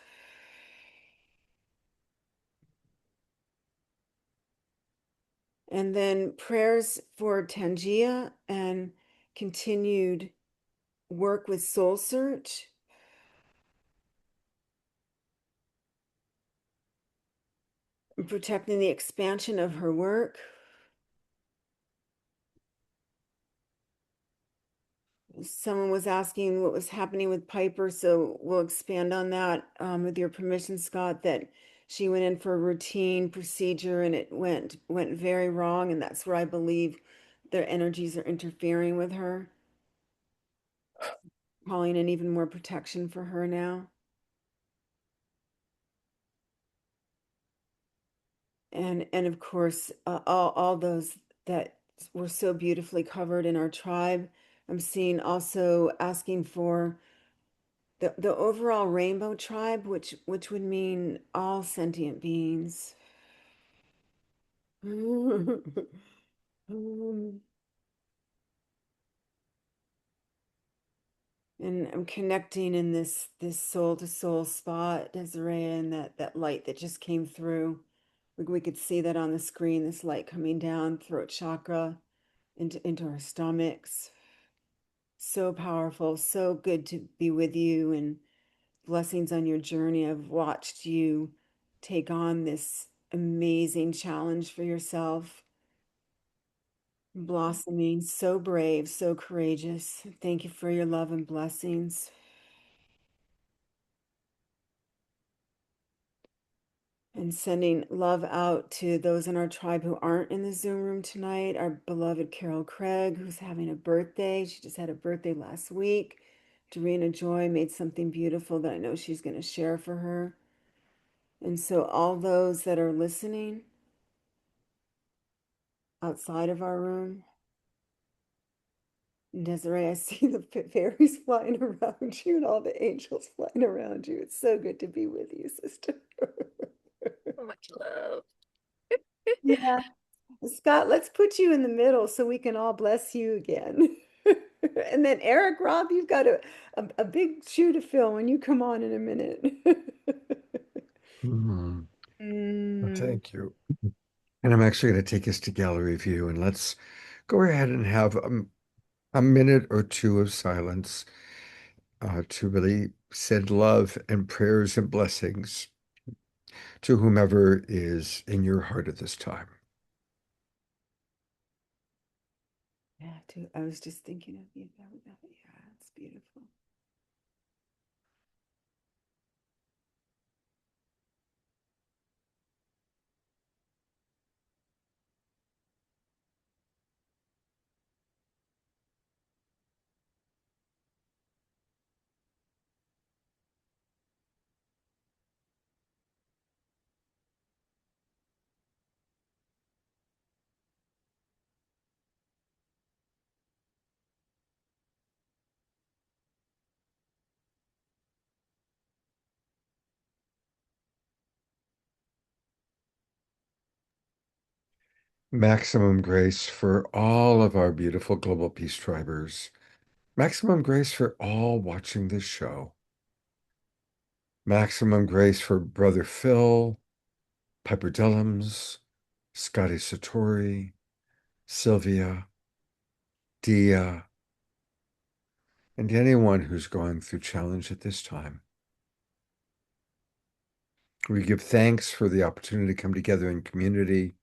And then prayers for Tangia and continued work with Soul Search. And protecting the expansion of her work. Someone was asking what was happening with Piper, so we'll expand on that with your permission, Scott, that she went in for a routine procedure and it went very wrong, and that's where I believe their energies are interfering with her. Calling in even more protection for her now. And of course, all those that were so beautifully covered in our tribe. I'm seeing also asking for the overall rainbow tribe, which would mean all sentient beings. And I'm connecting in this soul to soul spot, Desiree, and that light that just came through. We could see that on the screen, this light coming down throat chakra into our stomachs. So powerful, so good to be with you, and blessings on your journey. I've watched you take on this amazing challenge for yourself, blossoming, so brave, so courageous. Thank you for your love and blessings. And sending love out to those in our tribe who aren't in the Zoom room tonight. Our beloved Carol Craig, who's having a birthday. She just had a birthday last week. Darina Joy made something beautiful that I know she's going to share for her. And so all those that are listening outside of our room, Desiree, I see the fairies flying around you and all the angels flying around you. It's so good to be with you, sister. Much love. Yeah. Scott, let's put you in the middle so we can all bless you again. And then Eric Roth, you've got a big shoe to fill when you come on in a minute. Well, thank you. And I'm actually going to take us to gallery view, and let's go ahead and have a minute or two of silence to really send love and prayers and blessings to whomever is in your heart at this time. Yeah, too. I was just thinking of you. Yeah, it's beautiful. Maximum grace for all of our beautiful global peace tribers. Maximum grace for all watching this show. Maximum grace for Brother Phil, Piper Dellums, Scotty Satori, Sylvia, Dia, and anyone who's going through challenge at this time. We give thanks for the opportunity to come together in community,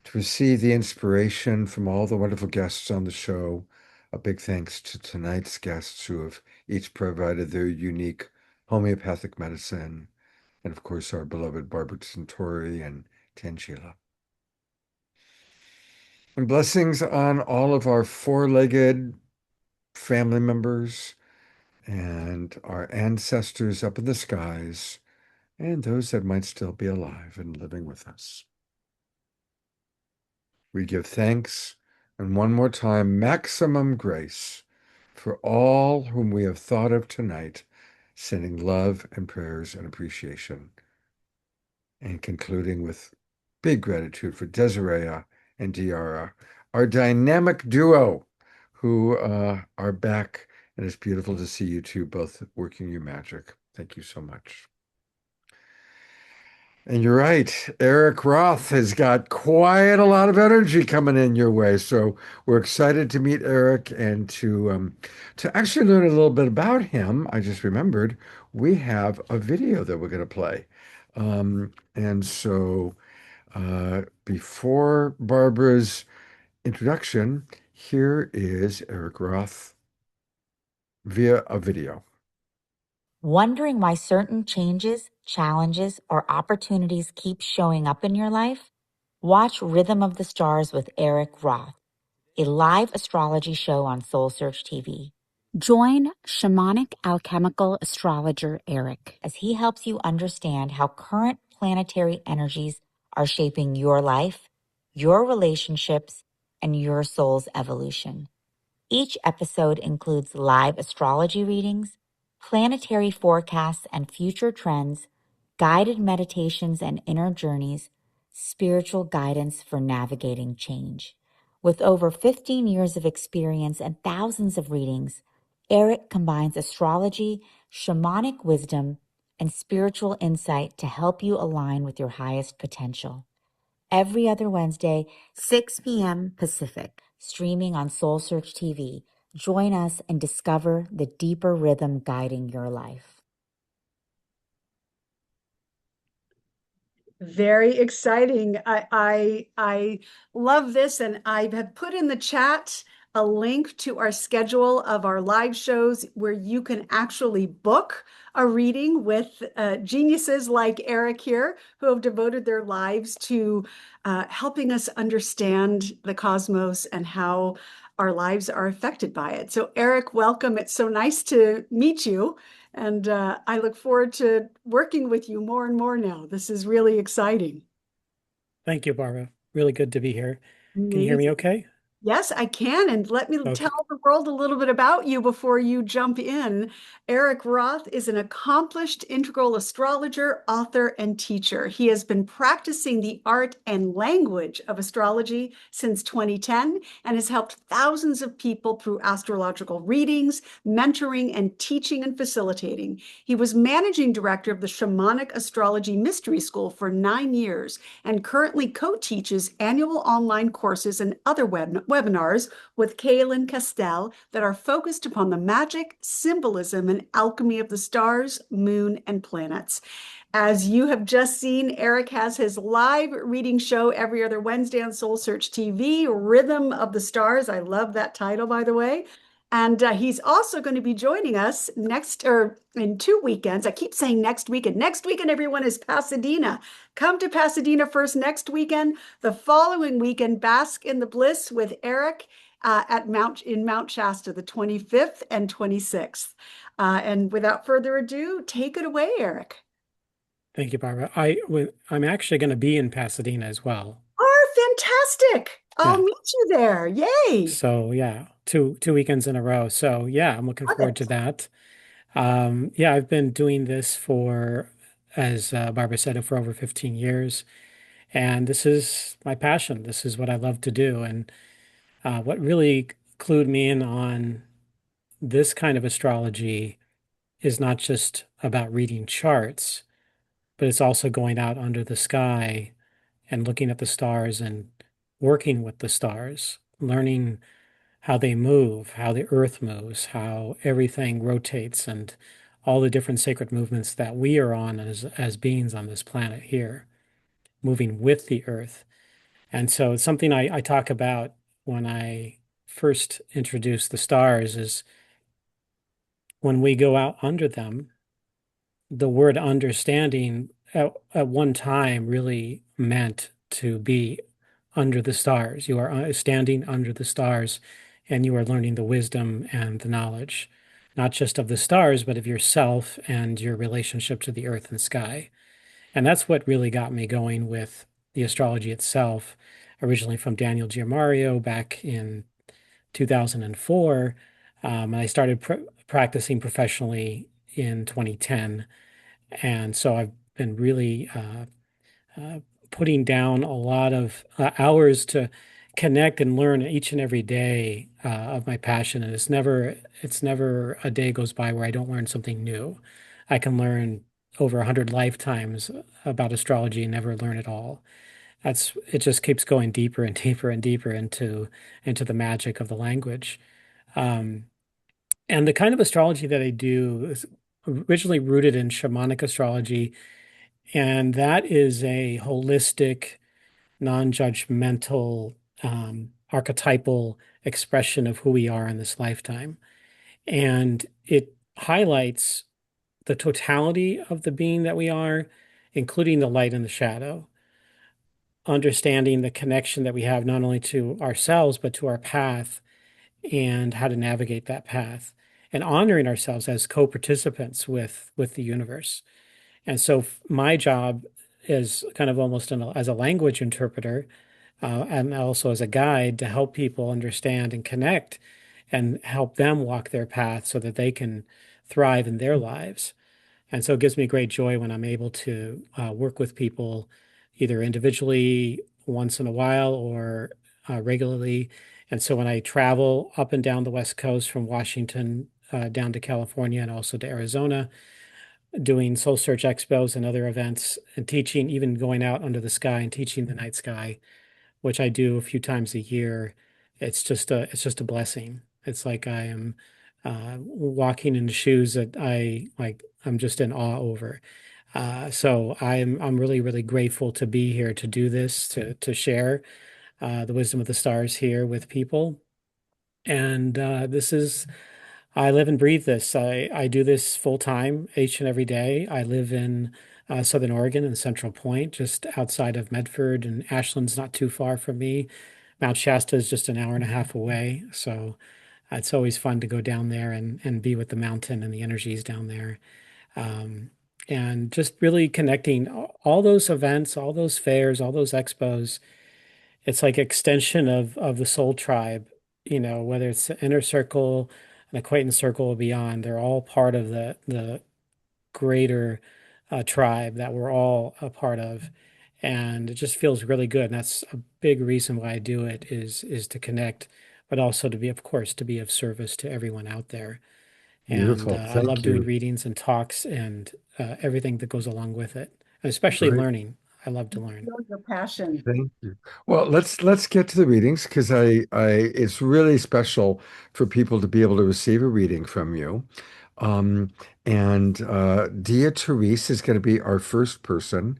to receive the inspiration from all the wonderful guests on the show. A big thanks to tonight's guests who have each provided their unique homeopathic medicine, and of course our beloved Barbara Tintori and Tangela. And blessings on all of our four-legged family members and our ancestors up in the skies, and those that might still be alive and living with us. We give thanks, and one more time, maximum grace for all whom we have thought of tonight, sending love and prayers and appreciation, and concluding with big gratitude for Desirea and DeArah, our dynamic duo, who are back, and it's beautiful to see you two both working your magic. Thank you so much. And you're right, Eric Roth has got quite a lot of energy coming in your way. So we're excited to meet Eric and to actually learn a little bit about him. I just remembered we have a video that we're going to play. And so before Barbara's introduction, here is Eric Roth via a video. Wondering why certain changes, challenges, or opportunities keep showing up in your life? Watch Rhythm of the Stars with Eric Roth, a live astrology show on Soul Search TV. Join shamanic alchemical astrologer Eric as he helps you understand how current planetary energies are shaping your life, your relationships, and your soul's evolution. Each episode includes live astrology readings, planetary forecasts and future trends, guided meditations and inner journeys, spiritual guidance for navigating change. With over 15 years of experience and thousands of readings, Eric combines astrology, shamanic wisdom, and spiritual insight to help you align with your highest potential. Every other Wednesday, 6 p.m. Pacific, streaming on Soul Search TV. Join us and discover the deeper rhythm guiding your life. Very exciting. I love this, and I have put in the chat a link to our schedule of our live shows where you can actually book a reading with geniuses like Eric here, who have devoted their lives to helping us understand the cosmos and how our lives are affected by it. So, Eric, welcome. It's so nice to meet you. And I look forward to working with you more and more now. This is really exciting. Thank you, Barbara. Really good to be here. Can you hear me Amazing. okay? Yes, I can. And let me Okay. tell the world a little bit about you before you jump in. Eric Roth is an accomplished integral astrologer, author, and teacher. He has been practicing the art and language of astrology since 2010 and has helped thousands of people through astrological readings, mentoring, and teaching and facilitating. He was managing director of the Shamanic Astrology Mystery School for 9 years and currently co-teaches annual online courses and other webinars with Kaylin Castell that are focused upon the magic, symbolism, and alchemy of the stars, moon, and planets. As you have just seen, Eric has his live reading show every other Wednesday on Soul Search TV, Rhythm of the Stars. I love that title, by the way. And he's also going to be joining us in 2 weekends. I keep saying next weekend. Next weekend, everyone, is Pasadena. Come to Pasadena first next weekend. The following weekend, bask in the bliss with Eric in Mount Shasta, the 25th and 26th. And without further ado, take it away, Eric. Thank you, Barbara. I'm actually going to be in Pasadena as well. Oh, fantastic. I'll Yeah. meet you there. Yay. So yeah, two weekends in a row. So yeah, I'm looking Love forward it. to that. Yeah, I've been doing this for, as Barbara said, for over 15 years. And this is my passion. This is what I love to do. And what really clued me in on this kind of astrology is not just about reading charts, but it's also going out under the sky and looking at the stars and working with the stars, learning how they move, how the earth moves, how everything rotates, and all the different sacred movements that we are on as beings on this planet here, moving with the earth. And so it's something I talk about when I first introduce the stars is when we go out under them, the word understanding at one time really meant to be under the stars. You are standing under the stars and you are learning the wisdom and the knowledge, not just of the stars, but of yourself and your relationship to the earth and sky. And that's what really got me going with the astrology itself, originally from Daniel Giamario back in 2004. And I started practicing professionally in 2010. And so I've been really putting down a lot of hours to connect and learn each and every day of my passion. And it's never a day goes by where I don't learn something new. I can learn over 100 lifetimes about astrology and never learn it all. It just keeps going deeper and deeper and deeper into the magic of the language. And the kind of astrology that I do is originally rooted in shamanic astrology, and that is a holistic, non-judgmental, archetypal expression of who we are in this lifetime. And it highlights the totality of the being that we are, including the light and the shadow, understanding the connection that we have not only to ourselves, but to our path and how to navigate that path, and honoring ourselves as co-participants with the universe. And so my job is kind of almost as a language interpreter and also as a guide to help people understand and connect and help them walk their path so that they can thrive in their lives. And so it gives me great joy when I'm able to work with people either individually once in a while or regularly. And so when I travel up and down the West Coast from Washington down to California and also to Arizona, doing Soul Search Expos and other events and teaching, even going out under the sky and teaching the night sky, which I do a few times a year. It's just a blessing. It's like I am walking in shoes that I'm just in awe over. So I'm really, really grateful to be here to do this, to share the wisdom of the stars here with people. And I live and breathe this. I do this full time each and every day. I live in Southern Oregon in Central Point, just outside of Medford, and Ashland's not too far from me. Mount Shasta is just an hour and a half away. So it's always fun to go down there and be with the mountain and the energies down there. And just really connecting all those events, all those fairs, all those expos. It's like extension of the soul tribe, whether it's the inner circle, an acquaintance circle or beyond, they're all part of the greater tribe that we're all a part of. And it just feels really good. And that's a big reason why I do it is to connect, but also to be, of course, to be of service to everyone out there. And Beautiful. I love Thank doing you. readings and talks and everything that goes along with it, and especially Great. learning. I love to learn. Feel your passion. Thank you. Well, let's get to the readings because it's really special for people to be able to receive a reading from you. Um, and Dia Therese is going to be our first person,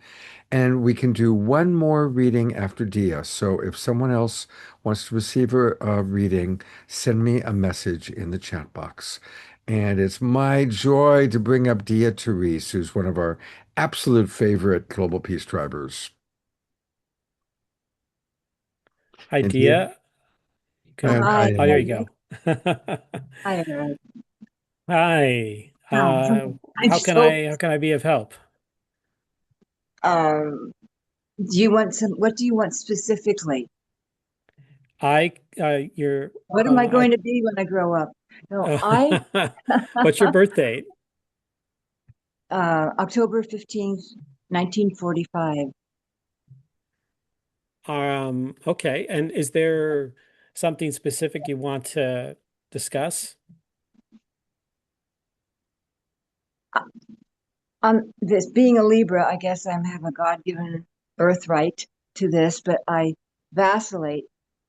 and we can do one more reading after Dia. So if someone else wants to receive a reading, send me a message in the chat box. And it's my joy to bring up Dia Therese, who's one of our absolute favorite Global Peace Drivers. And Dia, Idea. and Hi, Oh, there you Eric. go. Hi, Eric. Hi. Hi. I'm How can so. I be of help? Um, do you want some? What do you want specifically? You're, What am I going to be when I grow up? No, what's your birth date? October 15th, 1945. Okay. And is there something specific you want to discuss? This being a Libra, I guess I have a God-given birthright to this, but I vacillate,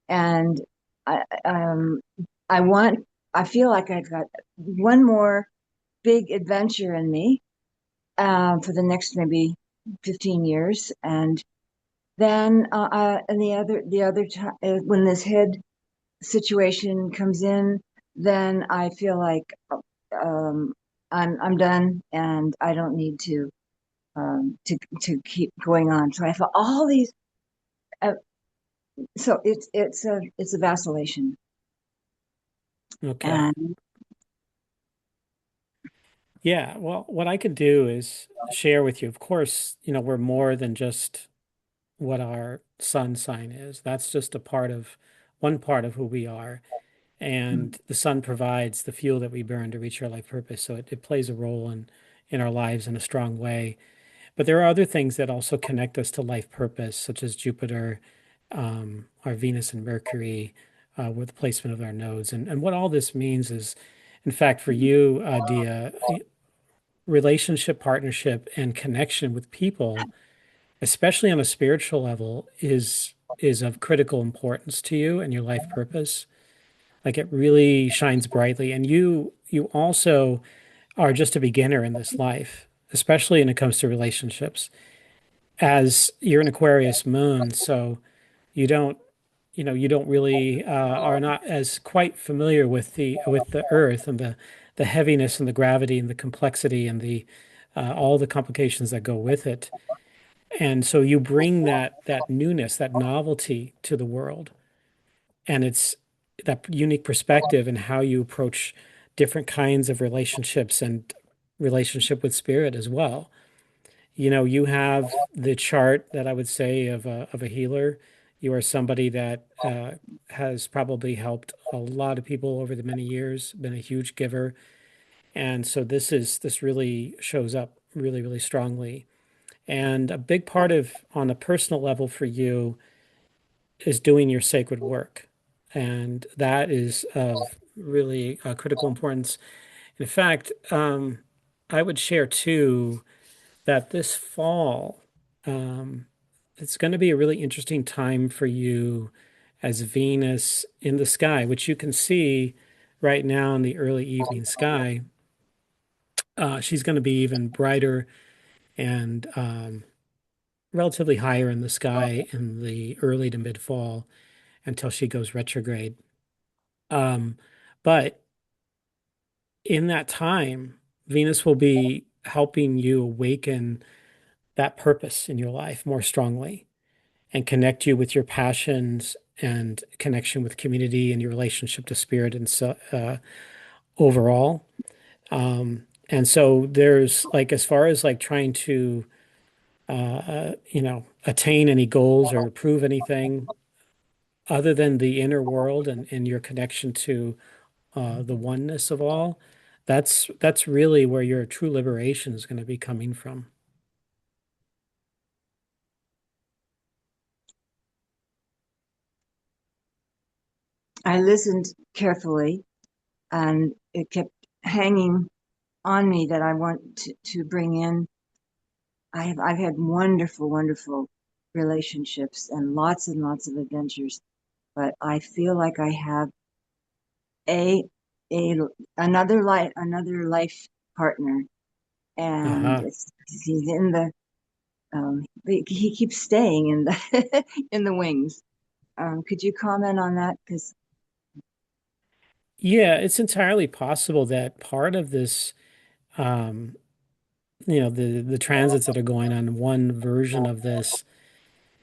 and I um I want. I feel like I've got one more big adventure in me for the next maybe 15 years, and then and the other time when this head situation comes in, then I feel like um, I'm done and I don't need to keep going on. So I have all these. Uh, so it's a vacillation. Okay. And Yeah. Well, what I could do is share with you. Of course, we're more than just what our sun sign is. That's just one part of who we are. And the sun provides the fuel that we burn to reach our life purpose. So it plays a role in our lives in a strong way. But there are other things that also connect us to life purpose, such as Jupiter, our Venus and Mercury, with the placement of our nodes. And what all this means is, in fact, for you, Dia, relationship, partnership, and connection with people, especially on a spiritual level, is of critical importance to you and your life purpose. Like it really shines brightly. And you also are just a beginner in this life, especially when it comes to relationships. As you're an Aquarius moon, so you don't, you don't really are not as quite familiar with the earth and the heaviness and the gravity and the complexity and the all the complications that go with it. And so you bring that newness, that novelty to the world. And it's that unique perspective and how you approach different kinds of relationships and relationship with spirit as well. You have the chart that I would say of a healer. You are somebody that has probably helped a lot of people over the many years, been a huge giver. And so this really shows up really, really strongly. And a big part of on a personal level for you is doing your sacred work. And that is of really critical importance. In fact, I would share too that this fall, it's going to be a really interesting time for you as Venus in the sky, which you can see right now in the early evening sky. She's going to be even brighter and relatively higher in the sky in the early to mid fall until she goes retrograde. But in that time, Venus will be helping you awaken that purpose in your life more strongly and connect you with your passions and connection with community and your relationship to spirit and so overall. And so there's like, as far as like trying to, attain any goals or prove anything other than the inner world and your connection to the oneness of all, that's really where your true liberation is going to be coming from. I listened carefully, and it kept hanging on me that I want to bring in. I've had wonderful, wonderful relationships and lots of adventures, but I feel like I have a a another life partner, and Uh-huh. he's in the he keeps staying in the in the wings. Could you comment on that? Because Yeah, it's entirely possible that part of this, um, the transits that are going on, one version of this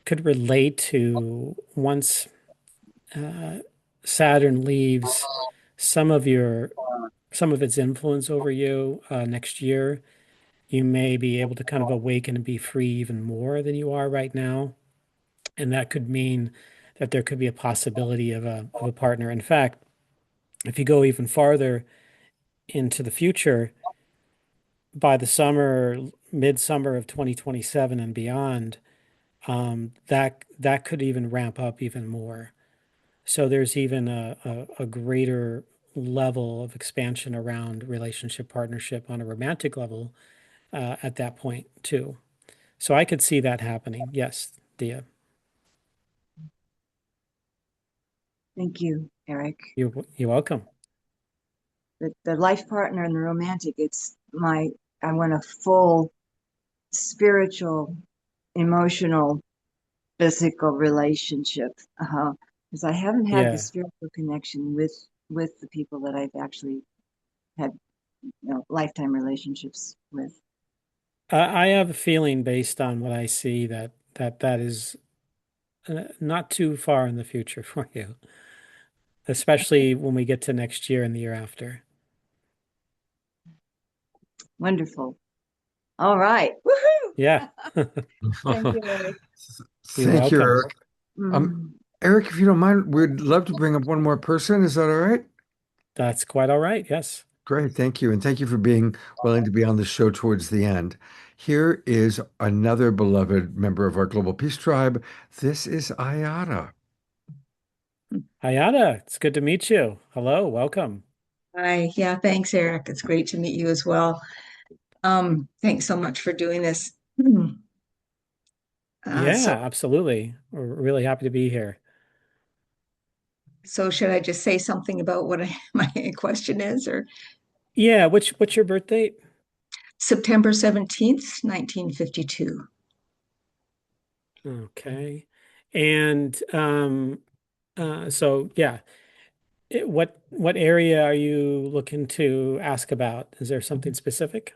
could relate to once Saturn leaves some of your some of its influence over you next year, you may be able to kind of awaken and be free even more than you are right now. And that could mean that there could be a possibility of a partner. In fact, if you go even farther into the future, by the summer, midsummer of 2027 and beyond, that could even ramp up even more. So there's even a greater level of expansion around relationship partnership on a romantic level at that point too. So I could see that happening. Yes, Dia, thank you, Eric. you're welcome. The life partner and the romantic, it's my, I want a full spiritual, emotional, physical relationship. Because I haven't had the Yeah. spiritual connection with the people that I've actually had, lifetime relationships with. I have a feeling based on what I see that is not too far in the future for you, especially when we get to next year and the year after. Wonderful. All right. Woohoo! Yeah. Thank you, Eric. You're Thank you, welcome. Eric. Eric, if you don't mind, we'd love to bring up one more person. Is that all right? That's quite all right. Yes. Great, thank you. And thank you for being willing to be on the show towards the end. Here is another beloved member of our Global Peace Tribe. This is Ayada. Ayada, it's good to meet you. Hello, welcome. Hi, yeah, thanks, Eric. It's great to meet you as well. Thanks so much for doing this. Yeah, So, absolutely. We're really happy to be here. so should I just say something about what my question is, or Yeah, what's your birth date? September 17th, 1952? Okay. And so yeah, what area are you looking to ask about? Is there something specific?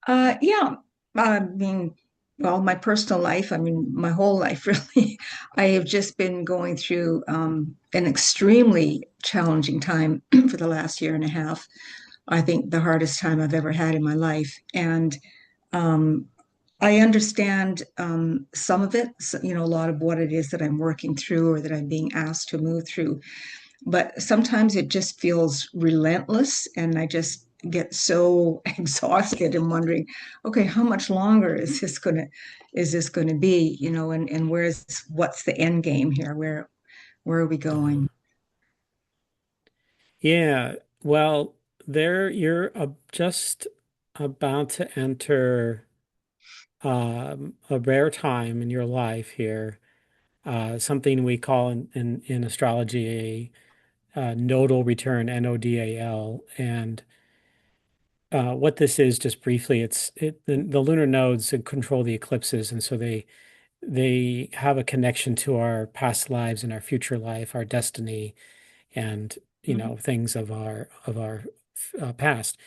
Yeah, I mean, well, my personal life, I mean, my whole life really. I have just been going through an extremely challenging time for the last year and a half. I think the hardest time I've ever had in my life. And um, I understand some of it, so, a lot of what it is that I'm working through or that I'm being asked to move through. But sometimes it just feels relentless, and I just get so exhausted and wondering, okay, how much longer is this going to be, and what's the end game here? Where are we going? Yeah, well, there you're just about to enter a rare time in your life here, something we call in astrology a nodal return, NODAL. And what this is, just briefly, the lunar nodes control the eclipses, and so they have a connection to our past lives and our future life, our destiny, and things of our past.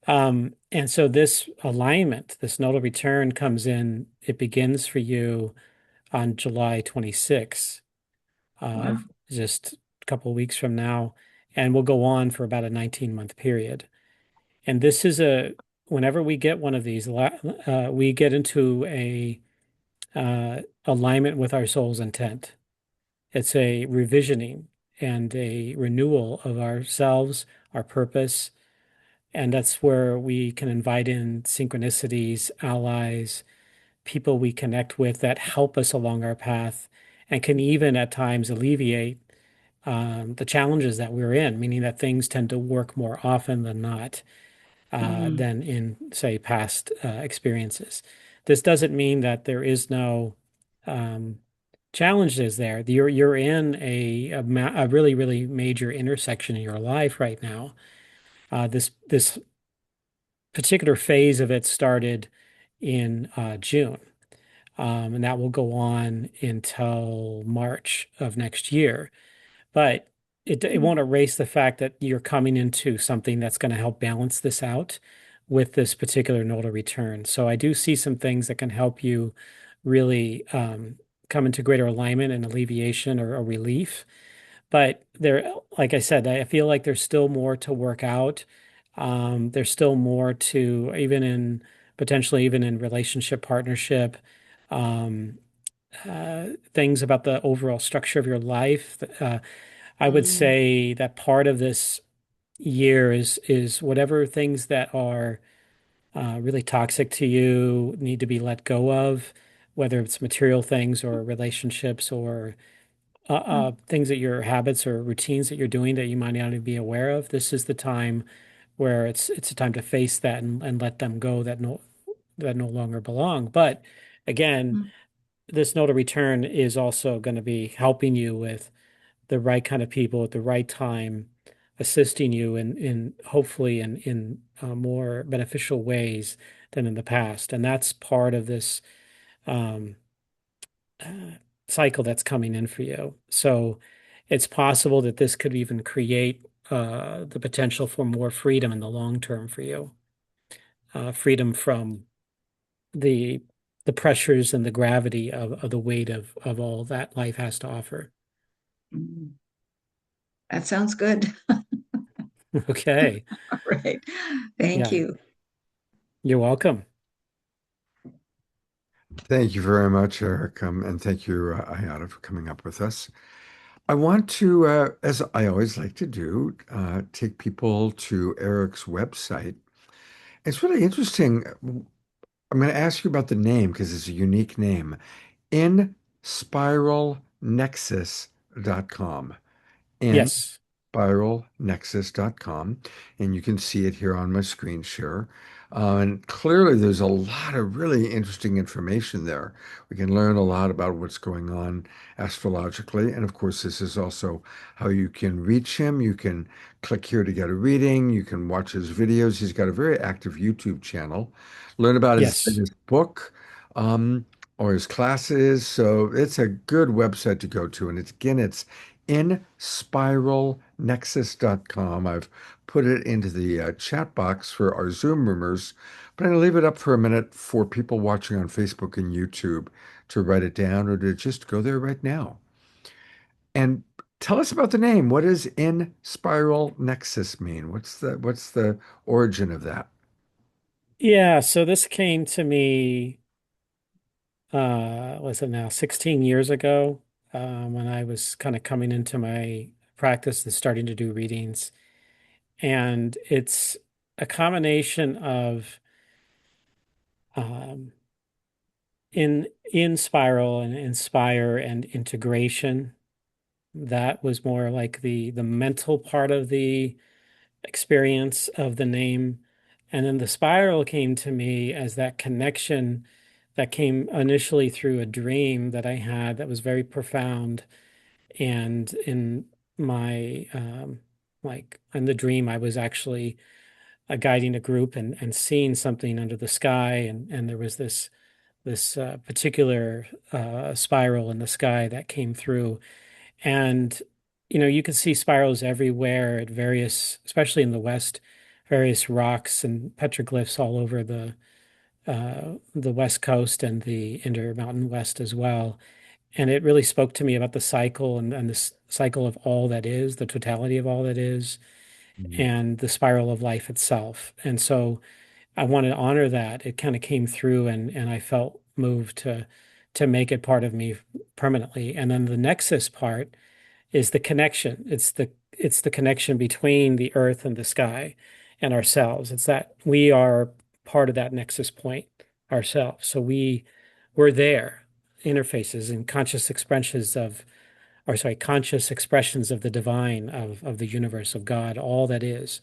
And so this alignment, this nodal return comes in, it begins for you on July 26th, Wow. just a couple of weeks from now, and will go on for about a 19-month period. And this is whenever we get one of these, we get into a alignment with our soul's intent. It's a revisioning and a renewal of ourselves, our purpose. And that's where we can invite in synchronicities, allies, people we connect with that help us along our path and can even at times alleviate the challenges that we're in, meaning that things tend to work more often than not than in, say, past experiences. This doesn't mean that there is no challenges there. You're in a really, really major intersection in your life right now. This particular phase of it started in June, and that will go on until March of next year. But it won't erase the fact that you're coming into something that's going to help balance this out with this particular nodal return. So I do see some things that can help you really come into greater alignment and alleviation or relief. But there, like I said, I feel like there's still more to work out. There's still more to potentially even in relationship, partnership, um, things about the overall structure of your life. I would say that part of this year is whatever things that are really toxic to you need to be let go of, whether it's material things or relationships or things that your habits or routines that you're doing that you might not even be aware of. This is the time where it's a time to face that and let them go that no longer belong. But again, this nodal return is also going to be helping you with the right kind of people at the right time, assisting you in hopefully in more beneficial ways than in the past. And that's part of this um, cycle that's coming in for you. So it's possible that this could even create the potential for more freedom in the long term for you. Freedom from the the pressures and the gravity of the weight of all that life has to offer. That sounds good. Okay. All right. Thank Yeah. you. You're welcome. Thank you very much, Eric, and thank you, Ayada, for coming up with us. I want to, as I always like to do, take people to Eric's website. It's really interesting. I'm going to ask you about the name because it's a unique name. InSpiralNexus.com. Yes. InSpiralNexus.com. And you can see it here on my screen share. And clearly, there's a lot of really interesting information there. We can learn a lot about what's going on astrologically. And of course, this is also how you can reach him. You can click here to get a reading. You can watch his videos. He's got a very active YouTube channel. Learn about his Yes. latest book or his classes. So it's a good website to go to. And it's inspiralnexus.com. I've put it into the chat box for our Zoom roomers, but I'm going to leave it up for a minute for people watching on Facebook and YouTube to write it down or to just go there right now. And tell us about the name. What does in spiral nexus mean? What's the origin of that? Yeah, so this came to me was it now 16 years ago, when I was kind of coming into my practice and starting to do readings. And it's a combination of um, in spiral and inspire and integration. That was more like the mental part of the experience of the name. And then the spiral came to me as that connection that came initially through a dream that I had that was very profound. And in my, like in the dream, I was actually guiding a group and seeing something under the sky. And there was this particular spiral in the sky that came through. And, you can see spirals everywhere at various, especially in the West, various rocks and petroglyphs all over the West Coast and the Intermountain West as well. And it really spoke to me about the cycle and this cycle of all that is, the totality of all that is, and the spiral of life itself. And so I want to honor that. It kind of came through and I felt moved to make it part of me permanently. And then the nexus part is the connection. It's the connection between the earth and the sky and ourselves. It's that we are part of that nexus point ourselves. So we're there, interfaces and conscious expressions of the divine, of the universe, of God, all that is.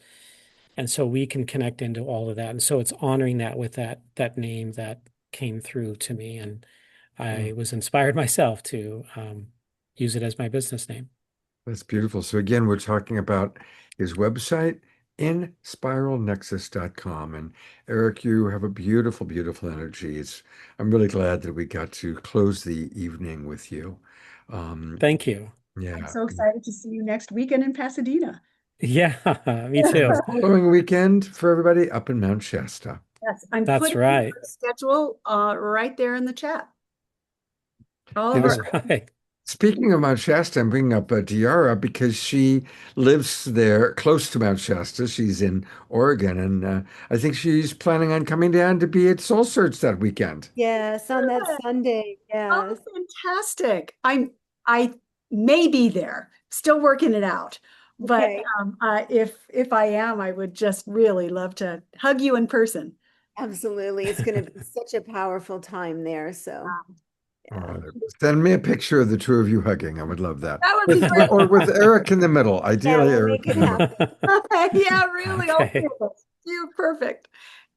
And so we can connect into all of that. And so it's honoring that with that name that came through to me. And I was inspired myself to use it as my business name. That's beautiful. So again, we're talking about his website, inspiralnexus.com. And Eric, you have a beautiful, beautiful energy. I'm really glad that we got to close the evening with you. Thank you. Yeah. I'm so excited to see you next weekend in Pasadena. Yeah, me too. Following weekend for everybody up in Mount Shasta. Yes, I'm That's putting right. the schedule right there in the chat. All That's right. Speaking of Mount Shasta, I'm bringing up DeArah because she lives there close to Mount Shasta. She's in Oregon, and I think she's planning on coming down to be at Soul Search that weekend. Yes, on that Sunday. Oh, Yes. fantastic. I may be there, still working it out. But Okay. If I am, I would just really love to hug you in person. Absolutely. It's going to be such a powerful time there. So, Yeah. Send me a picture of the two of you hugging. I would love that. That would be great. Or with Eric in the middle. Ideally, we'll Eric make in it the middle. Yeah, really. Okay. You perfect.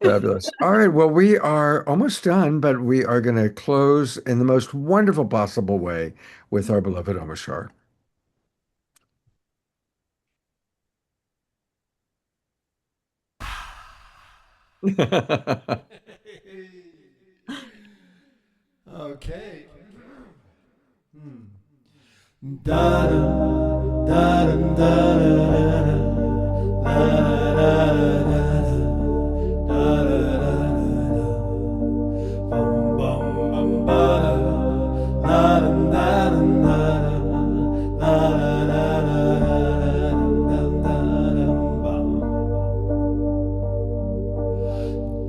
Fabulous. All right. Well, we are almost done, but we are going to close in the most wonderful possible way with our beloved Omashar. Okay. Da da da da da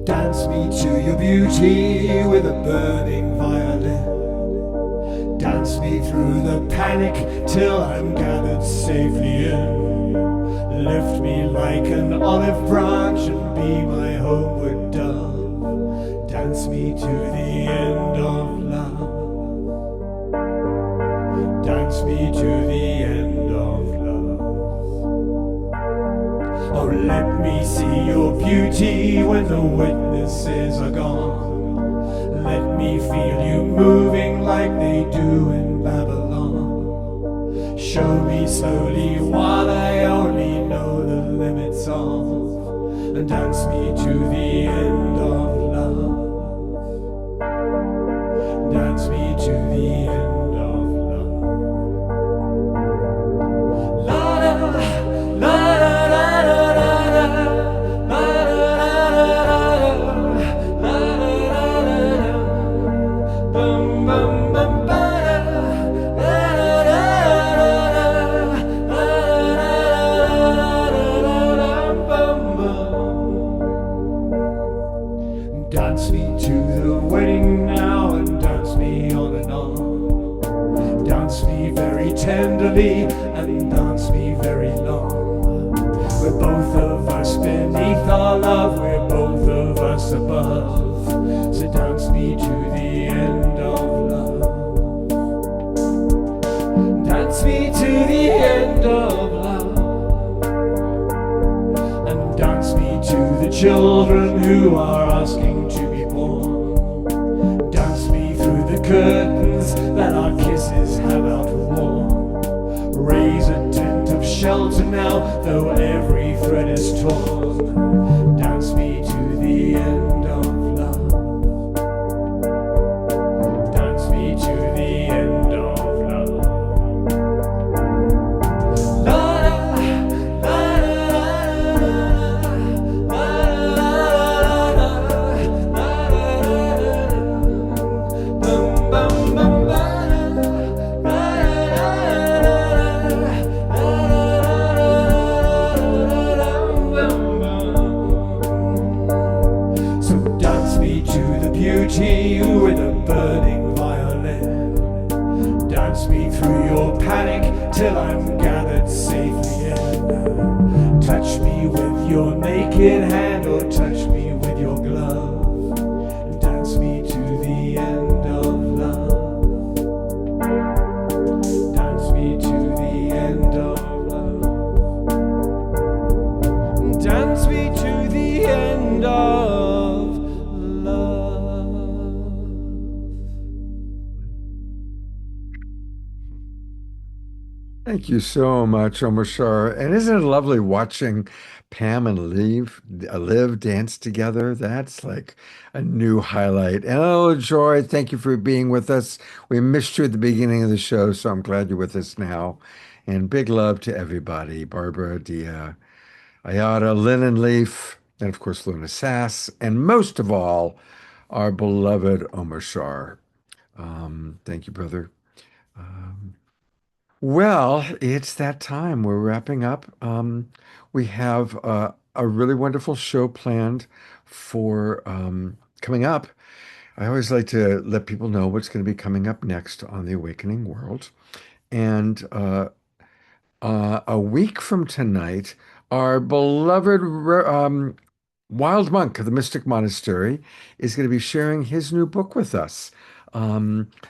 Dance me to your beauty with a burning violin. Dance me through the panic till I'm gathered safely in. Lift me like an olive branch and be my homeward dove. Dance me to the end of love. Dance me to the end of love. Oh, let me see your beauty when the witnesses are gone. Let me feel you moving like they do in Babylon. Show me slowly what I only know the limits of, and dance me to the end of love. Dance me to the end of love. La la la la la la la la la la la. Bum bum bum ba la la la la bum bum. Dance me to the wedding now and dance me on and on. Dance me very tenderly and dance me very long. We're both of us beneath our love, we're both of us above. So dance me to the end of love. Dance me to the end of love. And dance me to the children who are asking to be born. Dance me through the curtains that our kisses have outworn. Raise a tent of shelter now, though every thread is torn. Dance me to the end of love. Dance me to the end of love. With a burning violin, dance me through your panic till I'm gathered safely in. Touch me with your naked hand or touch me with your glove, and dance me to the end of love. Dance me to the end of love. Dance me to the end of Thank you so much, Omashar. And isn't it lovely watching Pam and Liv dance together? That's like a new highlight. And oh, Joy, thank you for being with us. We missed you at the beginning of the show, so I'm glad you're with us now. And big love to everybody, Barbara, Dia, Ayada, Lynn and Leaf, and of course Luna Sass, and most of all, our beloved Omashar. Thank you, brother. Well, it's that time. We're wrapping up. We have a really wonderful show planned for coming up. I always like to let people know what's going to be coming up next on the Awakening World. And a week from tonight, our beloved Wild Monk of the Mystic Monastery is going to be sharing his new book with us.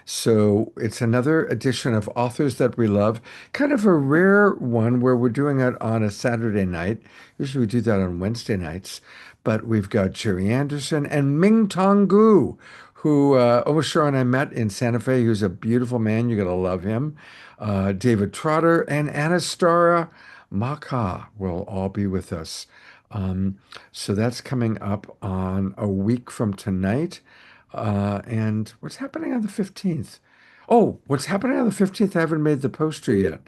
So it's another edition of Authors That We Love, kind of a rare one where we're doing it on a Saturday night. Usually we do that on Wednesday nights, but we've got Jerry Anderson and Ming Tong Gu, who Omashar and I met in Santa Fe. Who's a beautiful man. You're going to love him. David Trotter and Anastara Maka will all be with us. So that's coming up on a week from tonight. And what's happening on the 15th? Oh, what's happening on the 15th? I haven't made the poster yet.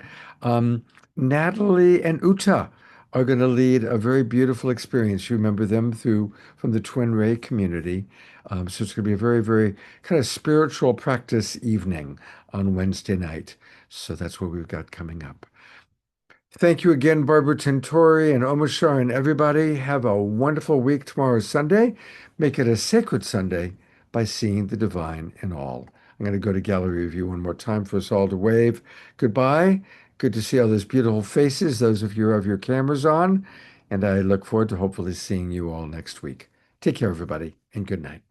Natalie and Uta are going to lead a very beautiful experience. You remember them from the Twin Ray community. So it's going to be a very, very kind of spiritual practice evening on Wednesday night. So that's what we've got coming up. Thank you again, Barbara Tintori and Omashar and everybody. Have a wonderful week. Tomorrow is Sunday. Make it a sacred Sunday by seeing the divine in all. I'm going to go to gallery review one more time for us all to wave. Goodbye. Good to see all those beautiful faces, those of you who have your cameras on. And I look forward to hopefully seeing you all next week. Take care, everybody, and good night.